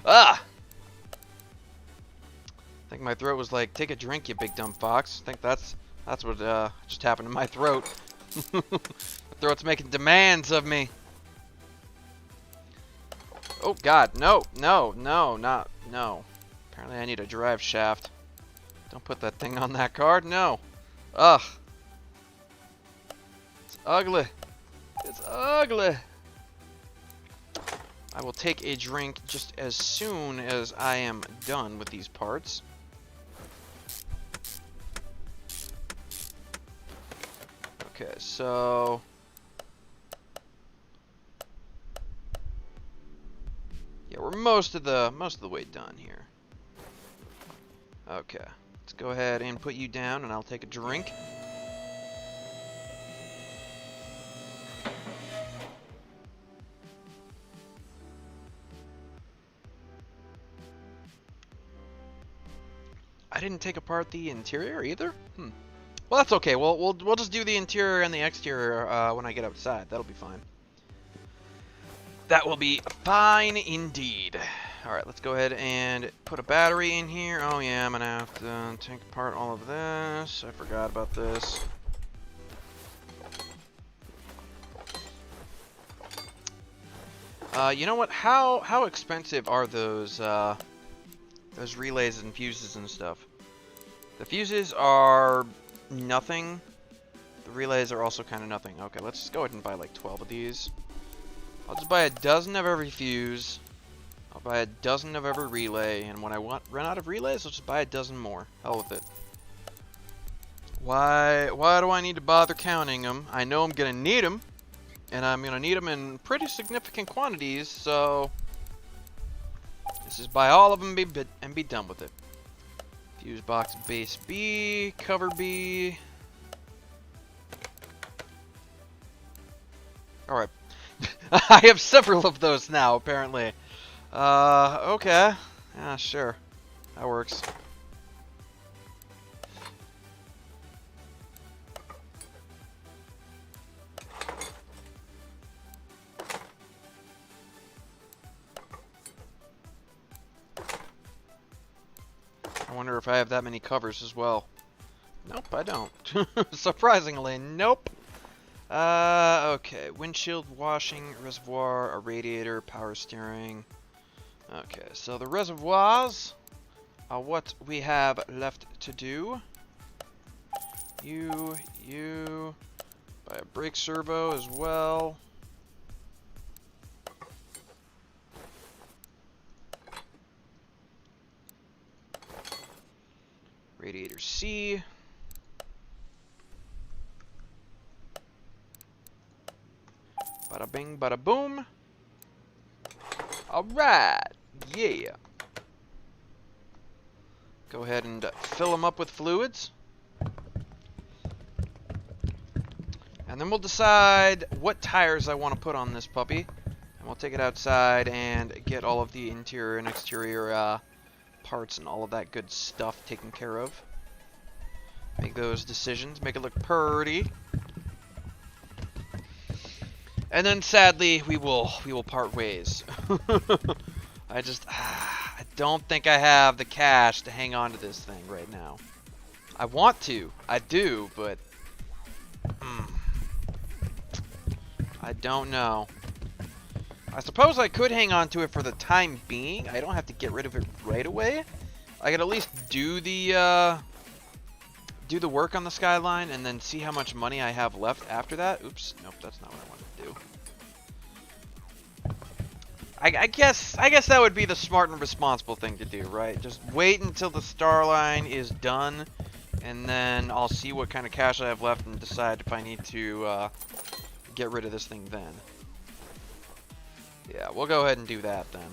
Ah! I think my throat was like, take a drink, you big dumb fox. I think that's what just happened to my throat. My throat's making demands of me. Oh, God, no, no, no, not, no. Apparently I need a drive shaft. Don't put that thing on that card, no. Ugh. It's ugly. It's ugly. I will take a drink just as soon as I am done with these parts. Okay, so... Yeah, we're most of the way done here. Okay, let's go ahead and put you down, and I'll take a drink. I didn't take apart the interior either. Well, that's okay. We'll just do the interior and the exterior when I get outside. That'll be fine. That will be fine indeed. Alright, let's go ahead and put a battery in here. Oh yeah, I'm gonna have to take apart all of this. I forgot about this. You know what? How expensive are those relays and fuses and stuff? The fuses are nothing. The relays are also kind of nothing. Okay, let's just go ahead and buy like 12 of these. I'll just buy a dozen of every fuse. I'll buy a dozen of every relay, and when I run out of relays, I'll just buy a dozen more. Hell with it. Why do I need to bother counting them? I know I'm gonna need them, and I'm gonna need them in pretty significant quantities. So let's just buy all of them and be done with it. Fuse box base B, cover B. All right. I have several of those now, apparently. Okay. Yeah, sure. That works. I wonder if I have that many covers as well. Nope, I don't. Surprisingly, nope. Okay, windshield washing, reservoir, a radiator, power steering. Okay, so the reservoirs are what we have left to do. You, buy a brake servo as well. Radiator C. Bada bing, bada boom. Alright, yeah. Go ahead and fill them up with fluids. And then we'll decide what tires I want to put on this puppy. And we'll take it outside and get all of the interior and exterior parts and all of that good stuff taken care of. Make those decisions, make it look pretty. And then sadly we will part ways. I don't think I have the cash to hang on to this thing right now. I want to, I do, but I don't know. I suppose I could hang on to it for the time being. I don't have to get rid of it right away. I could at least do the work on the skyline and then see how much money I have left after that. Oops, nope, that's not what I wanted to do. I guess that would be the smart and responsible thing to do, right? Just wait until the star line is done, and then I'll see what kind of cash I have left and decide if I need to get rid of this thing then. Yeah, we'll go ahead and do that then.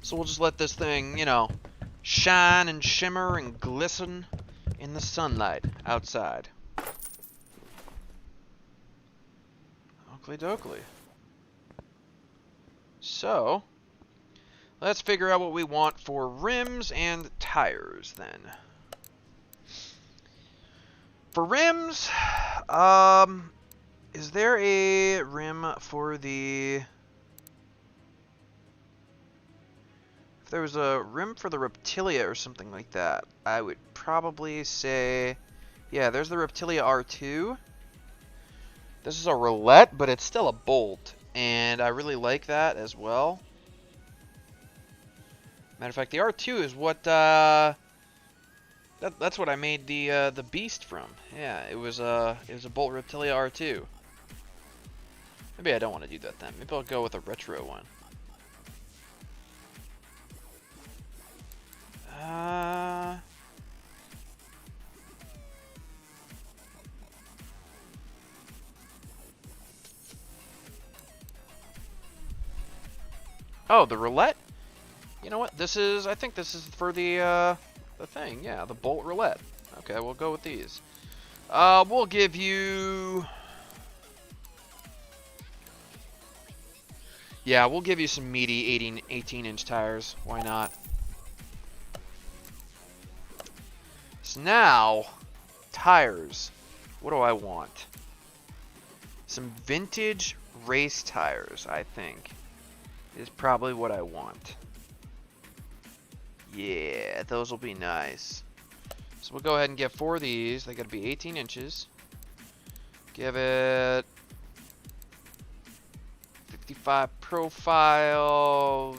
So we'll just let this thing, you know, shine and shimmer and glisten in the sunlight outside. Oakley dokley. So, let's figure out what we want for rims and tires then. For rims, is there a rim for the... If there was a rim for the Reptilia or something like that, I would probably say... Yeah, there's the Reptilia R2. This is a roulette, but it's still a bolt, and I really like that as well. Matter of fact, the R2 is what that's what I made the Beast from. Yeah, it was a Bolt Reptilia R2. Maybe I don't want to do that then. Maybe I'll go with a retro one. Oh, the roulette? You know what? I think this is for the thing. Yeah, the Bolt roulette. Okay, we'll go with these. We'll give you... Yeah, we'll give you some meaty 18-inch tires. Why not? So now, tires. What do I want? Some vintage race tires, I think, is probably what I want. Yeah, those will be nice. So we'll go ahead and get 4 of these. They gotta be 18 inches. Give it 55 profile,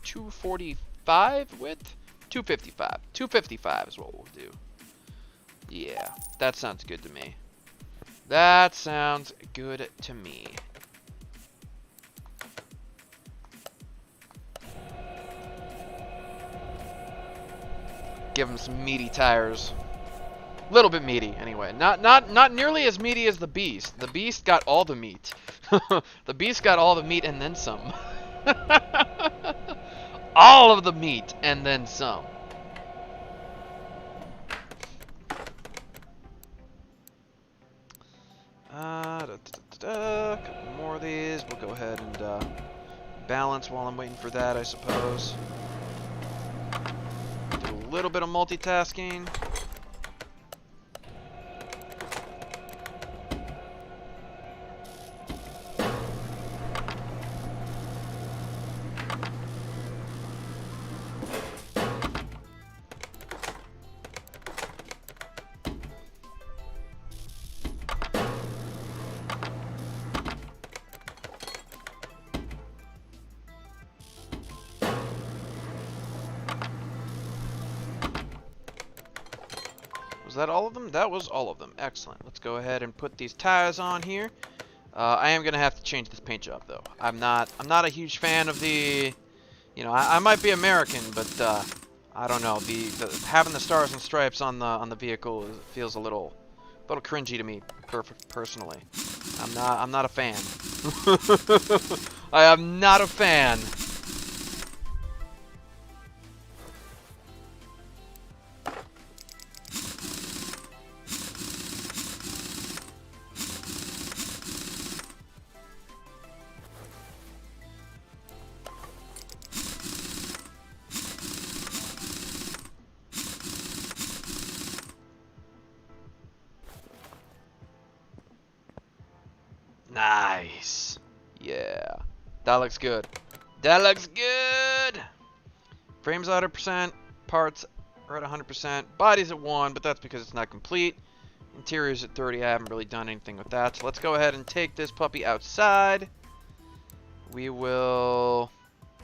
245 width, 255. 255 is what we'll do. Yeah, that sounds good to me. That sounds good to me. Give him some meaty tires. A little bit meaty, anyway. Not nearly as meaty as the Beast. The Beast got all the meat. The Beast got all the meat and then some. All of the meat and then some. Couple more of these. We'll go ahead and balance while I'm waiting for that, I suppose. Do a little bit of multitasking. that all of them? That was all of them. Excellent. Let's go ahead and put these tires on here. I am gonna have to change this paint job though. I'm not a huge fan of the, you know, I might be American, but I don't know. The having the stars and stripes on the vehicle feels a little cringy to me personally. I'm not a fan. I am not a fan. Nice. Yeah. That looks good. That looks good. Frames 100%. Parts are at 100%. Body's at 1, but that's because it's not complete. Interior's at 30. I haven't really done anything with that. So let's go ahead and take this puppy outside. We will...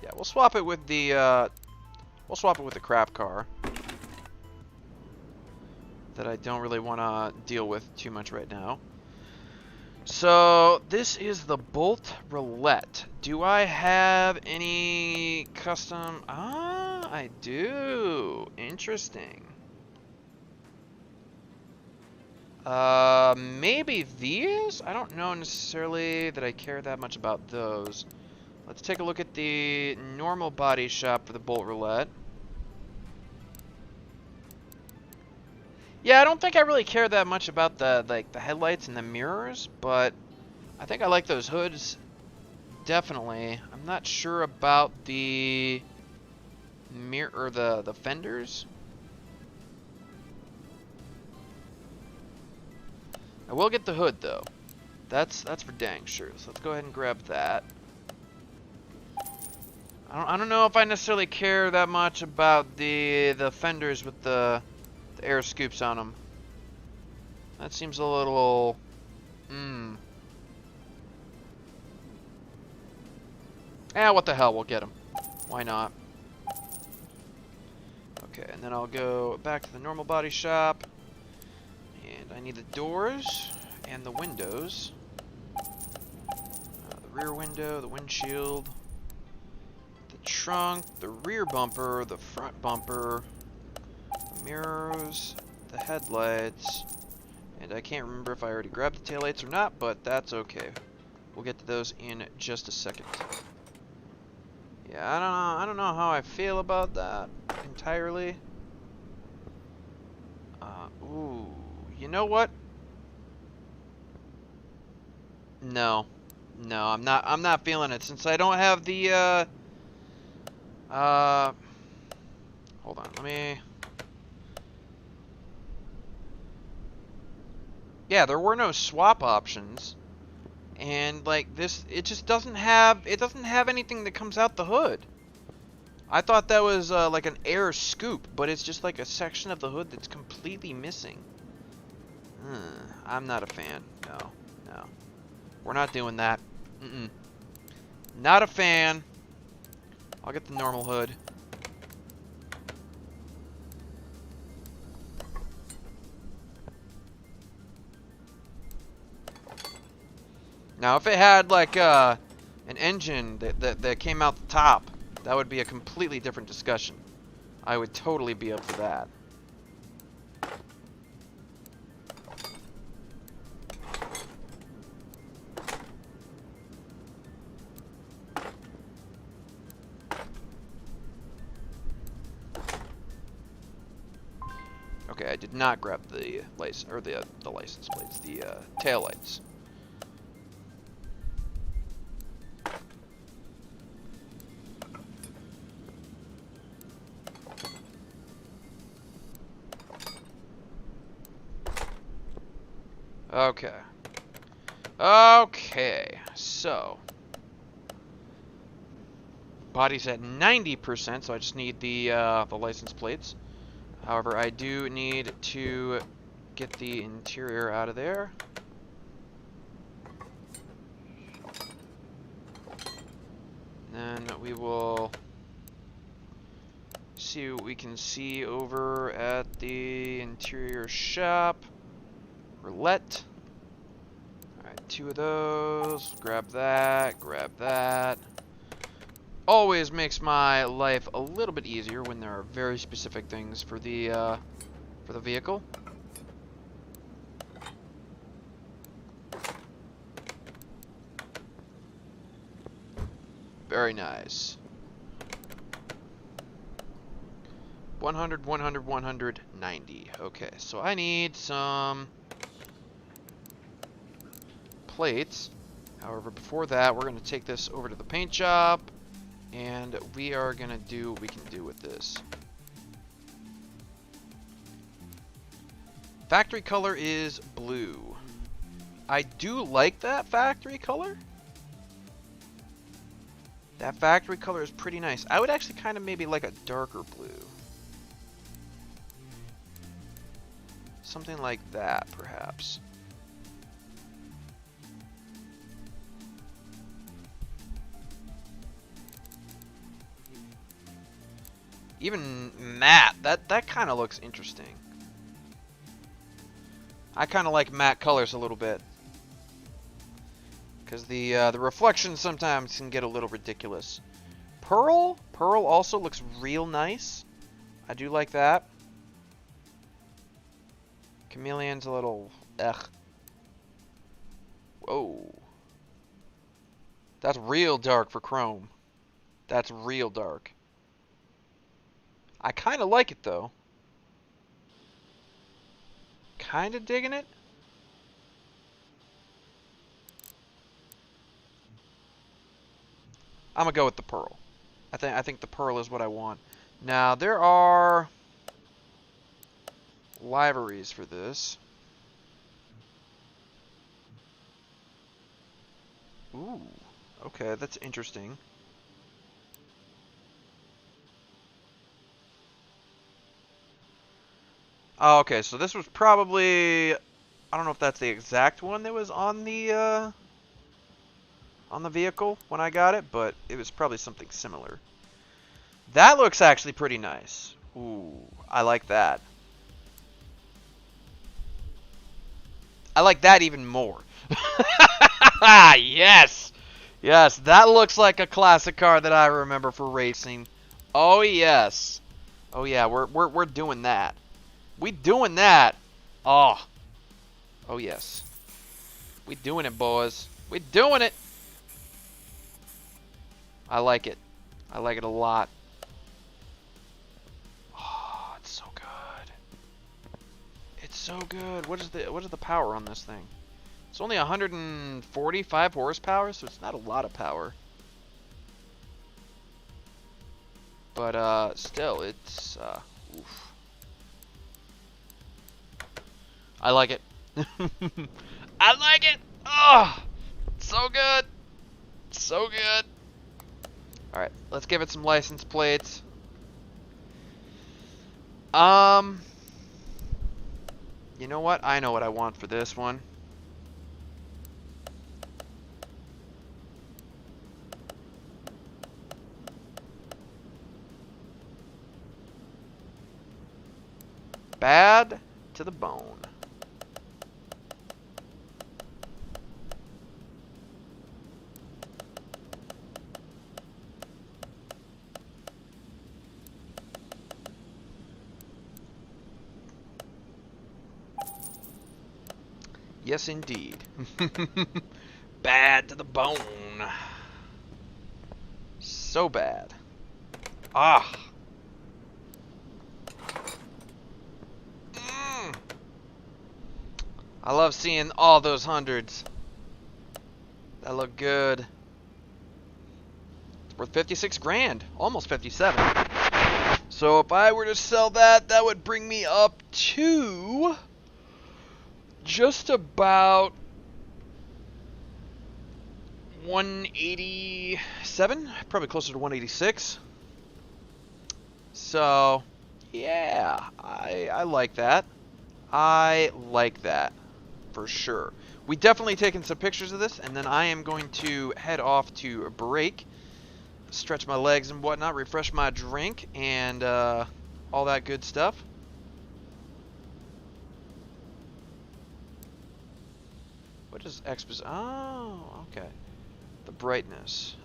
Yeah, we'll swap it with the... we'll swap it with the crap car. That I don't really want to deal with too much right now. So, this is the bolt roulette. Do I have any custom... Ah, I do. Interesting. Maybe these? I don't know necessarily that I care that much about those. Let's take a look at the normal body shop for the bolt roulette. Yeah, I don't think I really care that much about the headlights and the mirrors, but I think I like those hoods, definitely. I'm not sure about the mirror or the fenders. I will get the hood though. That's for dang sure. So let's go ahead and grab that. I don't know if I necessarily care that much about the fenders with the air scoops on them. That seems a little... what the hell, we'll get them. Why not? Okay, and then I'll go back to the normal body shop. And I need the doors and the windows. The rear window, the windshield, the trunk, the rear bumper, the front bumper, mirrors, the headlights, and I can't remember if I already grabbed the taillights or not, but that's okay. We'll get to those in just a second. Yeah, I don't know how I feel about that entirely. Ooh, you know what? No, I'm not feeling it since I don't have the hold on, let me. Yeah, there were no swap options, and like this, it just doesn't have anything that comes out the hood. I thought that was like an air scoop, but it's just like a section of the hood that's completely missing. I'm not a fan. No, we're not doing that. Not a fan. I'll get the normal hood. Now, if it had like an engine that came out the top, that would be a completely different discussion. I would totally be up for that. Okay, I did not grab the license or the license plates, the tail lights. Okay, so body's at 90%, so I just need the license plates. However, I do need to get the interior out of there. Then we will see what we can see over at the interior shop. Roulette. Alright, 2 of those. Grab that, grab that. Always makes my life a little bit easier when there are very specific things for the vehicle. Very nice. 100, 100, 100, 90. Okay, so I need some plates. However, before that, we're going to take this over to the paint shop, and we are going to do what we can do with this. Factory color is blue. I do like that factory color. That factory color is pretty nice. I would actually kind of maybe like a darker blue. Something like that, perhaps. Even matte, that kind of looks interesting. I kind of like matte colors a little bit, because the reflection sometimes can get a little ridiculous. Pearl also looks real nice. I do like that. Chameleon's a little Whoa. That's real dark for chrome. That's real dark. I kind of like it though. Kind of digging it. I'm gonna go with the pearl. I think the pearl is what I want. Now there are liveries for this. Ooh, okay, that's interesting. Oh, okay, so this was probably, I don't know if that's the exact one that was on the vehicle when I got it, but it was probably something similar. That looks actually pretty nice. Ooh, I like that. I like that even more. Yes! Yes, that looks like a classic car that I remember for racing. Oh, yes. Oh, yeah, we're doing that. We doing that. Oh. Oh, yes. We doing it, boys. We doing it. I like it. I like it a lot. Oh, it's so good. It's so good. What is the power on this thing? It's only 145 horsepower, so it's not a lot of power. But still, it's oof. I like it. I like it. Oh, so good. So good. All right, let's give it some license plates. You know what? I know what I want for this one. Bad to the bone. Yes, indeed. Bad to the bone. So bad. Ah. I love seeing all those hundreds. That look good. It's worth 56 grand. Almost 57. So if I were to sell that, that would bring me up to just about 187, probably closer to 186. So, yeah, I like that. I like that for sure. We definitely taken some pictures of this, and then I am going to head off to break. stretch my legs and whatnot, refresh my drink, and all that good stuff. What is exposition? Oh, okay. The brightness.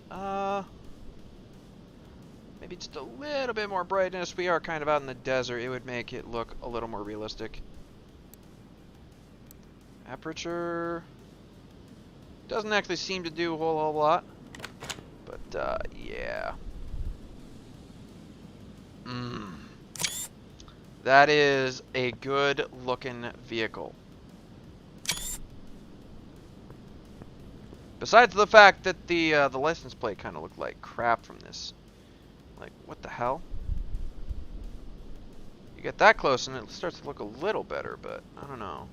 Maybe just a little bit more brightness. We are kind of out in the desert. It would make it look a little more realistic. Aperture doesn't actually seem to do a whole lot, but yeah. That is a good looking vehicle. Besides the fact that the license plate kind of looked like crap from this. Like, what the hell? You get that close and it starts to look a little better, but I don't know.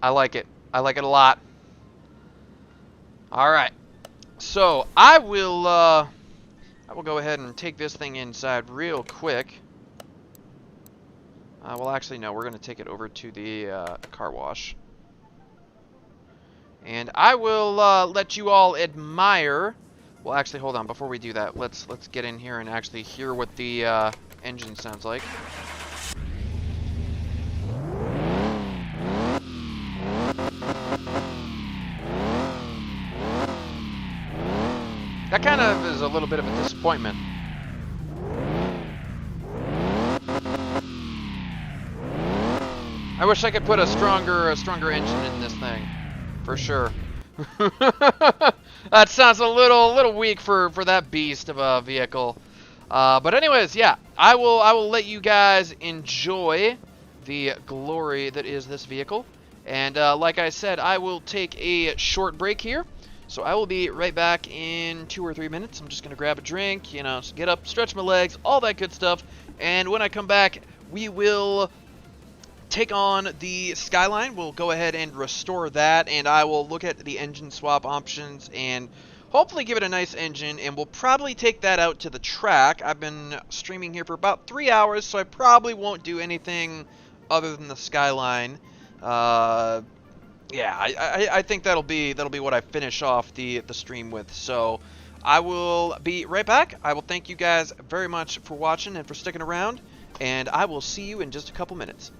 I like it. I like it a lot. Alright. So, I will go ahead and take this thing inside real quick. Well, actually, no. We're going to take it over to the car wash. And I will let you all admire... Well, actually, hold on. Before we do that, let's get in here and actually hear what the engine sounds like. That kind of is a little bit of a disappointment. I wish I could put a stronger engine in this thing, for sure. That sounds a little weak for that beast of a vehicle. But anyways, yeah, I will let you guys enjoy the glory that is this vehicle. And like I said, I will take a short break here. So I will be right back in 2 or 3 minutes. I'm just going to grab a drink, you know, get up, stretch my legs, all that good stuff. And when I come back, we will take on the Skyline. We'll go ahead and restore that, and I will look at the engine swap options and hopefully give it a nice engine, and we'll probably take that out to the track. I've been streaming here for about 3 hours, so I probably won't do anything other than the Skyline. Yeah, I think that'll be what I finish off the stream with. So I will be right back. I will thank you guys very much for watching and for sticking around, and I will see you in just a couple minutes.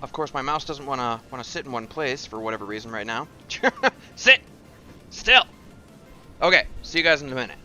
Of course, my mouse doesn't want to sit in one place for whatever reason right now. Sit still. Okay, see you guys in a minute.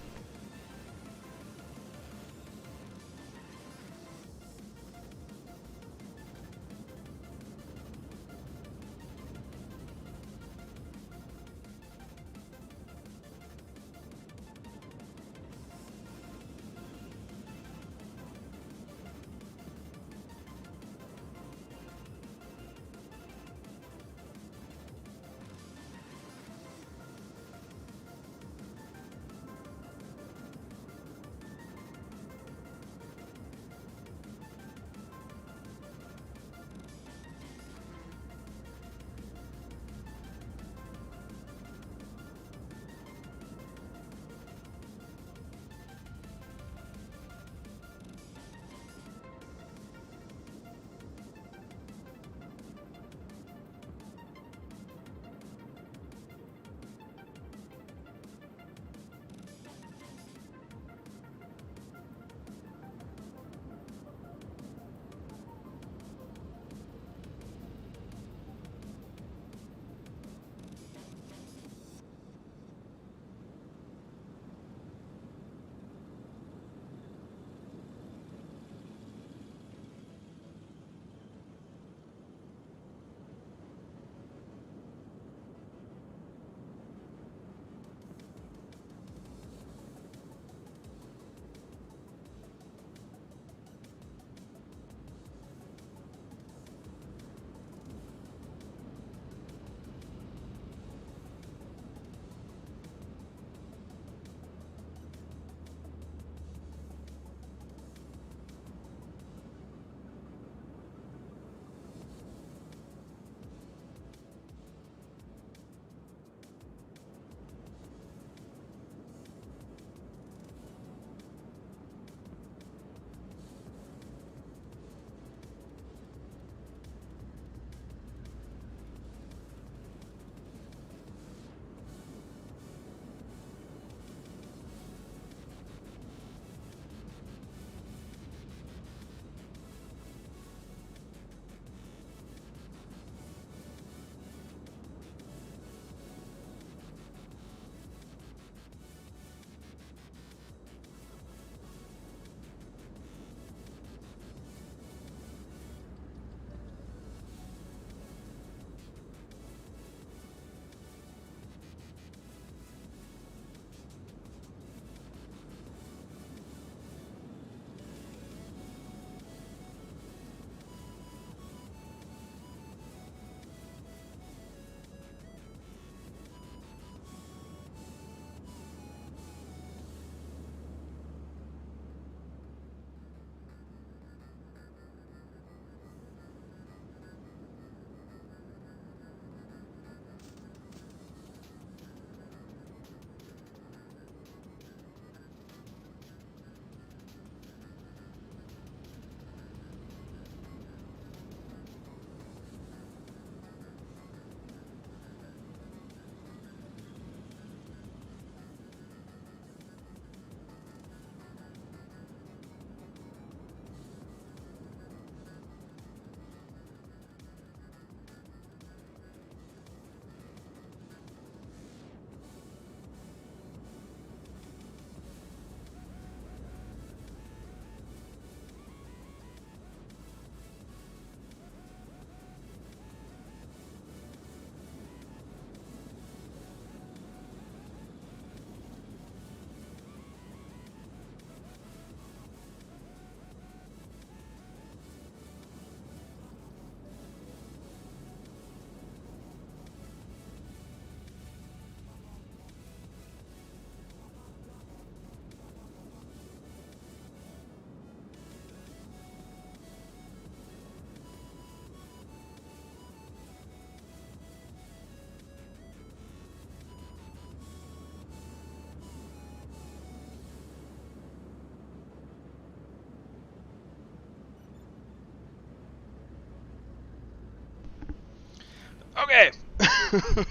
Okay. Let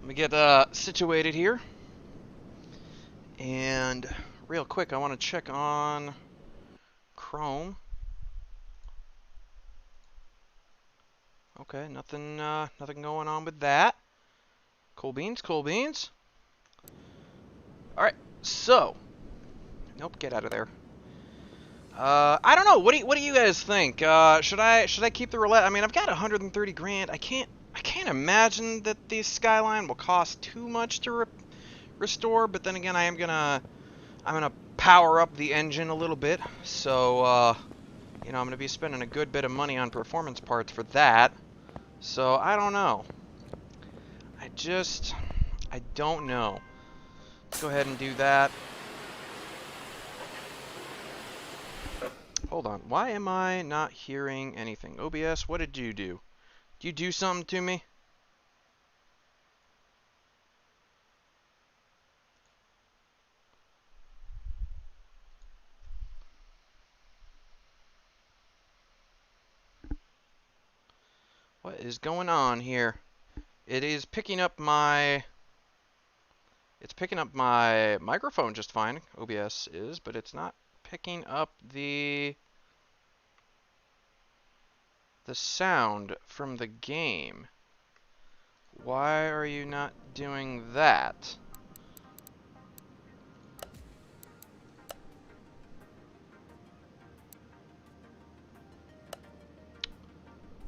me get situated here. And real quick, I want to check on Chrome. Okay, nothing going on with that. Cool beans, cool beans. All right, so, nope, get out of there. I don't know. What do you guys think? Should I keep the roulette? I mean, I've got 130 grand. I can't imagine that the Skyline will cost too much to restore. But then again, I'm gonna power up the engine a little bit. So you know, I'm gonna be spending a good bit of money on performance parts for that. So I don't know. I don't know. Let's go ahead and do that. Hold on. Why am I not hearing anything? OBS, what did you do? Did you do something to me? What is going on here? It is picking up my... It's picking up my microphone just fine. OBS is, but it's not picking up the sound from the game. Why are you not doing that?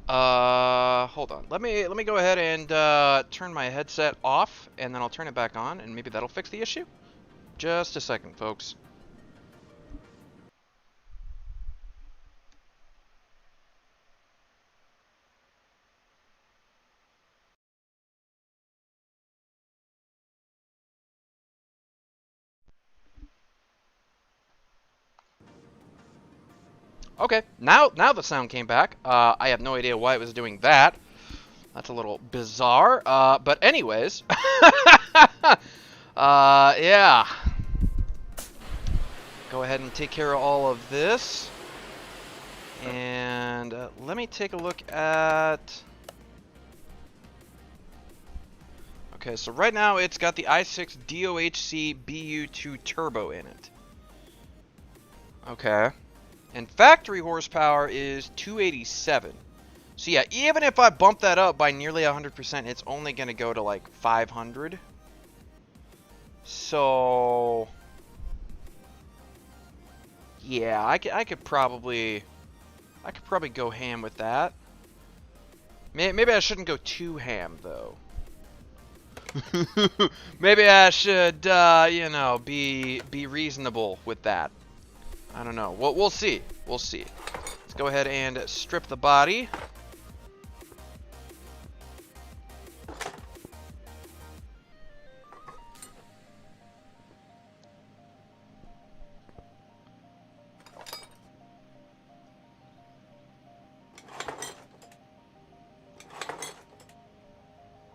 Hold on. Let me go ahead and turn my headset off, and then I'll turn it back on, and maybe that'll fix the issue. Just a second, folks. Okay, now the sound came back. I have no idea why it was doing that. That's a little bizarre. But anyways, yeah. Go ahead and take care of all of this. And let me take a look at... Okay, so right now it's got the i6 DOHC BU2 turbo in it. Okay. And factory horsepower is 287. So yeah, even if I bump that up by nearly 100%, it's only going to go to like 500. So... yeah, I could probably go ham with that. Maybe I shouldn't go too ham, though. Maybe I should, you know, be reasonable with that. I don't know. We'll see. We'll see. Let's go ahead and strip the body.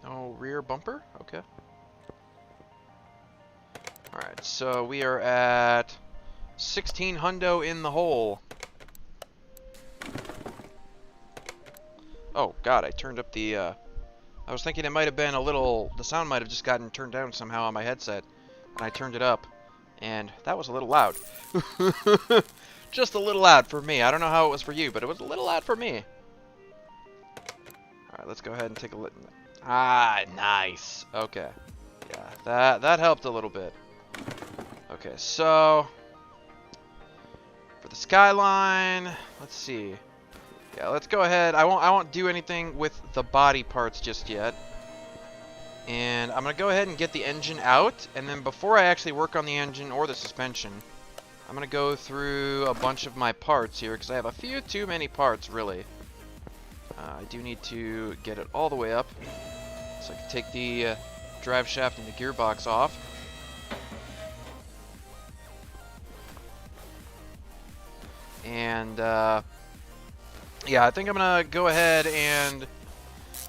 No rear bumper? Okay. Alright, so we are at 16 hundo in the hole. Oh god, I turned up the I was thinking it might have been a little, the sound might have just gotten turned down somehow on my headset, and I turned it up, and that was a little loud. Just a little loud for me. I don't know how it was for you, but it was a little loud for me. Alright, let's go ahead and take a look. Ah, nice. Okay. Yeah, that helped a little bit. Okay, so for the Skyline, let's see. Yeah, let's go ahead. I won't do anything with the body parts just yet. And I'm going to go ahead and get the engine out, and then before I actually work on the engine or the suspension, I'm going to go through a bunch of my parts here because I have a few too many parts, really. I do need to get it all the way up so I can take the drive shaft and the gearbox off. And yeah, I think I'm gonna go ahead and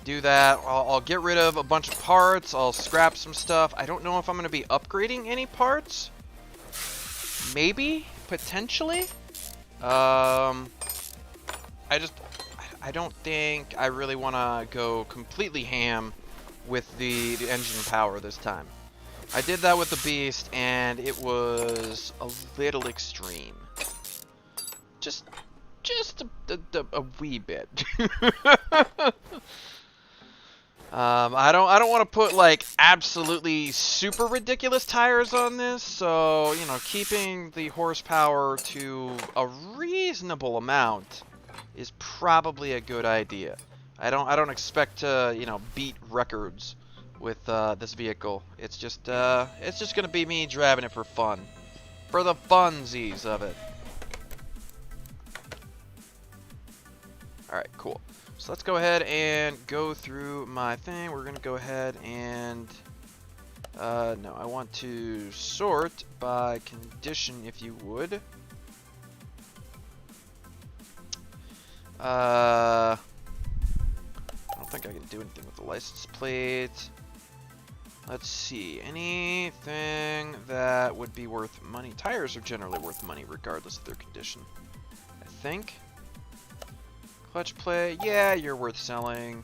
do that. I'll get rid of a bunch of parts. I'll scrap some stuff. I don't know if I'm gonna be upgrading any parts. Maybe, potentially. I I don't think I really want to go completely ham with the engine power this time. I did that with the Beast, and it was a little extreme. Just a wee bit. I don't want to put like absolutely super ridiculous tires on this, so you know, keeping the horsepower to a reasonable amount is probably a good idea. I don't expect to, you know, beat records with this vehicle. It's just gonna be me driving it for fun, for the funsies of it. All right, cool. So let's go ahead and go through my thing. We're gonna go ahead and no, I want to sort by condition, if you would. I don't think I can do anything with the license plate. Let's see, anything that would be worth money. Tires are generally worth money regardless of their condition, I think. Clutch plate, yeah, you're worth selling.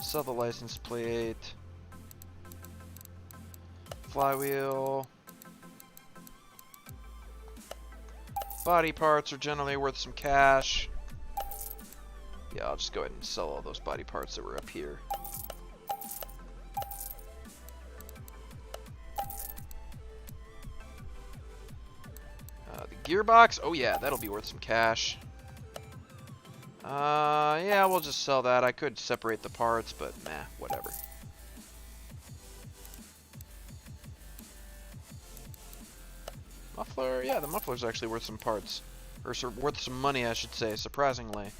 Sell the license plate. Flywheel. Body parts are generally worth some cash. Yeah, I'll just go ahead and sell all those body parts that were up here. The gearbox, oh yeah, that'll be worth some cash. Yeah, we'll just sell that. I could separate the parts, but nah, whatever. Muffler, yeah, the muffler's actually worth some parts. Or worth some money, I should say, surprisingly.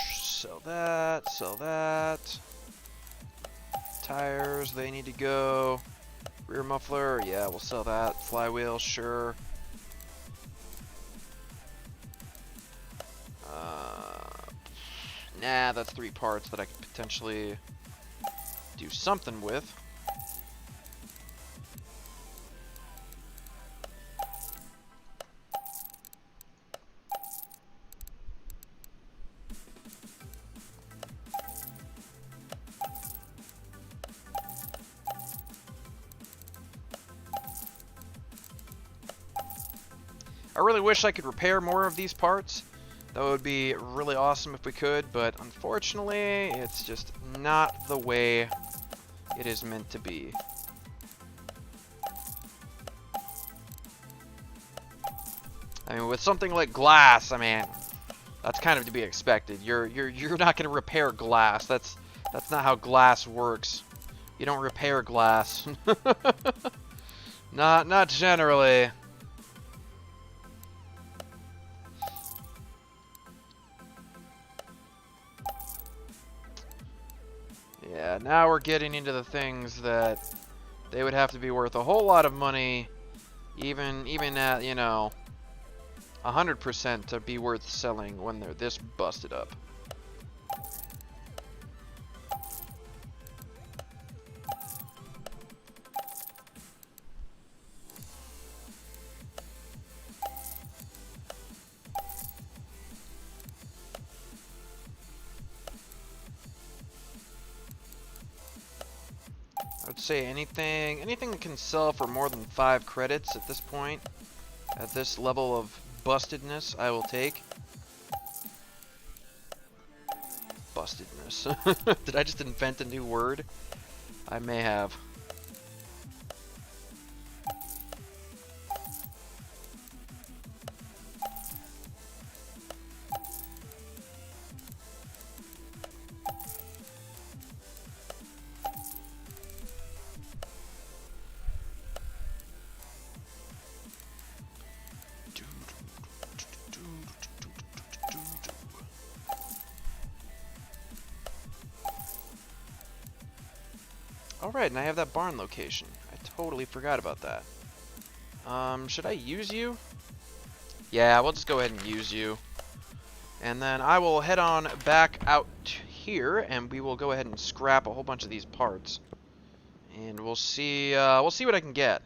Sell that, sell that. Tires, they need to go. Rear muffler, yeah, we'll sell that. Flywheel, sure. Nah, that's 3 parts that I could potentially do something with. I really wish I could repair more of these parts. That would be really awesome if we could, but unfortunately, it's just not the way it is meant to be. I mean, with something like glass, I mean, that's kind of to be expected. You're not going to repair glass. That's not how glass works. You don't repair glass. Not generally. Yeah, now we're getting into the things that they would have to be worth a whole lot of money, even at, you know, 100% to be worth selling when they're this busted up. I would say anything that can sell for more than 5 credits at this point, at this level of bustedness, I will take. Bustedness. Did I just invent a new word? I may have. Alright, and I have that barn location. I totally forgot about that. Should I use you? Yeah, we'll just go ahead and use you. And then I will head on back out here, and we will go ahead and scrap a whole bunch of these parts. and we'll see what I can get.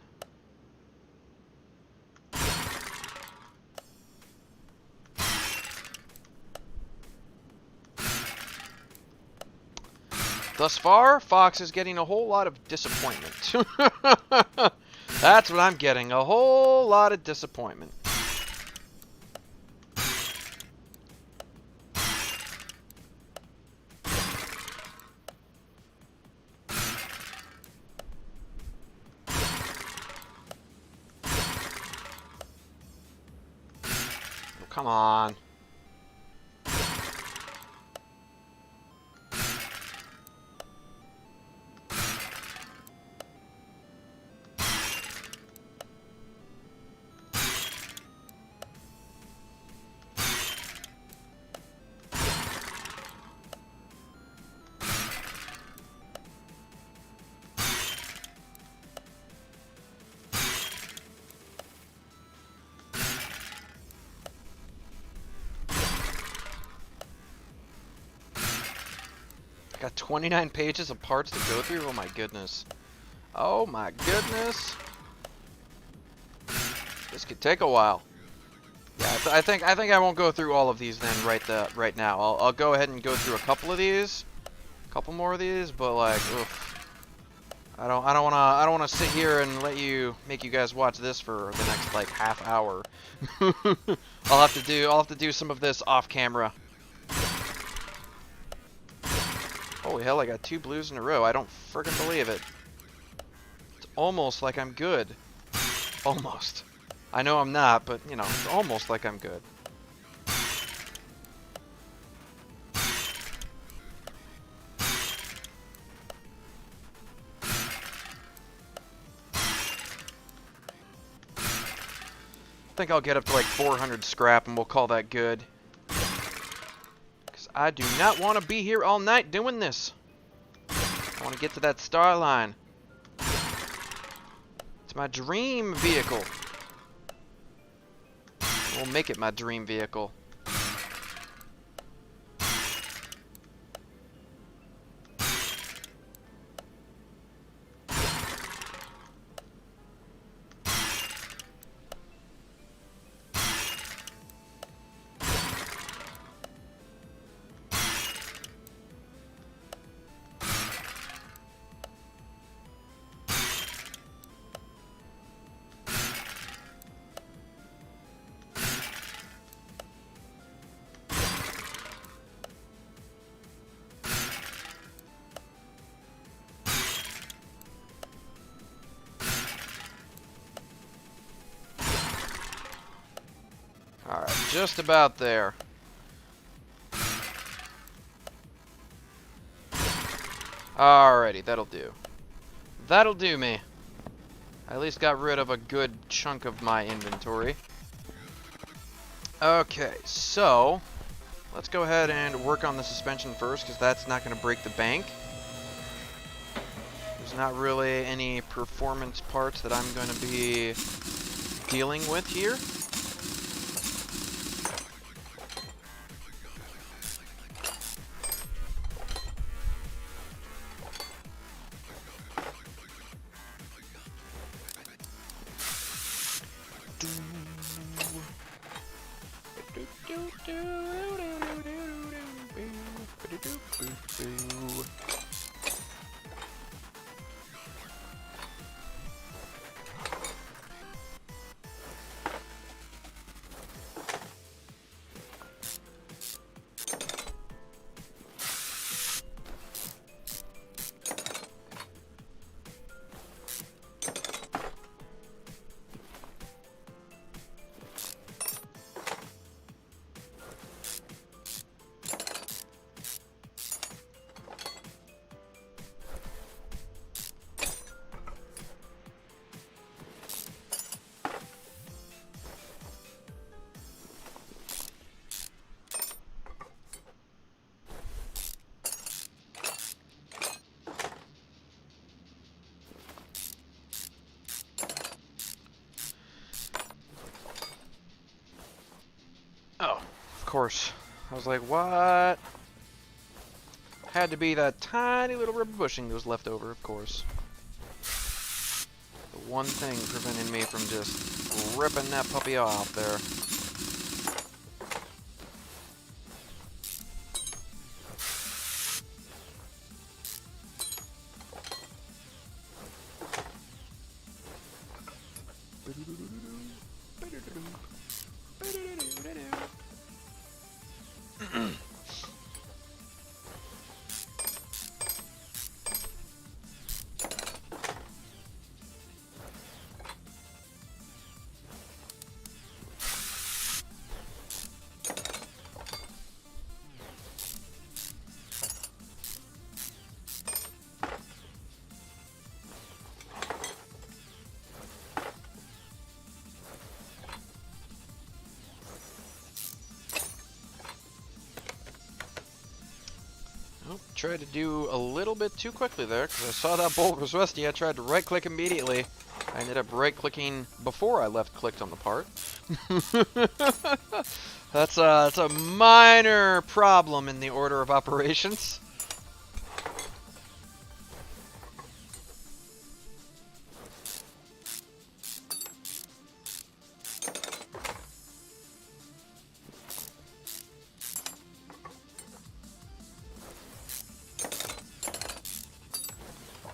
Thus far, Fox is getting a whole lot of disappointment. That's what I'm getting, a whole lot of disappointment. Oh, come on. Got 29 pages of parts to go through? Oh my goodness. Oh my goodness. This could take a while. Yeah, I think I won't go through all of these then right now. I'll go ahead and go through a couple of these. A couple more of these, but like, oof. I don't wanna sit here and make you guys watch this for the next like half hour. I'll have to do some of this off camera. Holy hell, I got 2 blues in a row. I don't friggin' believe it. It's almost like I'm good. Almost. I know I'm not, but, you know, it's almost like I'm good. I think I'll get up to like 400 scrap and we'll call that good. I do not want to be here all night doing this. I want to get to that star line. It's my dream vehicle. We'll make it my dream vehicle. Alright, just about there. Alrighty, that'll do. That'll do me. I at least got rid of a good chunk of my inventory. Okay, so let's go ahead and work on the suspension first, because that's not going to break the bank. There's not really any performance parts that I'm going to be dealing with here. Course. I was like, what? Had to be that tiny little rubber bushing that was left over, of course. one thing preventing me from just ripping that puppy off there. Tried to do a little bit too quickly there because I saw that bolt was rusty. I tried to right click immediately. I ended up right clicking before I left clicked on the part. That's a minor problem in the order of operations.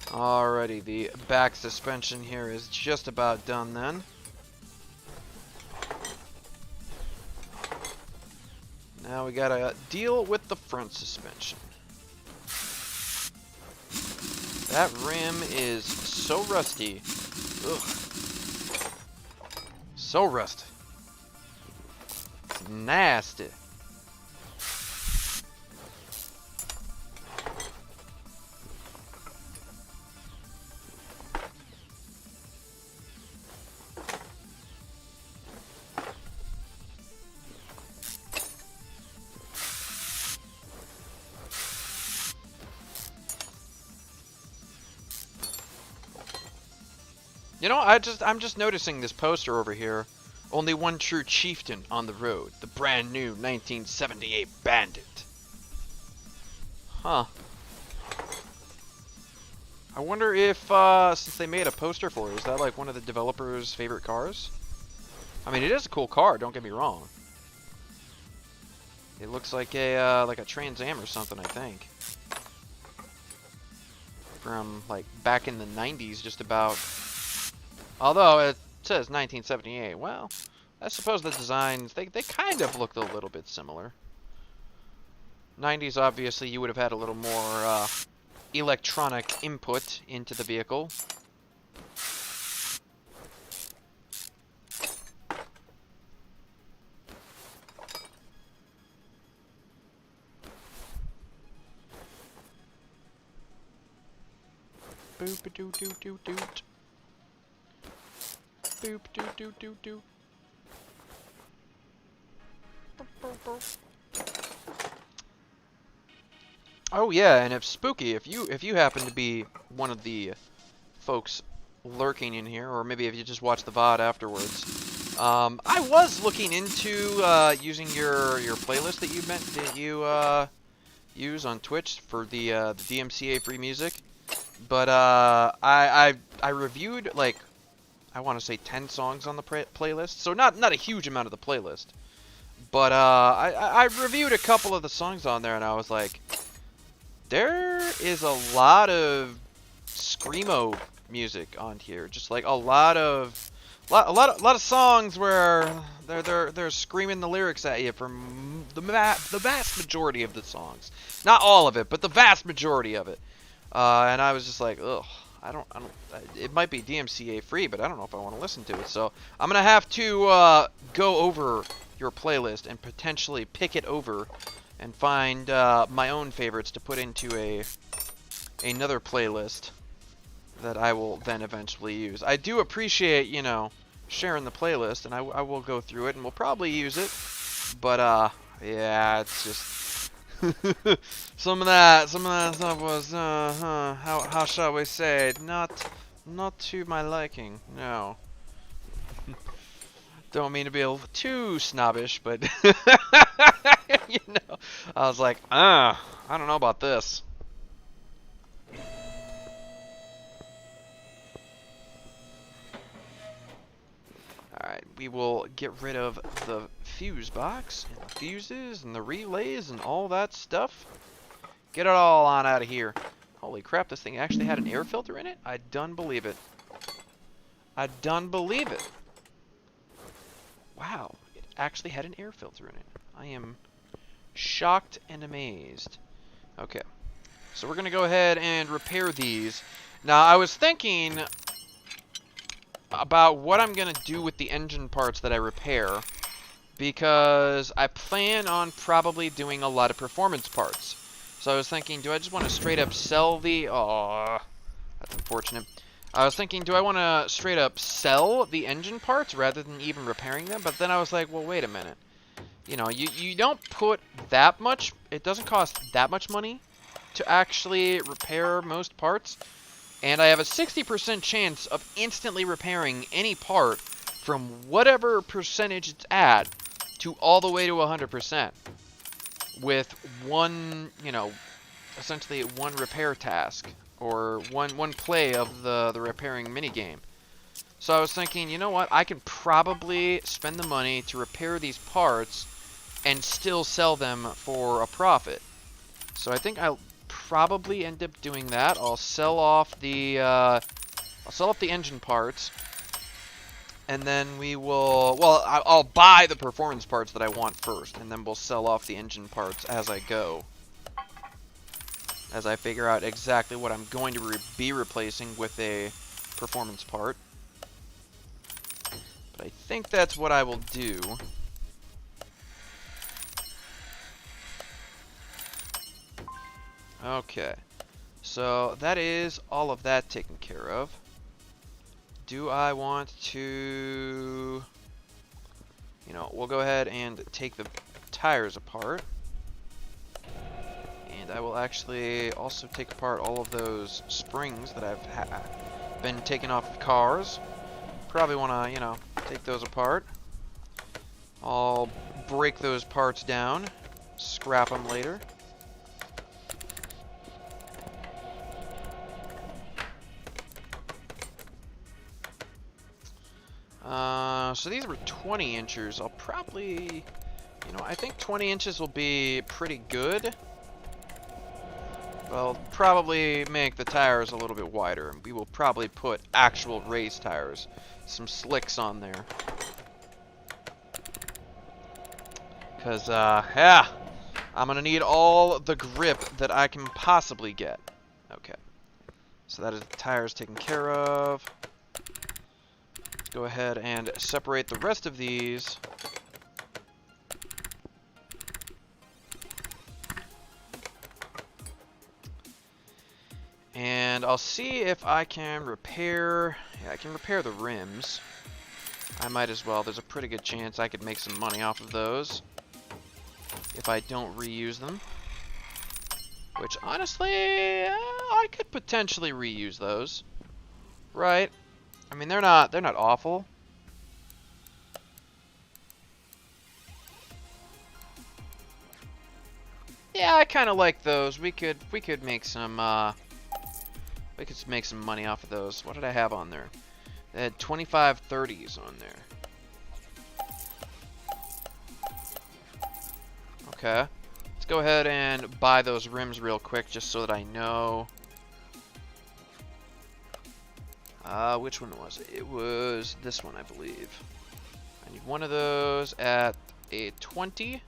Alrighty, the back suspension here is just about done then. Now we gotta deal with the front suspension. That rim is so rusty. Ugh. So rusty. It's nasty. You know, I'm just noticing this poster over here. Only one true chieftain on the road. The brand new 1978 Bandit. Huh. I wonder if, since they made a poster for it, is that like one of the developers' favorite cars? I mean, it is a cool car, don't get me wrong. It looks like a Trans Am or something, I think. From, like, back in the 90s, just about. Although it says 1978. Well, I suppose the designs, they kind of looked a little bit similar. 90s, obviously, you would have had a little more electronic input into the vehicle. Boop-a-doo-doo-doo-doot. Boop doo doo doo doo. Oh yeah, and if Spooky, if you happen to be one of the folks lurking in here, or maybe if you just watch the VOD afterwards, I was looking into using your playlist that you use on Twitch for the DMCA free music, but I reviewed like, I want to say 10 songs on the playlist, so not a huge amount of the playlist, but I reviewed a couple of the songs on there, and I was like, there is a lot of screamo music on here, just like a lot of songs where they're screaming the lyrics at you from the vast majority of the songs, not all of it, but the vast majority of it, and I was just like, ugh. I don't, it might be DMCA free, but I don't know if I want to listen to it. So I'm going to have to go over your playlist and potentially pick it over and find my own favorites to put into another playlist that I will then eventually use. I do appreciate, you know, sharing the playlist, and I will go through it, and we'll probably use it. But yeah, it's just some of that stuff was how shall we say it, not to my liking. No. Don't mean to be too snobbish, but you know, I was like, I don't know about this. we will get rid of the fuse box, and the fuses, and the relays, and all that stuff. Get it all on out of here. Holy crap, this thing actually had an air filter in it? I done believe it. I done believe it. Wow, it actually had an air filter in it. I am shocked and amazed. Okay, so we're going to go ahead and repair these. Now, I was thinking about what I'm going to do with the engine parts that I repair, because I plan on probably doing a lot of performance parts. So I was thinking, do I just want to straight up sell the... Oh, that's unfortunate. I was thinking, do I want to straight up sell the engine parts rather than even repairing them? But then I was like, well, wait a minute. You know, you don't put that much... It doesn't cost that much money to actually repair most parts. And I have a 60% chance of instantly repairing any part from whatever percentage it's at to all the way to 100%. With one, you know, essentially one repair task, or one play of the repairing minigame. So I was thinking, you know what, I can probably spend the money to repair these parts and still sell them for a profit. So I think I'll probably end up doing that. I'll sell off the engine parts, and then we will, well, I'll buy the performance parts that I want first, and then we'll sell off the engine parts as I go. As I figure out exactly what I'm going to be replacing with a performance part. But I think that's what I will do. Okay. So that is all of that taken care of. Do I want to... You know, we'll go ahead and take the tires apart. And I will actually also take apart all of those springs that I've been taking off of cars. Probably want to, you know, take those apart. I'll break those parts down, scrap them later. So these were 20 inches. I'll probably, you know, I think 20 inches will be pretty good. I'll probably make the tires a little bit wider. We will probably put actual race tires, some slicks on there. Because, yeah, I'm going to need all the grip that I can possibly get. Okay. So that is the tires taken care of. Go ahead and separate the rest of these. And I'll see if I can repair... Yeah, I can repair the rims. I might as well. There's a pretty good chance I could make some money off of those if I don't reuse them. Which, honestly, I could potentially reuse those. Right? I mean, they're not awful. Yeah, I kind of like those. We could make some make some money off of those. What did I have on there? They had 2530s on there. Okay. Let's go ahead and buy those rims real quick just so that I know. Which one was it? It was this one, I believe. I need one of those at a 20.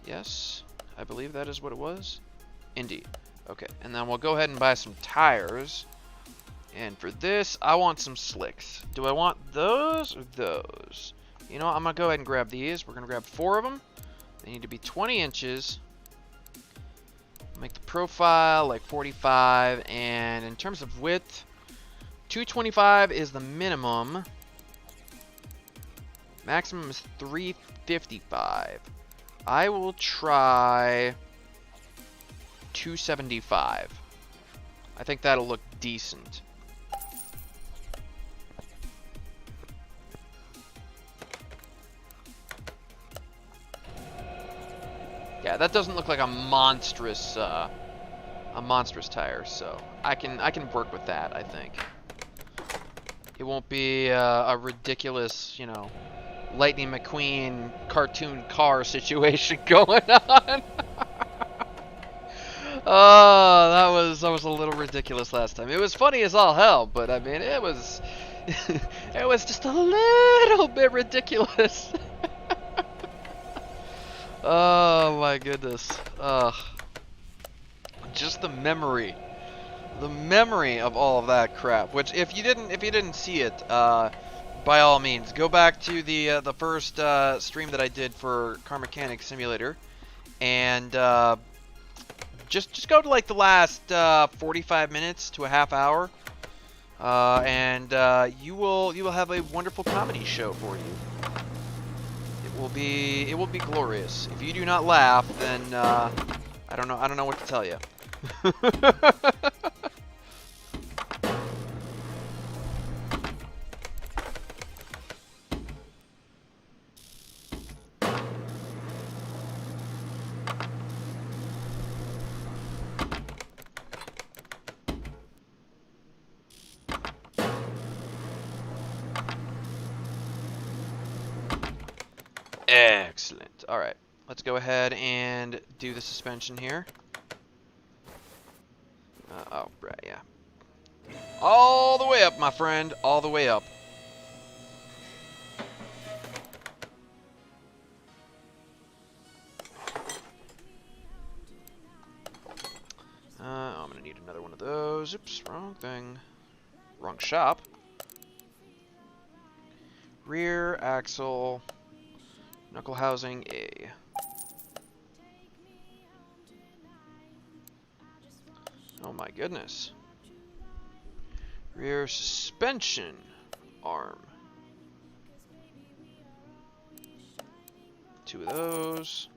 Yes, I believe that is what it was. Indeed. Okay, and then we'll go ahead and buy some tires. And for this, I want some slicks. Do I want those or those? You know what, I'm going to go ahead and grab these. We're going to grab 4 of them. They need to be 20 inches. Make the profile like 45, and in terms of width, 225 is the minimum. Maximum is 355. I will try 275. I think that'll look decent. Yeah, that doesn't look like a monstrous a monstrous tire, so I can work with that, I think. It won't be a ridiculous, you know, Lightning McQueen cartoon car situation going on. Oh, that was a little ridiculous last time. It was funny as all hell, but I mean, it was it was just a little bit ridiculous. Oh my goodness. Ugh. Just the memory of all of that crap. Which, if you didn't see it, by all means, go back to the first stream that I did for Car Mechanic Simulator, and just go to like the last 45 minutes to a half hour, and you will have a wonderful comedy show for you. It will be glorious. If you do not laugh, then I don't know what to tell you. Excellent. All right, let's go ahead and do the suspension here. Oh, right, yeah. All the way up, my friend. All the way up. I'm gonna need another one of those. Oops, wrong thing. Wrong shop. Rear axle. Knuckle housing A. Oh my goodness. Rear suspension arm. 2 of those.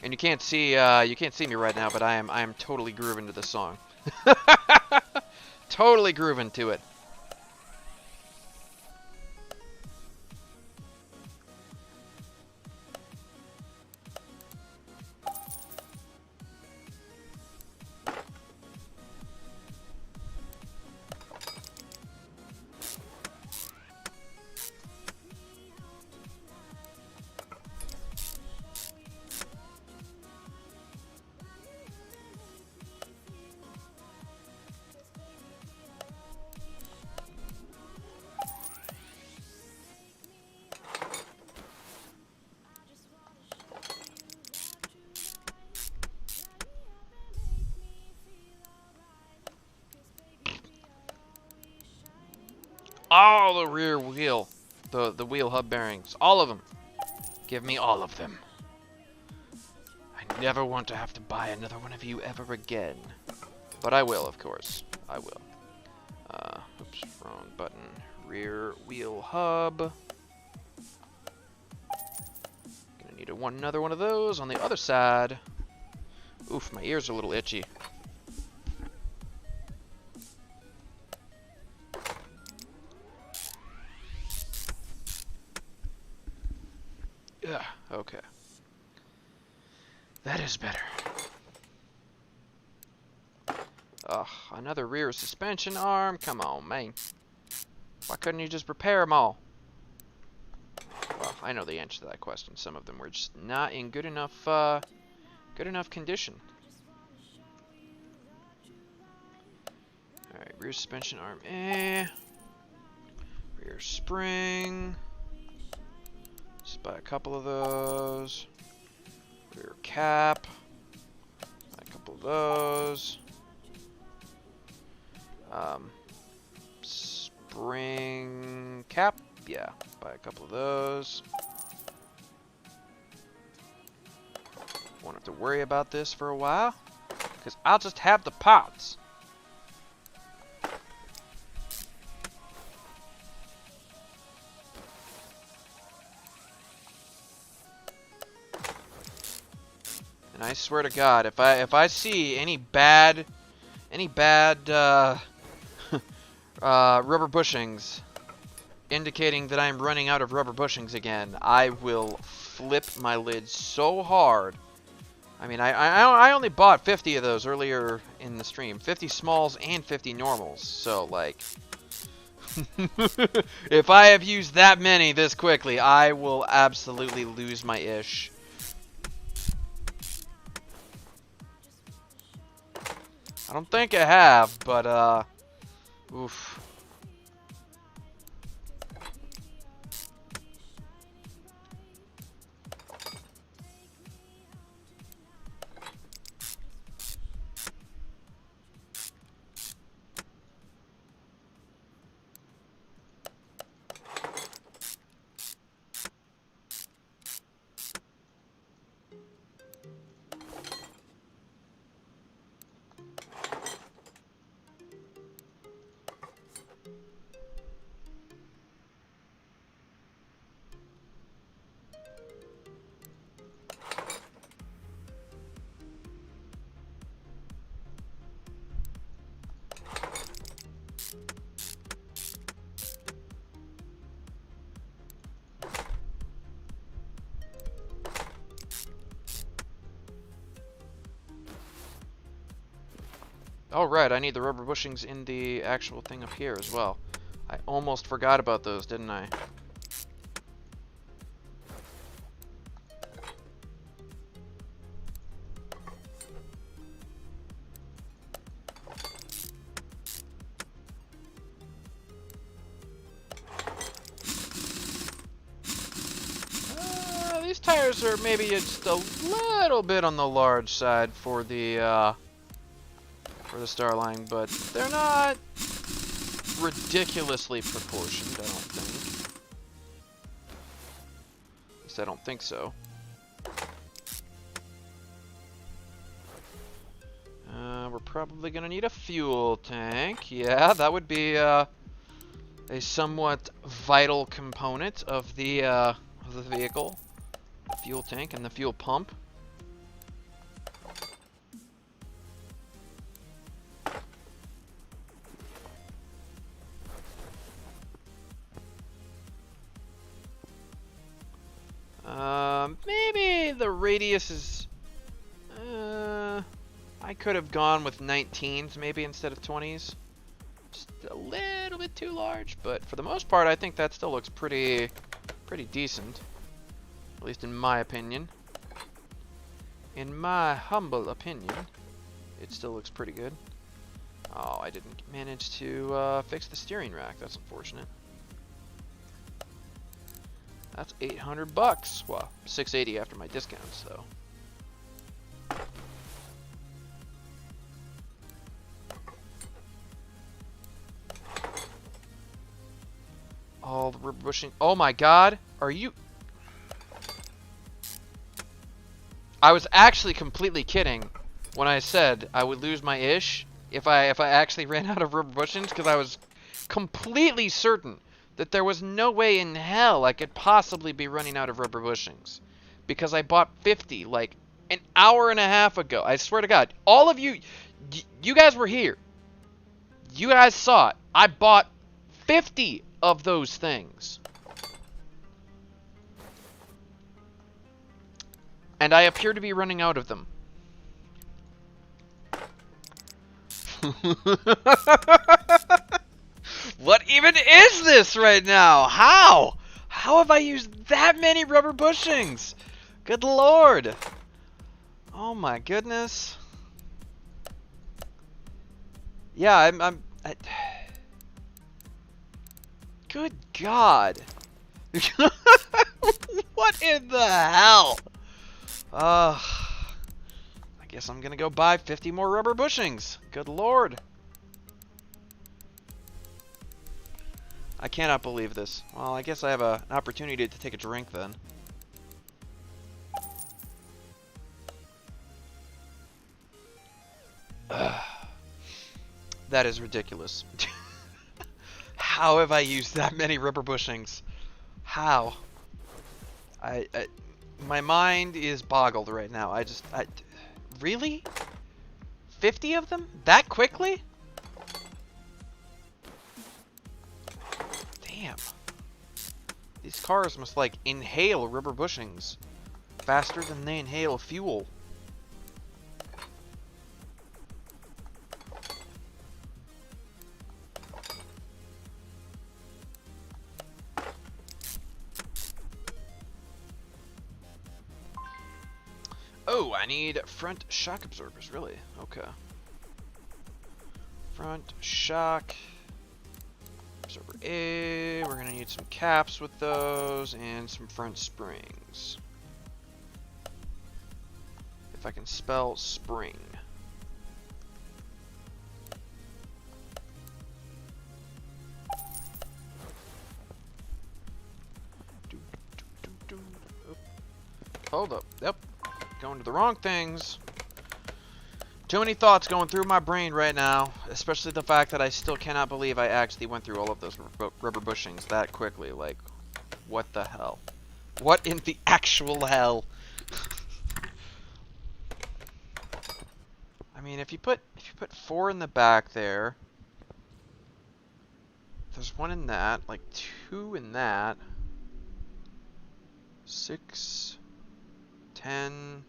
And you can't see me right now, but I am totally grooving to this song. Totally grooving to it. All the rear wheel, the wheel hub bearings, all of them. Give me all of them. I never want to have to buy another one of you ever again. But I will, of course. I will. Oops, wrong button. Rear wheel hub. Gonna need another one of those on the other side. Oof, my ears are a little itchy. Yeah, okay. That is better. Ugh, another rear suspension arm? Come on, man. Why couldn't you just repair them all? Well, I know the answer to that question. Some of them were just not in good enough condition. Alright, rear suspension arm, rear spring. Just buy a couple of those. Rear cap. Buy a couple of those. Spring cap. Yeah, buy a couple of those. Won't have to worry about this for a while, because I'll just have the parts. And I swear to God, if I see any bad rubber bushings indicating that I'm running out of rubber bushings again, I will flip my lid so hard. I mean, I only bought 50 of those earlier in the stream. 50 smalls and 50 normals. So, like, if I have used that many this quickly, I will absolutely lose my ish. I don't think I have, but, oof. Oh, right, I need the rubber bushings in the actual thing up here as well. I almost forgot about those, didn't I? These tires are maybe just a little bit on the large side for the Starline, but they're not ridiculously proportioned, I don't think. At least I don't think so. We're probably gonna need a fuel tank. Yeah, that would be a somewhat vital component of the vehicle. The fuel tank and the fuel pump. Maybe the radius is... I could have gone with 19s maybe instead of 20s. Just a little bit too large, but for the most part I think that still looks pretty decent. At least in my opinion. In my humble opinion, it still looks pretty good. Oh, I didn't manage to fix the steering rack. That's unfortunate. That's $800. Well, $680 after my discounts, though. All the rubber bushing. Oh my God! Are you? I was actually completely kidding when I said I would lose my ish if I actually ran out of rubber bushings, because I was completely certain that there was no way in hell I could possibly be running out of rubber bushings, because I bought 50 like an hour and a half ago. I swear to God, all of you guys were here. You guys saw it. I bought 50 of those things. And I appear to be running out of them. What even is this right now? How? How have I used that many rubber bushings? Good Lord. Oh my goodness. Yeah, good God. What in the hell? I guess I'm gonna go buy 50 more rubber bushings. Good Lord. I cannot believe this. Well, I guess I have an opportunity to take a drink then. That is ridiculous. How have I used that many rubber bushings? How? My mind is boggled right now. Really? 50 of them? That quickly? Damn. These cars must, like, inhale rubber bushings faster than they inhale fuel. Oh, I need front shock absorbers, really? Okay. Front shock absorber A. We're gonna need some caps with those and some front springs. If I can spell spring. Hold up. Yep. Going to the wrong things. Too many thoughts going through my brain right now, especially the fact that I still cannot believe I actually went through all of those rubber bushings that quickly. Like, what the hell? What in the actual hell? I mean, if you put 4 in the back there, there's 1 in that, like 2 in that, 6, 10,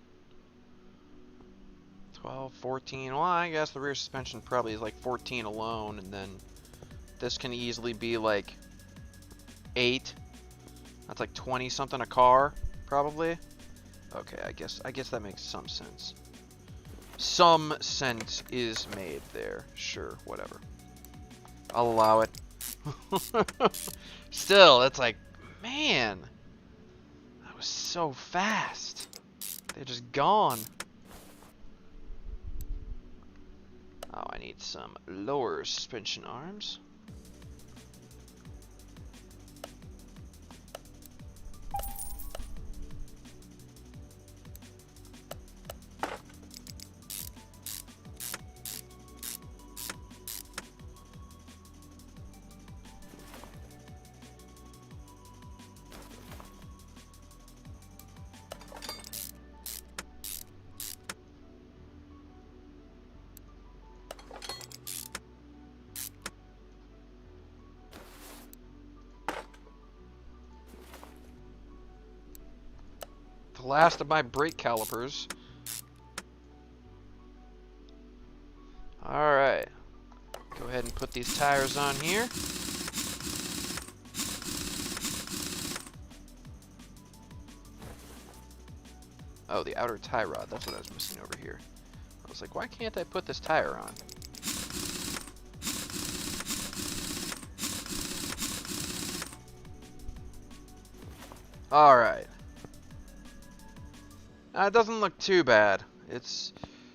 12, 14. Well, I guess the rear suspension probably is like 14 alone, and then this can easily be like 8. That's like 20 something a car, probably. Okay, I guess that makes some sense. Some sense is made there. Sure, whatever. I'll allow it. Still, it's like, man, that was so fast. They're just gone. Oh, I need some lower suspension arms. The last of my brake calipers. Alright. Go ahead and put these tires on here. Oh, the outer tie rod. That's what I was missing over here. I was like, why can't I put this tire on? Alright. It doesn't look too bad. It's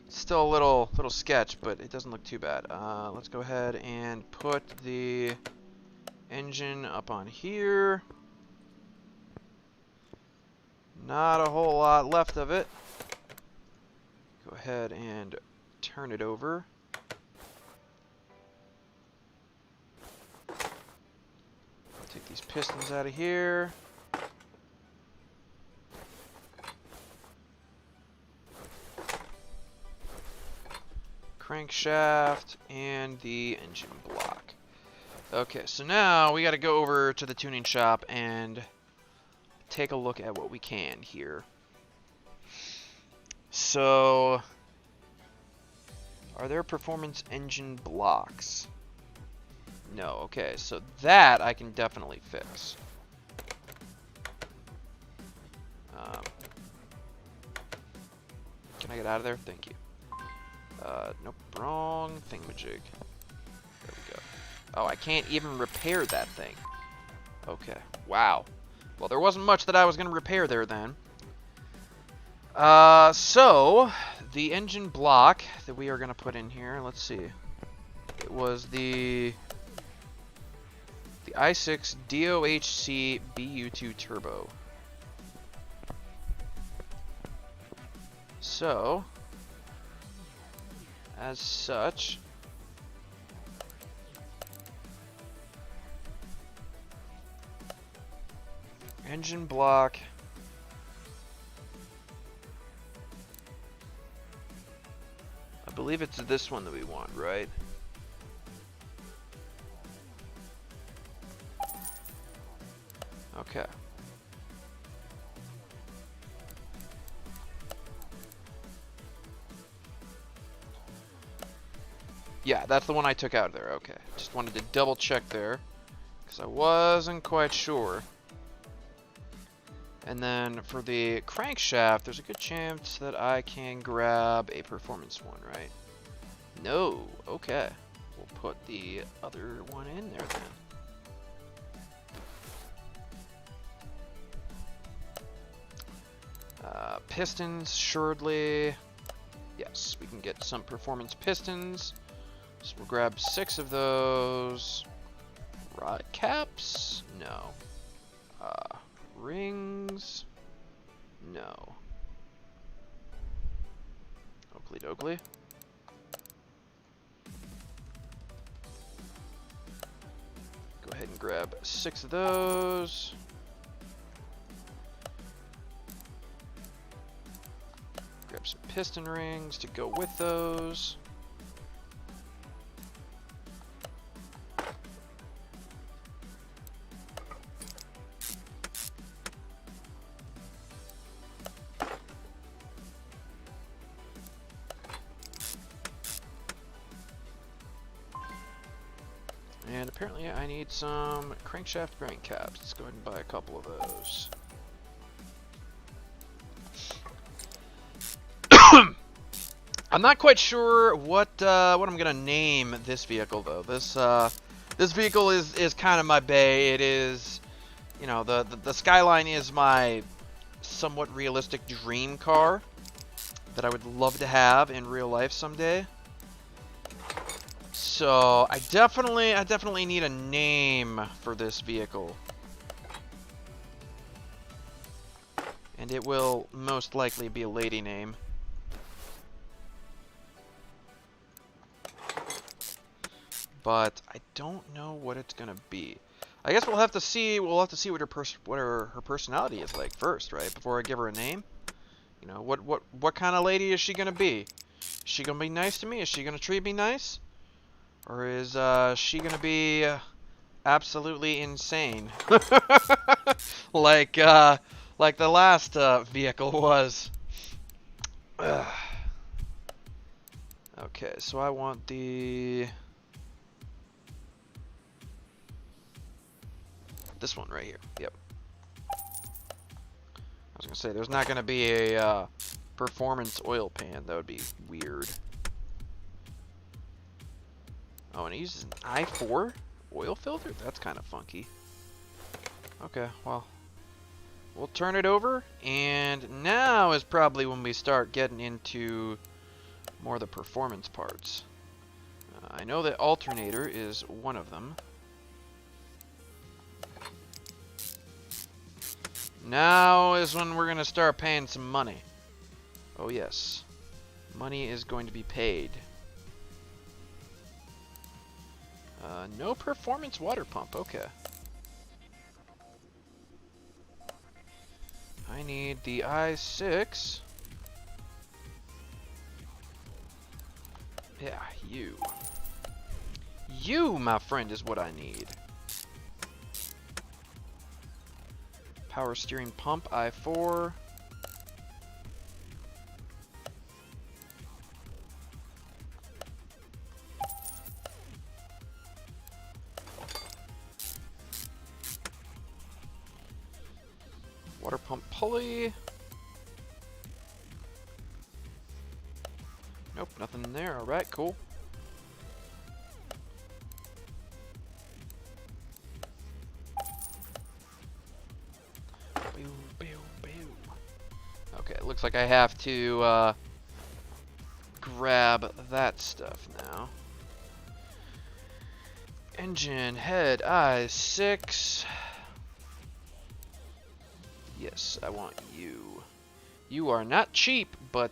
still a little sketch, but it doesn't look too bad. Let's go ahead and put the engine up on here. Not a whole lot left of it. Go ahead and turn it over. Take these pistons out of here. Crankshaft and the engine block. Okay, so now we got to go over to the tuning shop and take a look at what we can here. So, are there performance engine blocks? No. Okay, so that I can definitely fix. Can I get out of there? Thank you. Nope, wrong thingamajig. There we go. Oh, I can't even repair that thing. Okay, wow. Well, there wasn't much that I was going to repair there then. So, the engine block that we are going to put in here, let's see. It was the i6 DOHC BU2 Turbo. So, as such, engine block I believe it's this one that we want, right? Okay. Yeah, that's the one I took out of there. Okay. Just wanted to double check there, because I wasn't quite sure. And then for the crankshaft, there's a good chance that I can grab a performance one, right? No. Okay. We'll put the other one in there then. Pistons, assuredly. Yes, we can get some performance pistons. So we'll grab 6 of those. Rod caps? No. Rings? No. Oakley dokley. Go ahead and grab 6 of those. Grab some piston rings to go with those. And apparently I need some crankshaft crank caps. Let's go ahead and buy a couple of those. I'm not quite sure what I'm gonna name this vehicle though. This vehicle is kind of my bae. It is, you know, the Skyline is my somewhat realistic dream car that I would love to have in real life someday. So I definitely need a name for this vehicle. And it will most likely be a lady name. But I don't know what it's gonna be. I guess we'll have to see what her personality is like first, right? Before I give her a name. You know, what kind of lady is she gonna be? Is she gonna be nice to me? Is she gonna treat me nice? Or is she gonna be absolutely insane? like the last vehicle was. Okay, so I want this one right here. Yep. I was gonna say there's not gonna be a performance oil pan. That would be weird. Oh, and he uses an i4 oil filter? That's kind of funky. Okay, well, we'll turn it over, and now is probably when we start getting into more of the performance parts. I know that alternator is one of them. Now is when we're going to start paying some money. Oh yes, money is going to be paid. No performance water pump, okay. I need the i6. Yeah, you. You, my friend, is what I need. Power steering pump, i4. Water pump pulley. Nope, nothing in there. Alright, cool. Okay, it looks like I have to grab that stuff now. Engine, head, i6. Yes, I want you. You are not cheap, but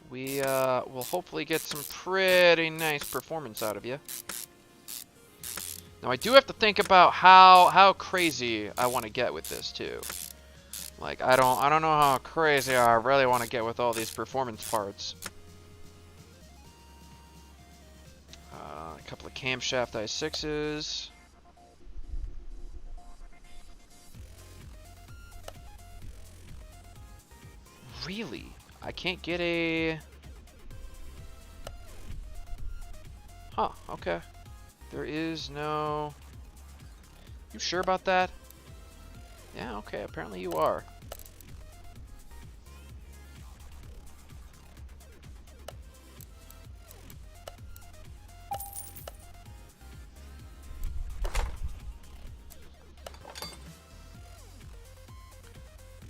we will hopefully get some pretty nice performance out of you. Now I do have to think about how crazy I want to get with this too. Like, I don't know how crazy I really want to get with all these performance parts. A couple of camshaft i6s. Really? I can't get a... Huh, okay. There is no... You sure about that? Yeah, okay, apparently you are.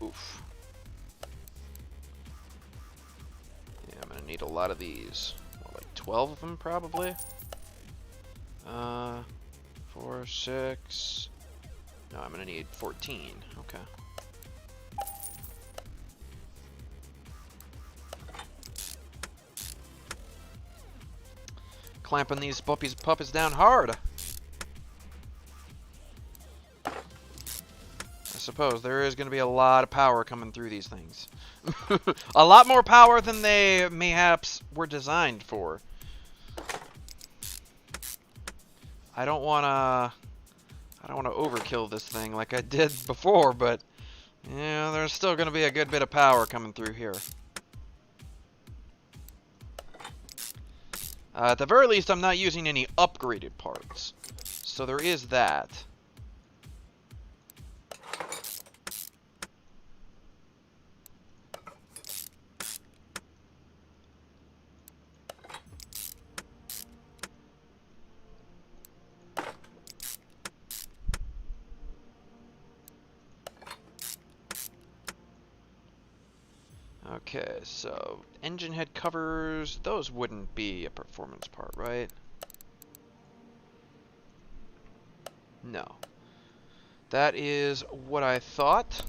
Oof. Yeah, I'm gonna need a lot of these. What, like 12 of them, probably? 4, 6... No, I'm gonna need 14. Okay. Clamping these puppets down hard. I suppose there is going to be a lot of power coming through these things. A lot more power than they mayhaps were designed for. I don't want to overkill this thing like I did before, but yeah, there's still going to be a good bit of power coming through here. At the very least, I'm not using any upgraded parts. So there is that. Okay, so engine head covers, those wouldn't be a performance part, right? No. That is what I thought.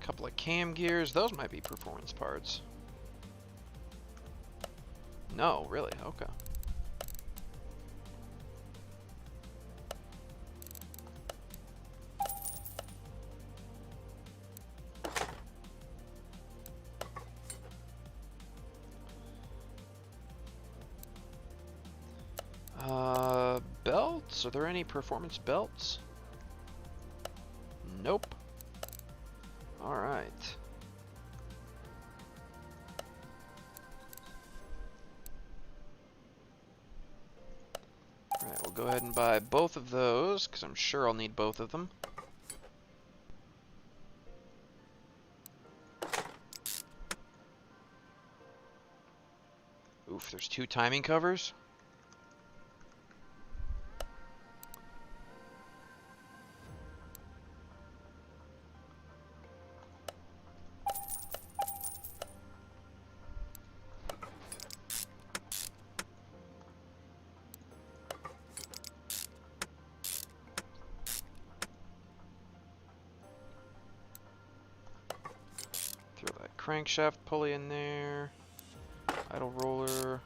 Couple of cam gears, those might be performance parts. No, really? Okay. Belts? Are there any performance belts? Nope. Alright. Alright, we'll go ahead and buy both of those, because I'm sure I'll need both of them. Oof, there's 2 timing covers? Crankshaft pulley in there, idle roller,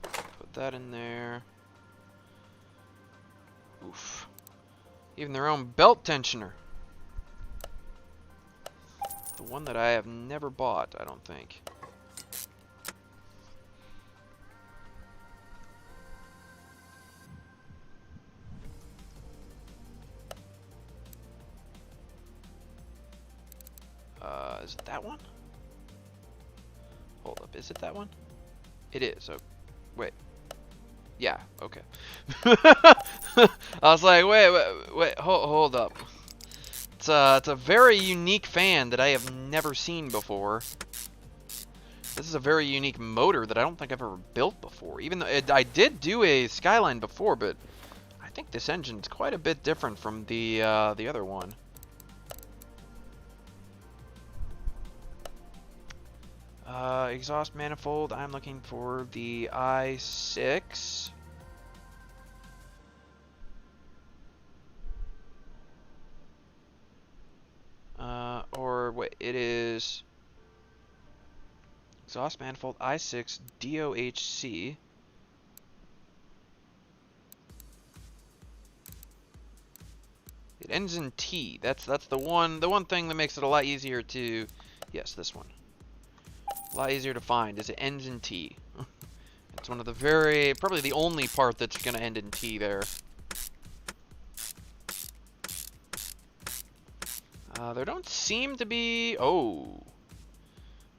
put that in there. Oof. Even their own belt tensioner. The one that I have never bought, I don't think. Is it that one? Hold up, is it that one? It is. Oh, wait. Yeah, okay. I was like, wait, hold up. It's a very unique fan that I have never seen before. This is a very unique motor that I don't think I've ever built before. Even though I did do a Skyline before, but I think this engine's quite a bit different from the other one. Exhaust manifold, I'm looking for the i6. Or wait, it is exhaust manifold i6 DOHC. It ends in T. That's the one thing that makes it a lot easier to, yes, this one. A lot easier to find is it ends in T. It's one of the probably the only part that's gonna end in T there. There don't seem to be. Oh,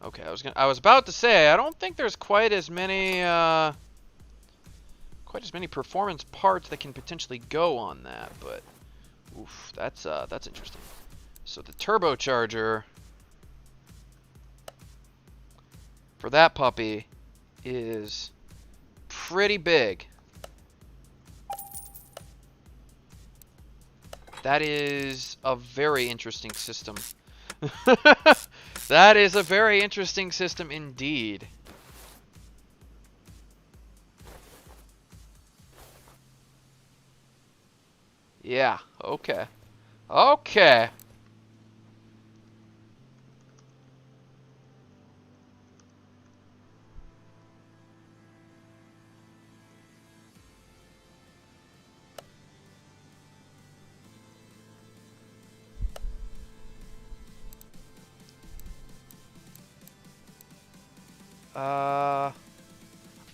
okay. I was about to say I don't think there's quite as many performance parts that can potentially go on that, but oof, that's interesting. So the turbocharger for that puppy is pretty big. That is a very interesting system. That is a very interesting system indeed. Yeah, okay. Okay.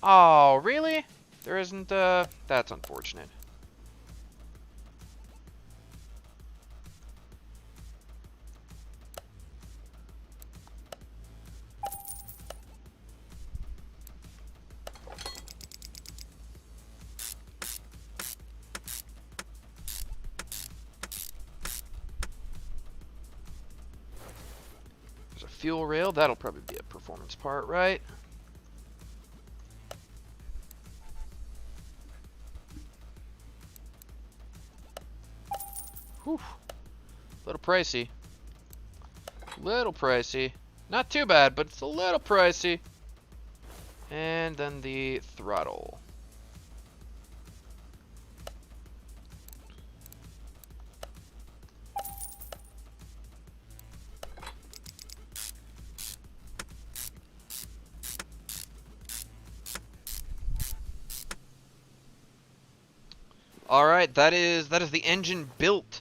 Oh, really? There isn't, that's unfortunate. There's a fuel rail. That'll probably be a performance part, right? Whew. Little pricey. Little pricey. Not too bad, but it's a little pricey. And then the throttle. All right, that is the engine built.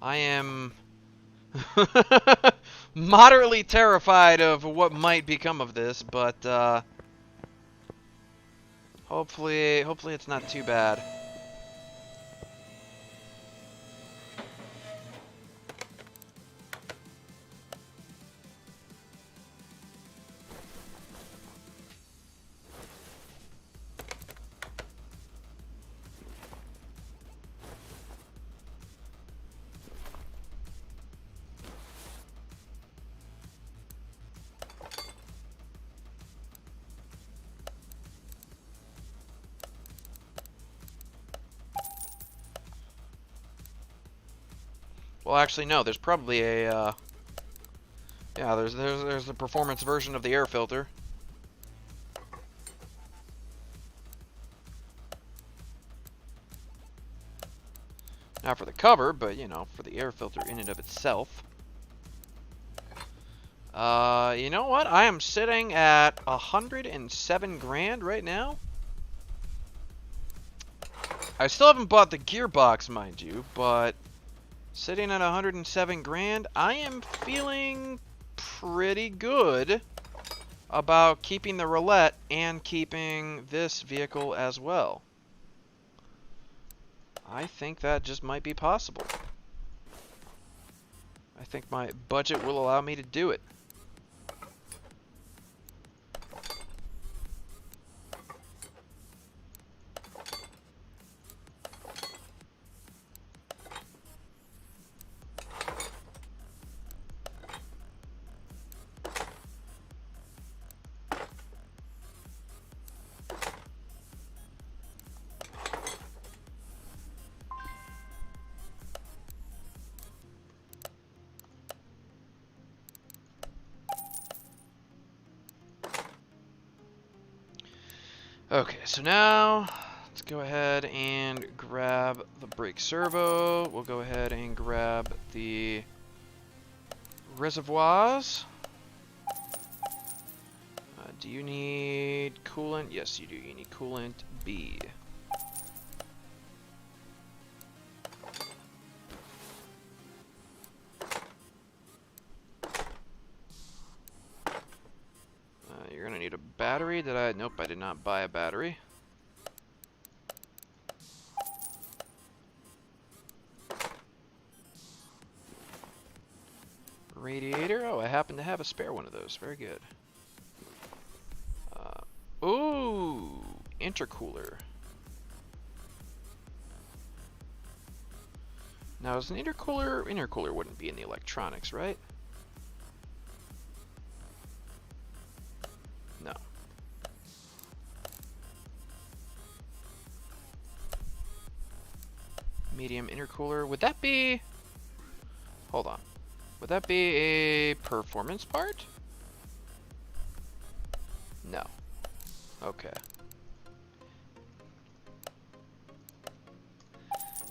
I am moderately terrified of what might become of this, but hopefully it's not too bad. Well, actually, no. There's probably a yeah. There's a performance version of the air filter. Not for the cover, but you know, for the air filter in and of itself. You know what? I am sitting at 107 grand right now. I still haven't bought the gearbox, mind you, but sitting at 107 grand, I am feeling pretty good about keeping the roulette and keeping this vehicle as well. I think that just might be possible. I think my budget will allow me to do it. Okay, so now let's go ahead and grab the brake servo. We'll go ahead and grab the reservoirs. Do you need coolant? Yes, you do. You need coolant B. You're gonna need a battery. Did I? Nope, I did not buy a battery. Radiator. Oh, I happen to have a spare one of those. Very good. Ooh, intercooler. Now, is an intercooler? Intercooler wouldn't be in the electronics, right? No. Medium intercooler. Would that be... Hold on. Would that be a performance part? No. Okay.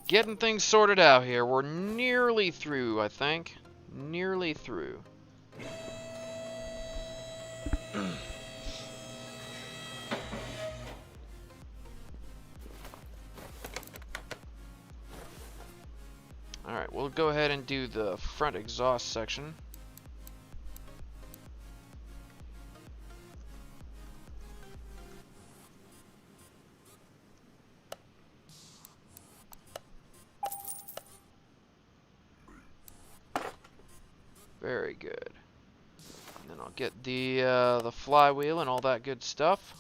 Getting things sorted out here. We're nearly through, I think. Nearly through. Alright, we'll go ahead and do the front exhaust section. Very good. And then I'll get the flywheel and all that good stuff.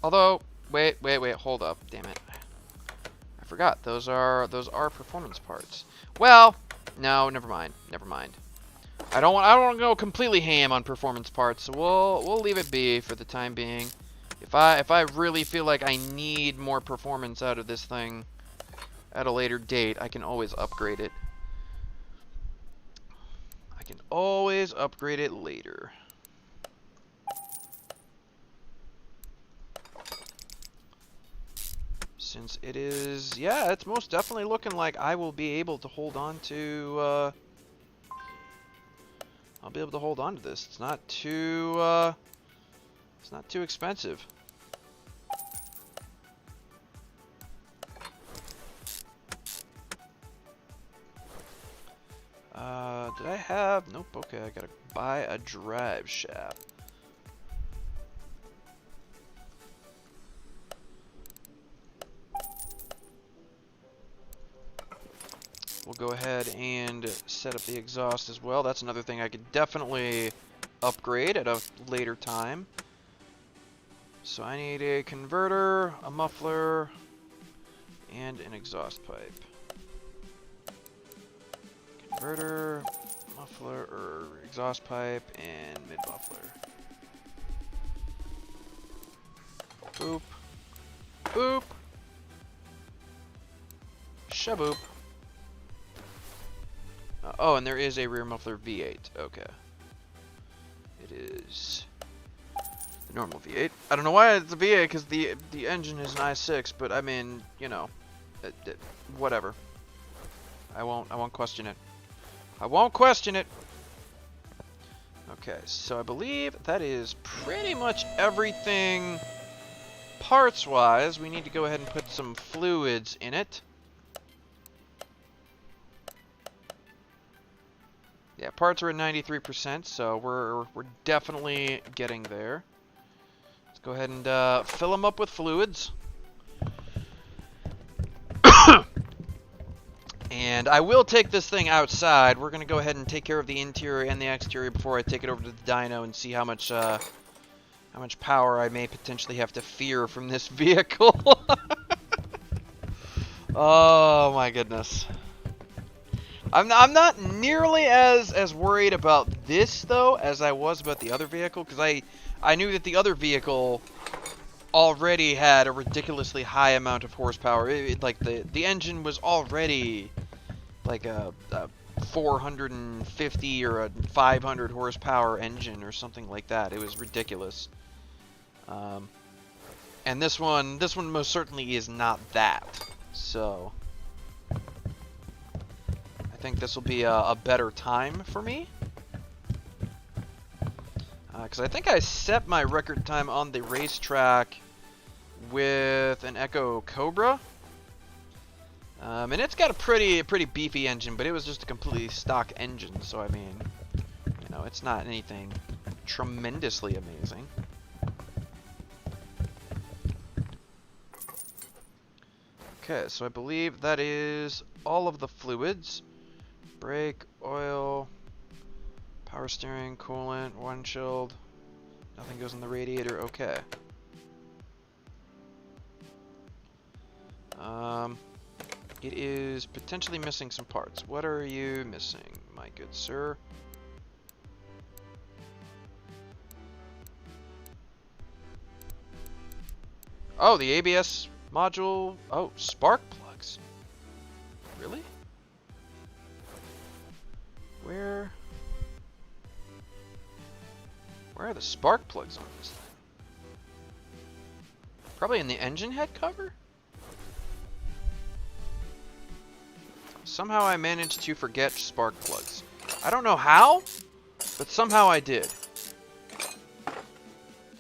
Although, wait, hold up, damn it. I forgot, those are performance parts. Well, no, never mind. I don't want to go completely ham on performance parts, so we'll leave it be for the time being. If I really feel like I need more performance out of this thing at a later date, I can always upgrade it. I can always upgrade it later. Since it is, yeah, it's most definitely looking like I will be able to hold on to, I'll be able to hold on to this. It's not too expensive. Did I have, nope, okay, I gotta buy a drive shaft. We'll go ahead and set up the exhaust as well. That's another thing I could definitely upgrade at a later time. So I need a converter, a muffler, and an exhaust pipe. Converter, muffler, or exhaust pipe, and mid-muffler. Boop. Boop. Shaboop. Oh, and there is a rear muffler V8. Okay. It is the normal V8. I don't know why it's a V8, because the engine is an i6, but I mean, you know, whatever. I won't question it. I won't question it. Okay, so I believe that is pretty much everything parts-wise. We need to go ahead and put some fluids in it. Yeah, parts are at 93%, so we're definitely getting there. Let's go ahead and fill them up with fluids. And I will take this thing outside. We're going to go ahead and take care of the interior and the exterior before I take it over to the dyno and see how much power I may potentially have to fear from this vehicle. Oh my goodness. I'm not nearly as worried about this though as I was about the other vehicle, because I knew that the other vehicle already had a ridiculously high amount of horsepower. Like the engine was already like a 450 or a 500 horsepower engine or something like that. It was ridiculous. And this one most certainly is not that. So I think this will be a better time for me. Because I think I set my record time on the racetrack with an Echo Cobra. And it's got a pretty beefy engine, but it was just a completely stock engine. So, I mean, you know, it's not anything tremendously amazing. Okay, so I believe that is all of the fluids. Brake, oil, power steering, coolant, windshield. Nothing goes in the radiator. Okay. It is potentially missing some parts. What are you missing, my good sir? Oh, the ABS module. Oh, spark plugs. Really? Where are the spark plugs on this thing? Probably in the engine head cover? Somehow I managed to forget spark plugs. I don't know how, but somehow I did.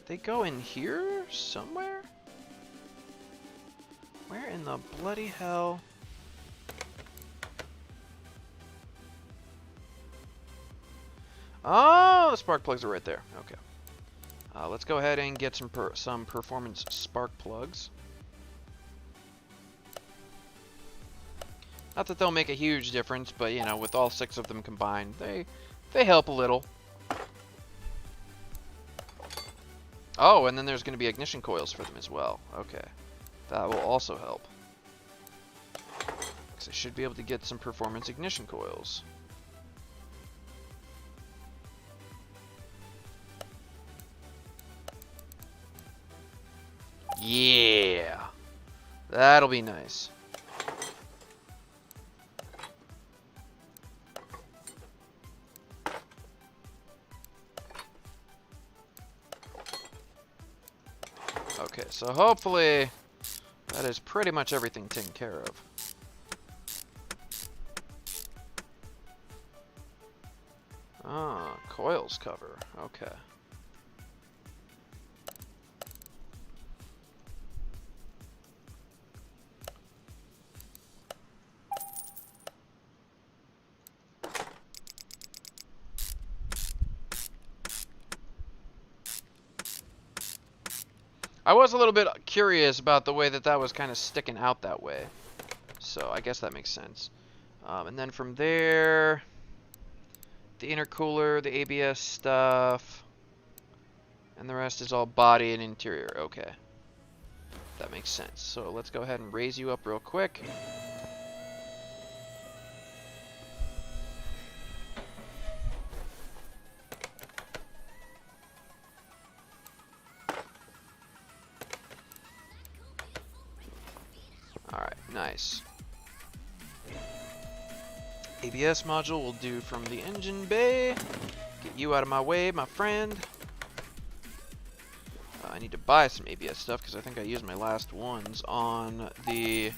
They go in here somewhere? Where in the bloody hell? Oh, the spark plugs are right there. Okay. Let's go ahead and get some performance spark plugs. Not that they'll make a huge difference, but you know, with all 6 of them combined, they help a little. Oh, and then there's going to be ignition coils for them as well. Okay. That will also help. Because I should be able to get some performance ignition coils. Yeah. That'll be nice. Okay, so hopefully that is pretty much everything taken care of. Ah, coils cover. Okay. I was a little bit curious about the way that was kind of sticking out that way. So I guess that makes sense. And then from there, the intercooler, the ABS stuff, and the rest is all body and interior. Okay. That makes sense. So let's go ahead and raise you up real quick. Alright, nice. ABS module will do from the engine bay. Get you out of my way, my friend. I need to buy some ABS stuff because I think I used my last ones on the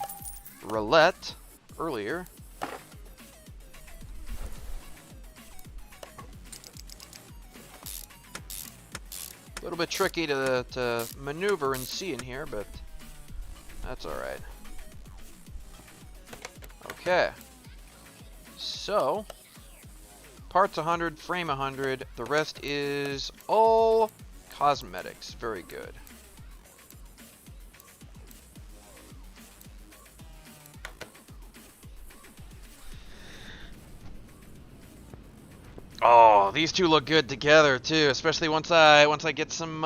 roulette earlier. A little bit tricky to maneuver and see in here, but that's alright. Okay. So, parts 100, frame 100. The rest is all cosmetics. Very good. Oh, these two look good together too, especially once I get some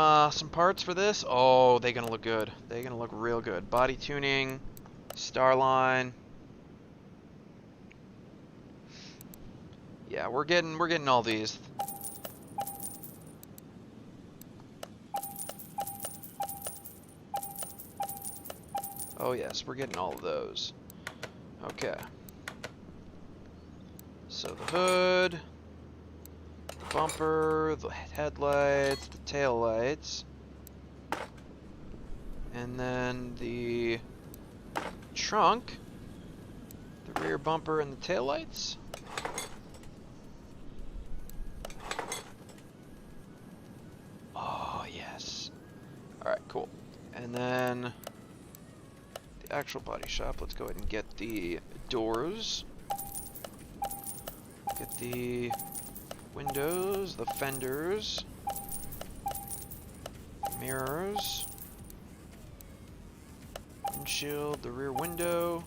parts for this. Oh, they're gonna look good. They're gonna look real good. Body tuning, Starline. Yeah, we're getting all these. Oh yes, we're getting all of those. Okay. So the hood, the bumper, the headlights, the tail lights, and then the trunk, the rear bumper, and the tail lights. Oh yes. All right, cool. And then the actual body shop. Let's go ahead and get the doors. Get the windows, the fenders, mirrors, windshield, the rear window.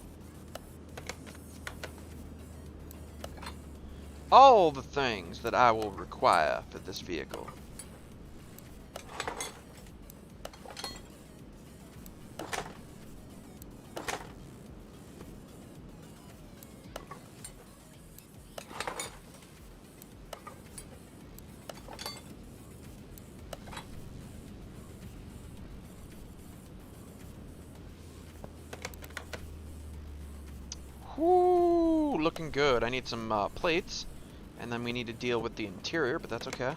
All the things that I will require for this vehicle. Whoo, looking good. I need some plates, and then we need to deal with the interior, but that's okay.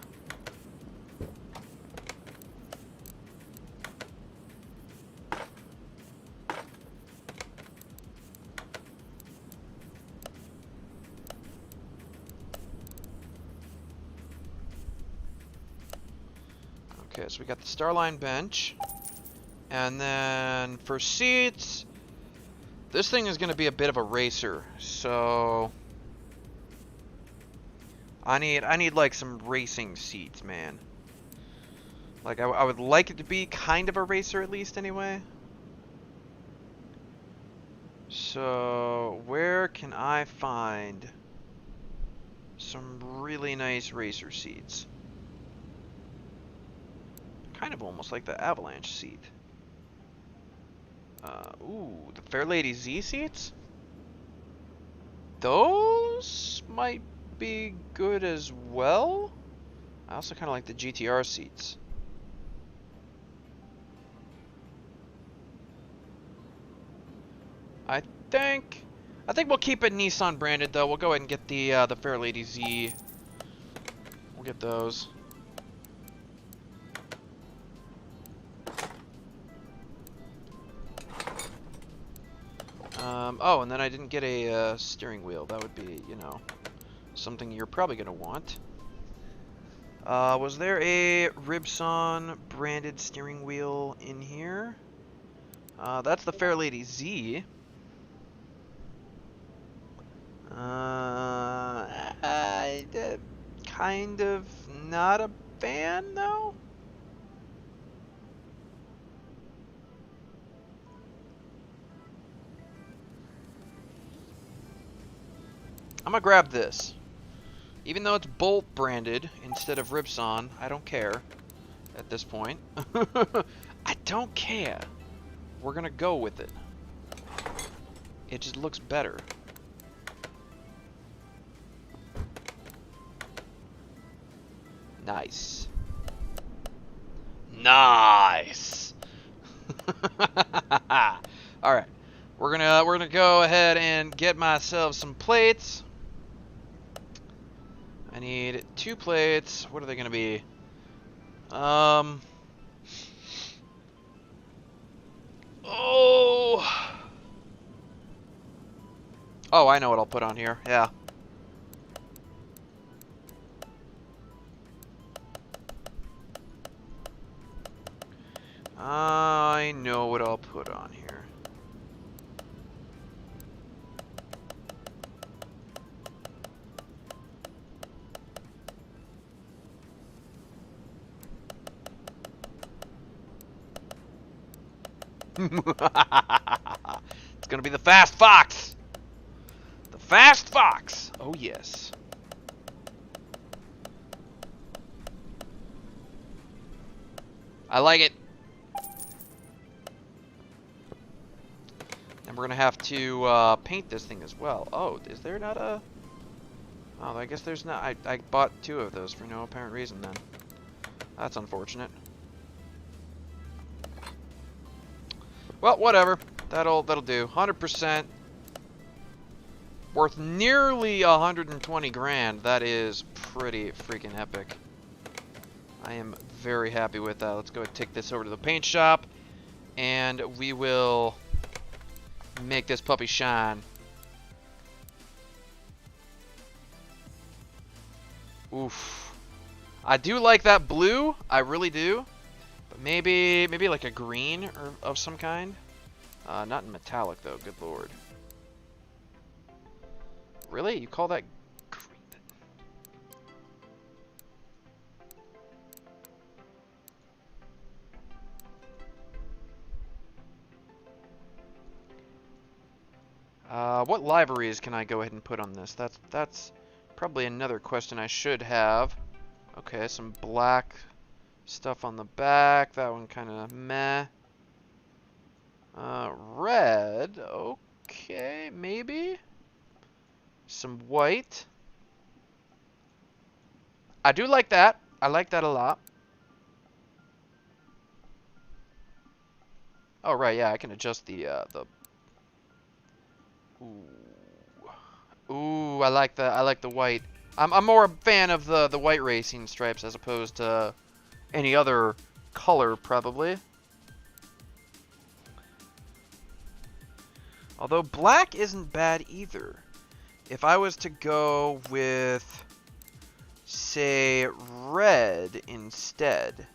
Okay, so we got the Starline bench, and then for seats, this thing is going to be a bit of a racer, so I need like some racing seats, man. Like I would like it to be kind of a racer at least, anyway. So where can I find some really nice racer seats? Kind of almost like the Avalanche seat. Ooh, the Fairlady Z seats? Those might be good as well. I also kind of like the GTR seats. I think we'll keep it Nissan branded though. We'll go ahead and get the Fairlady Z. We'll get those. Oh, and then I didn't get a steering wheel. That would be, you know, something you're probably going to want. Was there a Ribson branded steering wheel in here? That's the Fairlady Z. Kind of not a fan, though. I'm gonna grab this. Even though it's Bolt branded instead of Ribson, I don't care at this point. I don't care. We're gonna go with it. It just looks better. Nice. Nice. All right. We're gonna go ahead and get myself some plates. I need 2 plates. What are they gonna be? Oh. Oh, I know what I'll put on here. Yeah. I know what I'll put on here. It's gonna be the Fast Fox! The Fast Fox! Oh yes. I like it. And we're gonna have to paint this thing as well. Oh, is there not a... Oh, I guess there's not... I bought 2 of those for no apparent reason then. That's unfortunate. Well, whatever. That'll do. 100%. Worth nearly 120 grand. That is pretty freaking epic. I am very happy with that. Let's go and take this over to the paint shop, and we will make this puppy shine. Oof. I do like that blue. I really do. But maybe like a green or of some kind. Not in metallic though. Good lord. Really? You call that green? What liveries can I go ahead and put on this? That's probably another question I should have. Okay, some black stuff on the back. That one kind of meh. Red. Okay, maybe. Some white. I do like that. I like that a lot. Oh, right, yeah, I can adjust the Ooh, I like the white. I'm more a fan of the white racing stripes as opposed to any other color, probably. Although black isn't bad either. If I was to go with, say, red instead.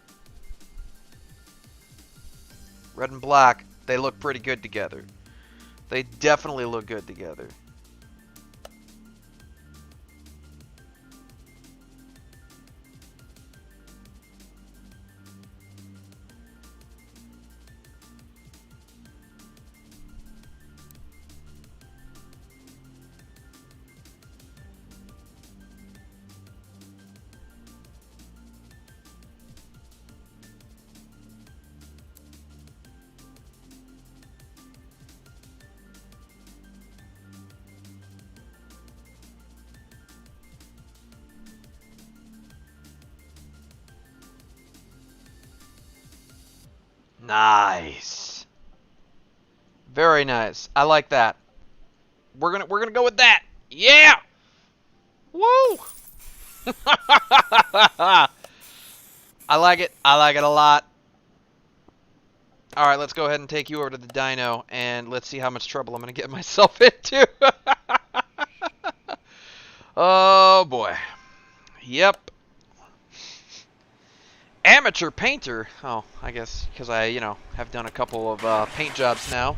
Red and black, they look pretty good together. They definitely look good together. Nice. Very nice. I like that. We're gonna go with that. Yeah. Woo. I like it. I like it a lot. All right, let's go ahead and take you over to the dyno, and let's see how much trouble I'm gonna get myself into. Oh boy. Yep. Amateur painter. Oh, I guess because I, have done a couple of paint jobs now.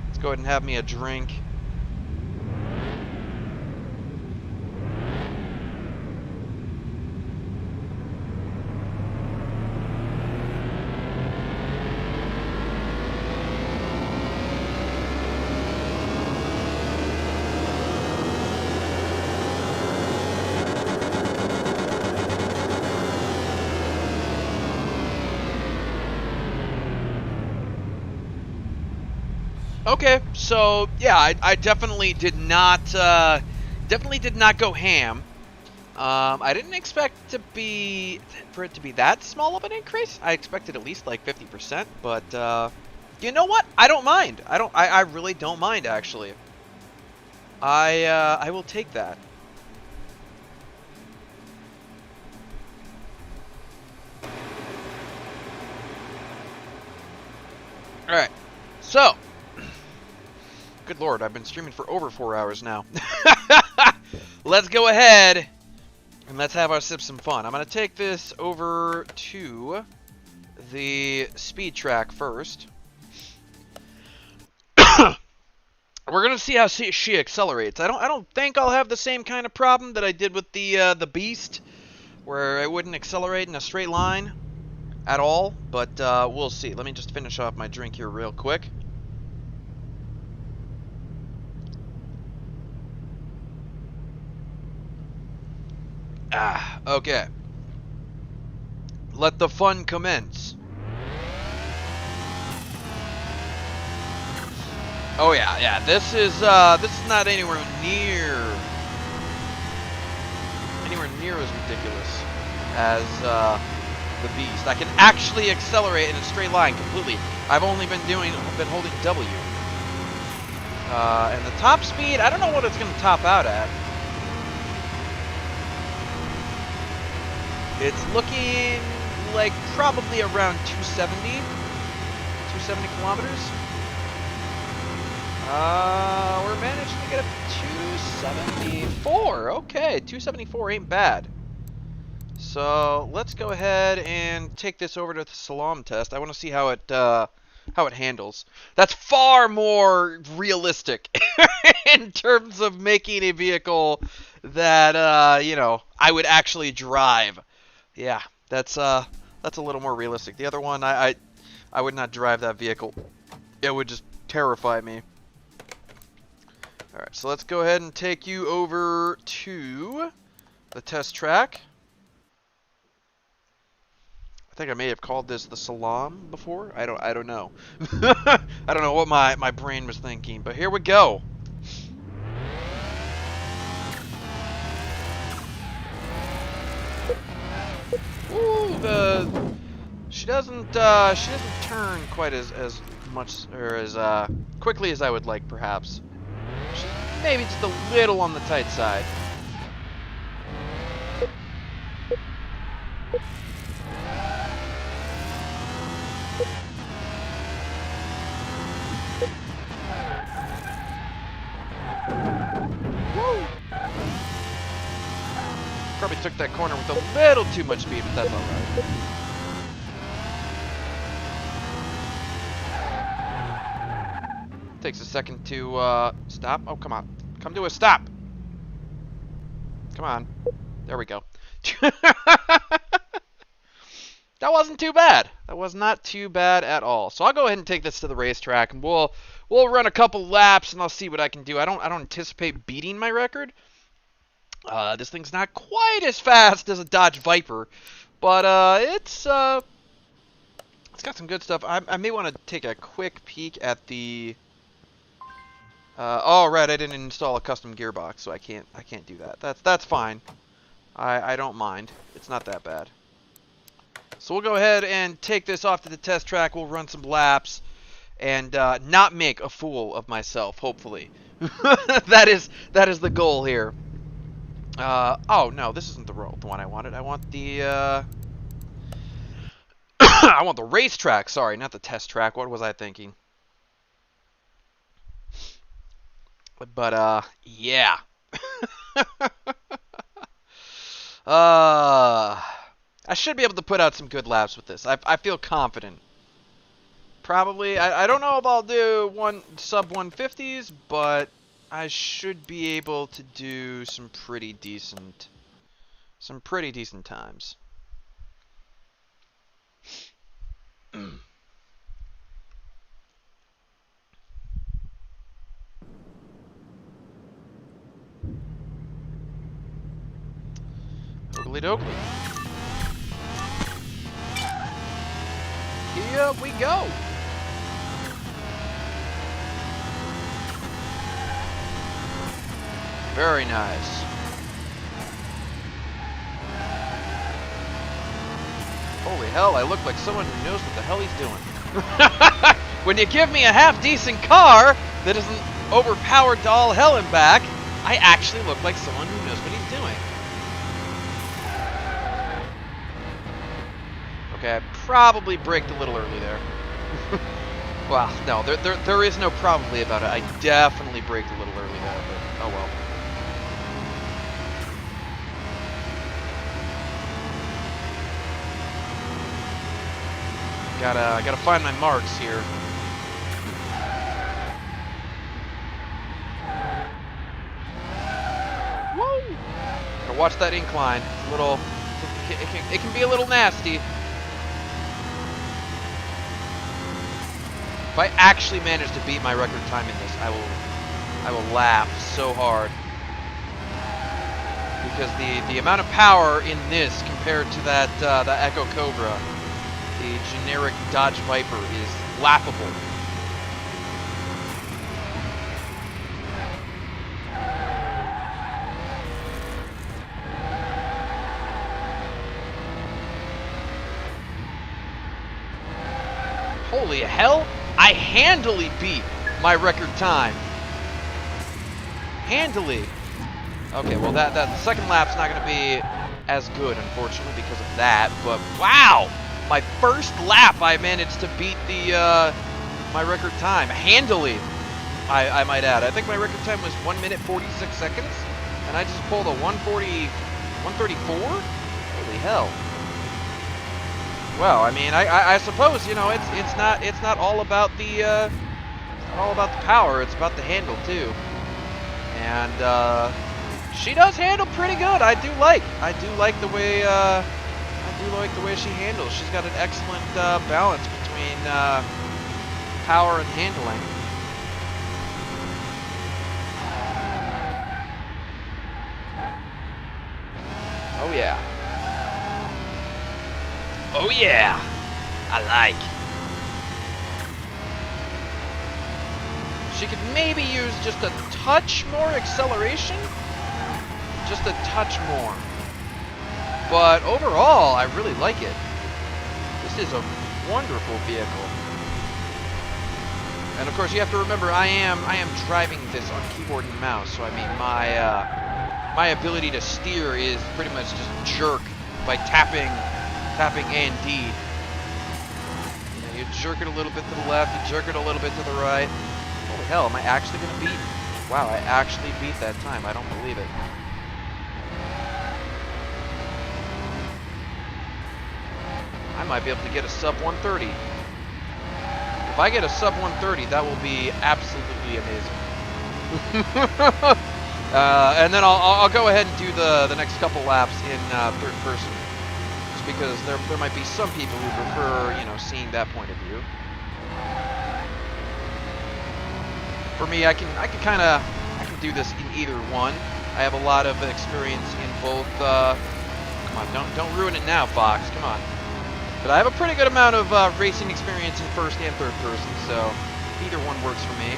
Let's go ahead and have me a drink. Okay, so yeah, I definitely did not go ham. I didn't expect for it to be that small of an increase. I expected at least like 50%, but you know what? I don't mind. I really don't mind actually. I will take that. All right, so. Good lord, I've been streaming for over 4 hours now. Let's go ahead and let's have ourselves some fun. I'm going to take this over to the speed track first. We're going to see how she accelerates. I don't think I'll have the same kind of problem that I did with the Beast, where it wouldn't accelerate in a straight line at all, but we'll see. Let me just finish off my drink here real quick. Okay. Let the fun commence. Oh yeah. This is not anywhere near as ridiculous as the Beast. I can actually accelerate in a straight line completely. I've only been holding W. And the top speed, I don't know what it's going to top out at. It's looking like probably around 270 kilometers. We're managing to get up to 274. Okay, 274 ain't bad. So let's go ahead and take this over to the Salam test. I want to see how it handles. That's far more realistic in terms of making a vehicle that you know, I would actually drive. Yeah, that's a little more realistic. The other one, I would not drive that vehicle. It would just terrify me. All right, so let's go ahead and take you over to the test track. I think I may have called this the Salam before. I don't know. I don't know what my brain was thinking, but here we go. Ooh, she doesn't turn quite as much or as quickly as I would like, perhaps. She's maybe just a little on the tight side. Probably took that corner with a little too much speed, but that's alright. Takes a second to stop. Oh, come on. Come to a stop. Come on. There we go. That wasn't too bad. That was not too bad at all. So I'll go ahead and take this to the racetrack, and we'll run a couple laps, and I'll see what I can do. I don't anticipate beating my record. This thing's not quite as fast as a Dodge Viper, but it's got some good stuff. I may want to take a quick peek at the. Oh right, I didn't install a custom gearbox, so I can't do that. That's fine. I don't mind. It's not that bad. So we'll go ahead and take this off to the test track. We'll run some laps and not make a fool of myself. Hopefully, that is the goal here. Oh no, this isn't the one I wanted. I want the I want the racetrack. Sorry, not the test track. What was I thinking? But yeah. I should be able to put out some good laps with this. I feel confident. Probably, I don't know if I'll do sub 150s, but I should be able to do some pretty decent times. Oogly doogly. Here we go. Very nice. Holy hell, I look like someone who knows what the hell he's doing. When you give me a half-decent car that isn't overpowered to all hell and back, I actually look like someone who knows what he's doing. Okay, I probably braked a little early there. Well, no, there is no probably about it. I definitely braked a little early there, but oh well. Gotta find my marks here. Woo! Gotta watch that incline. It's a little, it can be a little nasty. If I actually manage to beat my record time in this, I will laugh so hard. Because the amount of power in this compared to that the Echo Cobra, the generic Dodge Viper, is laughable. Holy hell! I handily beat my record time handily. Okay, well the second lap's not going to be as good, unfortunately, because of that. But wow, my first lap, I managed to beat my record time handily. I might add. I think my record time was 1 minute 46 seconds, and I just pulled a 134. Holy hell! Well, I mean, I suppose, you know, it's not all about the power. It's about the handle too. And she does handle pretty good. I do like the way she handles. She's got an excellent balance between power and handling. Oh yeah. Oh yeah. I like. She could maybe use just a touch more acceleration. Just a touch more. But overall, I really like it. This is a wonderful vehicle. And of course, you have to remember, I am driving this on keyboard and mouse. So I mean, my ability to steer is pretty much just jerk by tapping A and D. You know, you jerk it a little bit to the left, you jerk it a little bit to the right. Holy hell, am I actually gonna beat? Wow, I actually beat that time. I don't believe it. I might be able to get a sub 130. If I get a sub 130, that will be absolutely amazing. And then I'll go ahead and do the next couple laps in third person, just because there might be some people who prefer, you know, seeing that point of view. For me, I can do this in either one. I have a lot of experience in both. Come on, don't ruin it now, Fox. Come on. But I have a pretty good amount of racing experience in first and third person, so either one works for me.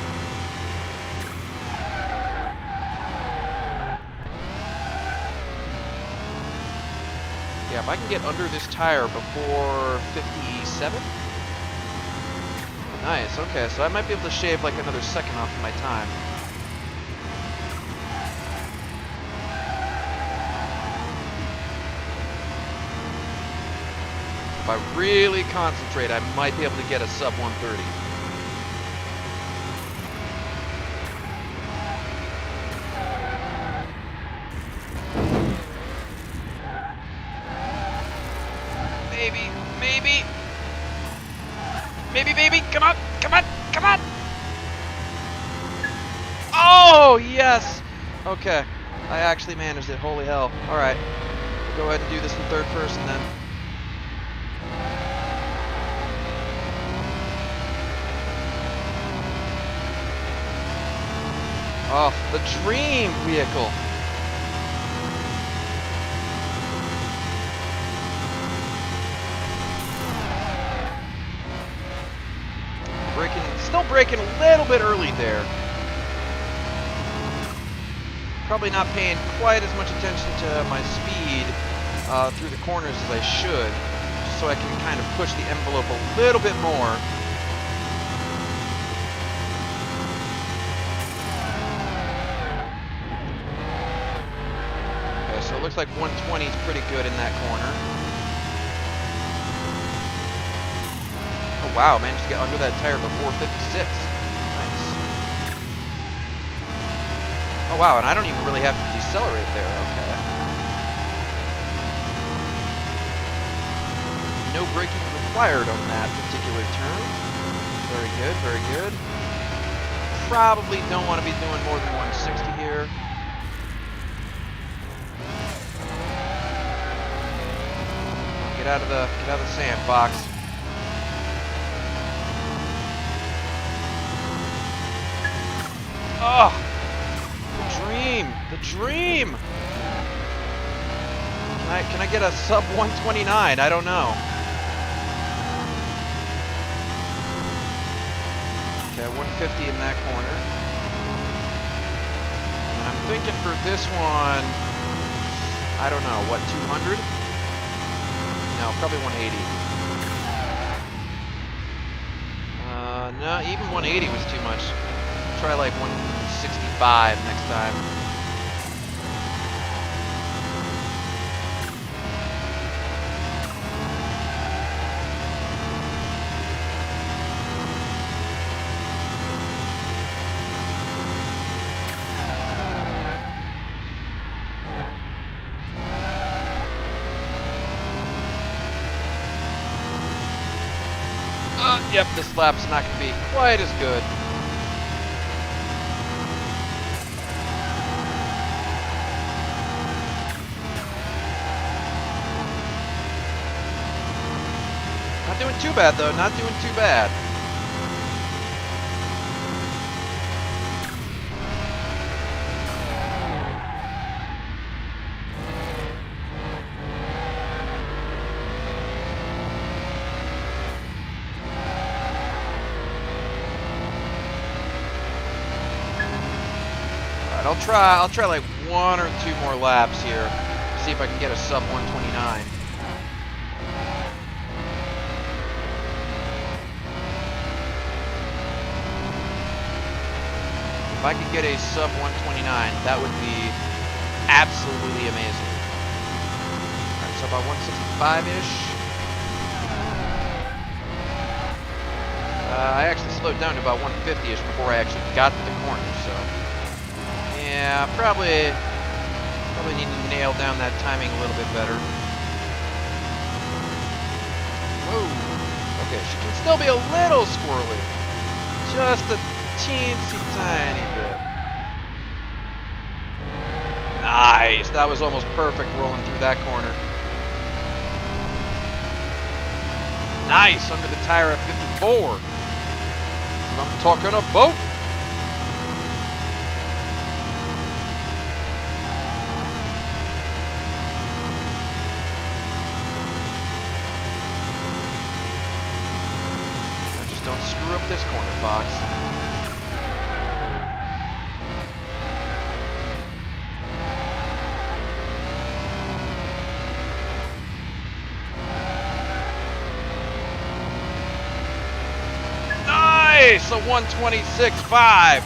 Yeah, if I can get under this tire before 57. Nice, okay, so I might be able to shave like another second off of my time. If I really concentrate, I might be able to get a sub 130. Maybe, come on! Oh, yes! Okay, I actually managed it, holy hell. Alright, we'll go ahead and do this in third person then. Oh, the dream vehicle. Still braking a little bit early there. Probably not paying quite as much attention to my speed through the corners as I should, just so I can kind of push the envelope a little bit more. Okay, so it looks like 120 is pretty good in that corner. Oh wow, managed to get under that tire before 56. Nice. Oh wow, and I don't even really have to decelerate there, okay. No braking required on that particular turn. Very good, very good. Probably don't want to be doing more than 160 here. Get out of the sand, Fox. Oh, the dream. Can I get a sub 129? I don't know. Okay, 150 in that corner. And I'm thinking for this one, I don't know, what, 200? No, probably 180. No, even 180 was too much. try like 165 next time. Yep, this lap's not going to be quite as good. Not doing too bad, though. Not doing too bad. I'll try like 1 or 2 more laps here. See if I can get a sub 129. If I could get a sub 129, that would be absolutely amazing. Alright, so about 165-ish. I actually slowed down to about 150-ish before I actually got to the corner, so... Yeah, probably need to nail down that timing a little bit better. Whoa. Okay, she can still be a little squirrely. Just a teensy tiny bit. Nice. That was almost perfect rolling through that corner. Nice. Under the tire at 54. I'm talking a boat. Don't screw up this corner, Fox. Nice! A 126.5.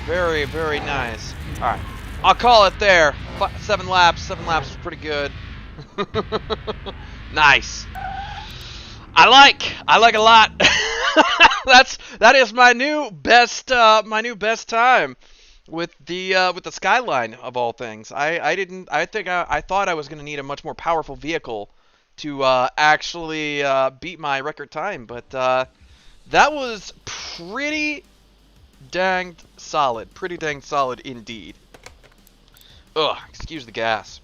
Very, very nice. All right. I'll call it there. 7 laps. 7 laps was pretty good. Nice. I like a lot. that is my new best time with the Skyline of all things. I thought I was going to need a much more powerful vehicle to actually beat my record time, but that was pretty dang solid indeed. Ugh, excuse the gas.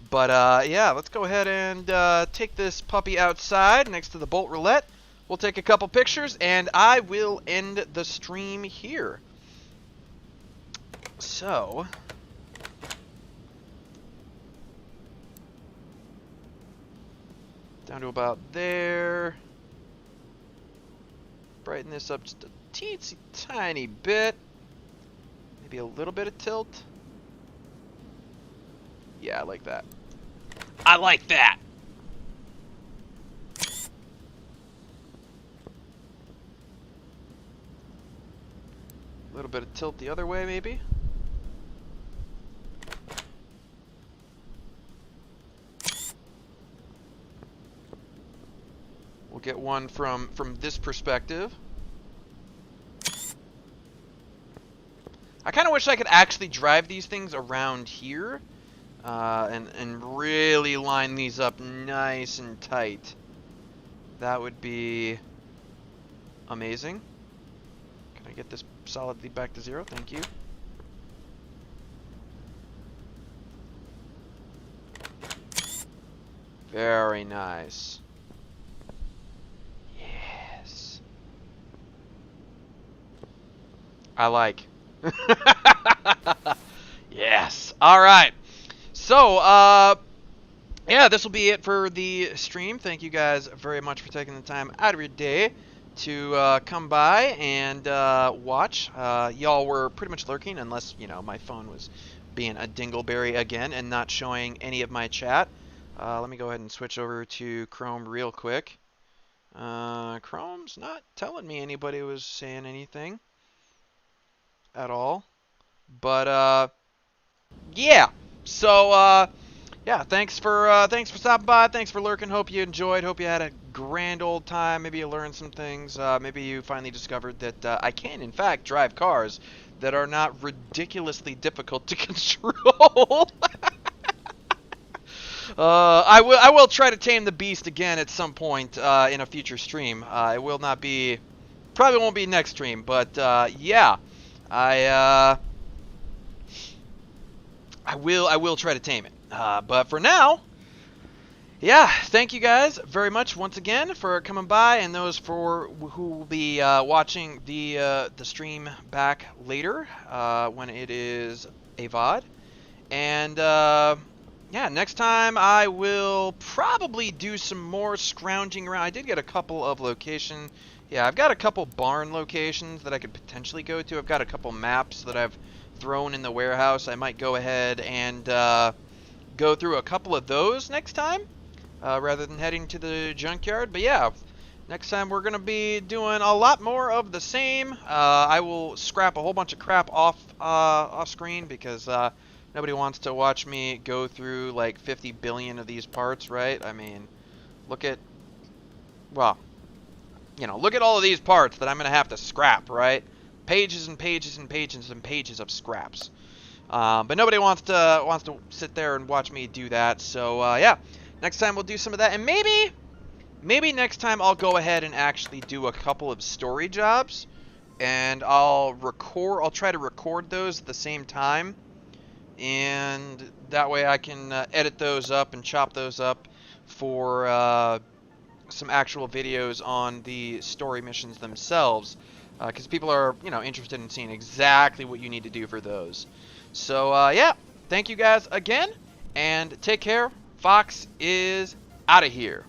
But yeah, let's go ahead and take this puppy outside next to the Bolt Roulette. We'll take a couple pictures, and I will end the stream here. So, down to about there. Brighten this up just a teensy tiny bit. Maybe a little bit of tilt. Yeah, I like that. I like that. A little bit of tilt the other way, maybe. We'll get one from this perspective. I kind of wish I could actually drive these things around here and really line these up nice and tight. That would be amazing. Can I get this solidly back to 0? Thank you. Very nice. Yes. I like. Yes. All right. So, yeah, this will be it for the stream. Thank you guys very much for taking the time out of your day to come by and watch. Y'all were pretty much lurking, unless, you know, my phone was being a dingleberry again and not showing any of my chat. Let me go ahead and switch over to Chrome real quick. Chrome's not telling me anybody was saying anything. at all. But yeah. So yeah, thanks for stopping by. Thanks for lurking. Hope you enjoyed. Hope you had a grand old time. Maybe you learned some things. Maybe you finally discovered that I can, in fact, drive cars that are not ridiculously difficult to control. I will try to tame the beast again at some point in a future stream. It will not be, probably won't be next stream, but yeah, I I will try to tame it. But for now, yeah, thank you guys very much once again for coming by, and those for who will be watching the stream back later when it is a VOD. And yeah, next time I will probably do some more scrounging around. I did get a couple of location. Yeah, I've got a couple barn locations that I could potentially go to. I've got a couple maps that I've thrown in the warehouse. I might go ahead and go through a couple of those next time rather than heading to the junkyard. But yeah, next time we're going to be doing a lot more of the same. I will scrap a whole bunch of crap off screen because nobody wants to watch me go through like 50 billion of these parts, right? I mean, look at, well, you know, look at all of these parts that I'm going to have to scrap, right? Pages and pages and pages and pages of scraps. But nobody wants to sit there and watch me do that. So yeah, next time we'll do some of that, and maybe next time I'll go ahead and actually do a couple of story jobs, and I'll try to record those at the same time, and that way I can edit those up and chop those up for some actual videos on the story missions themselves, because people are, you know, interested in seeing exactly what you need to do for those. So yeah, thank you guys again, and take care. Fox is out of here.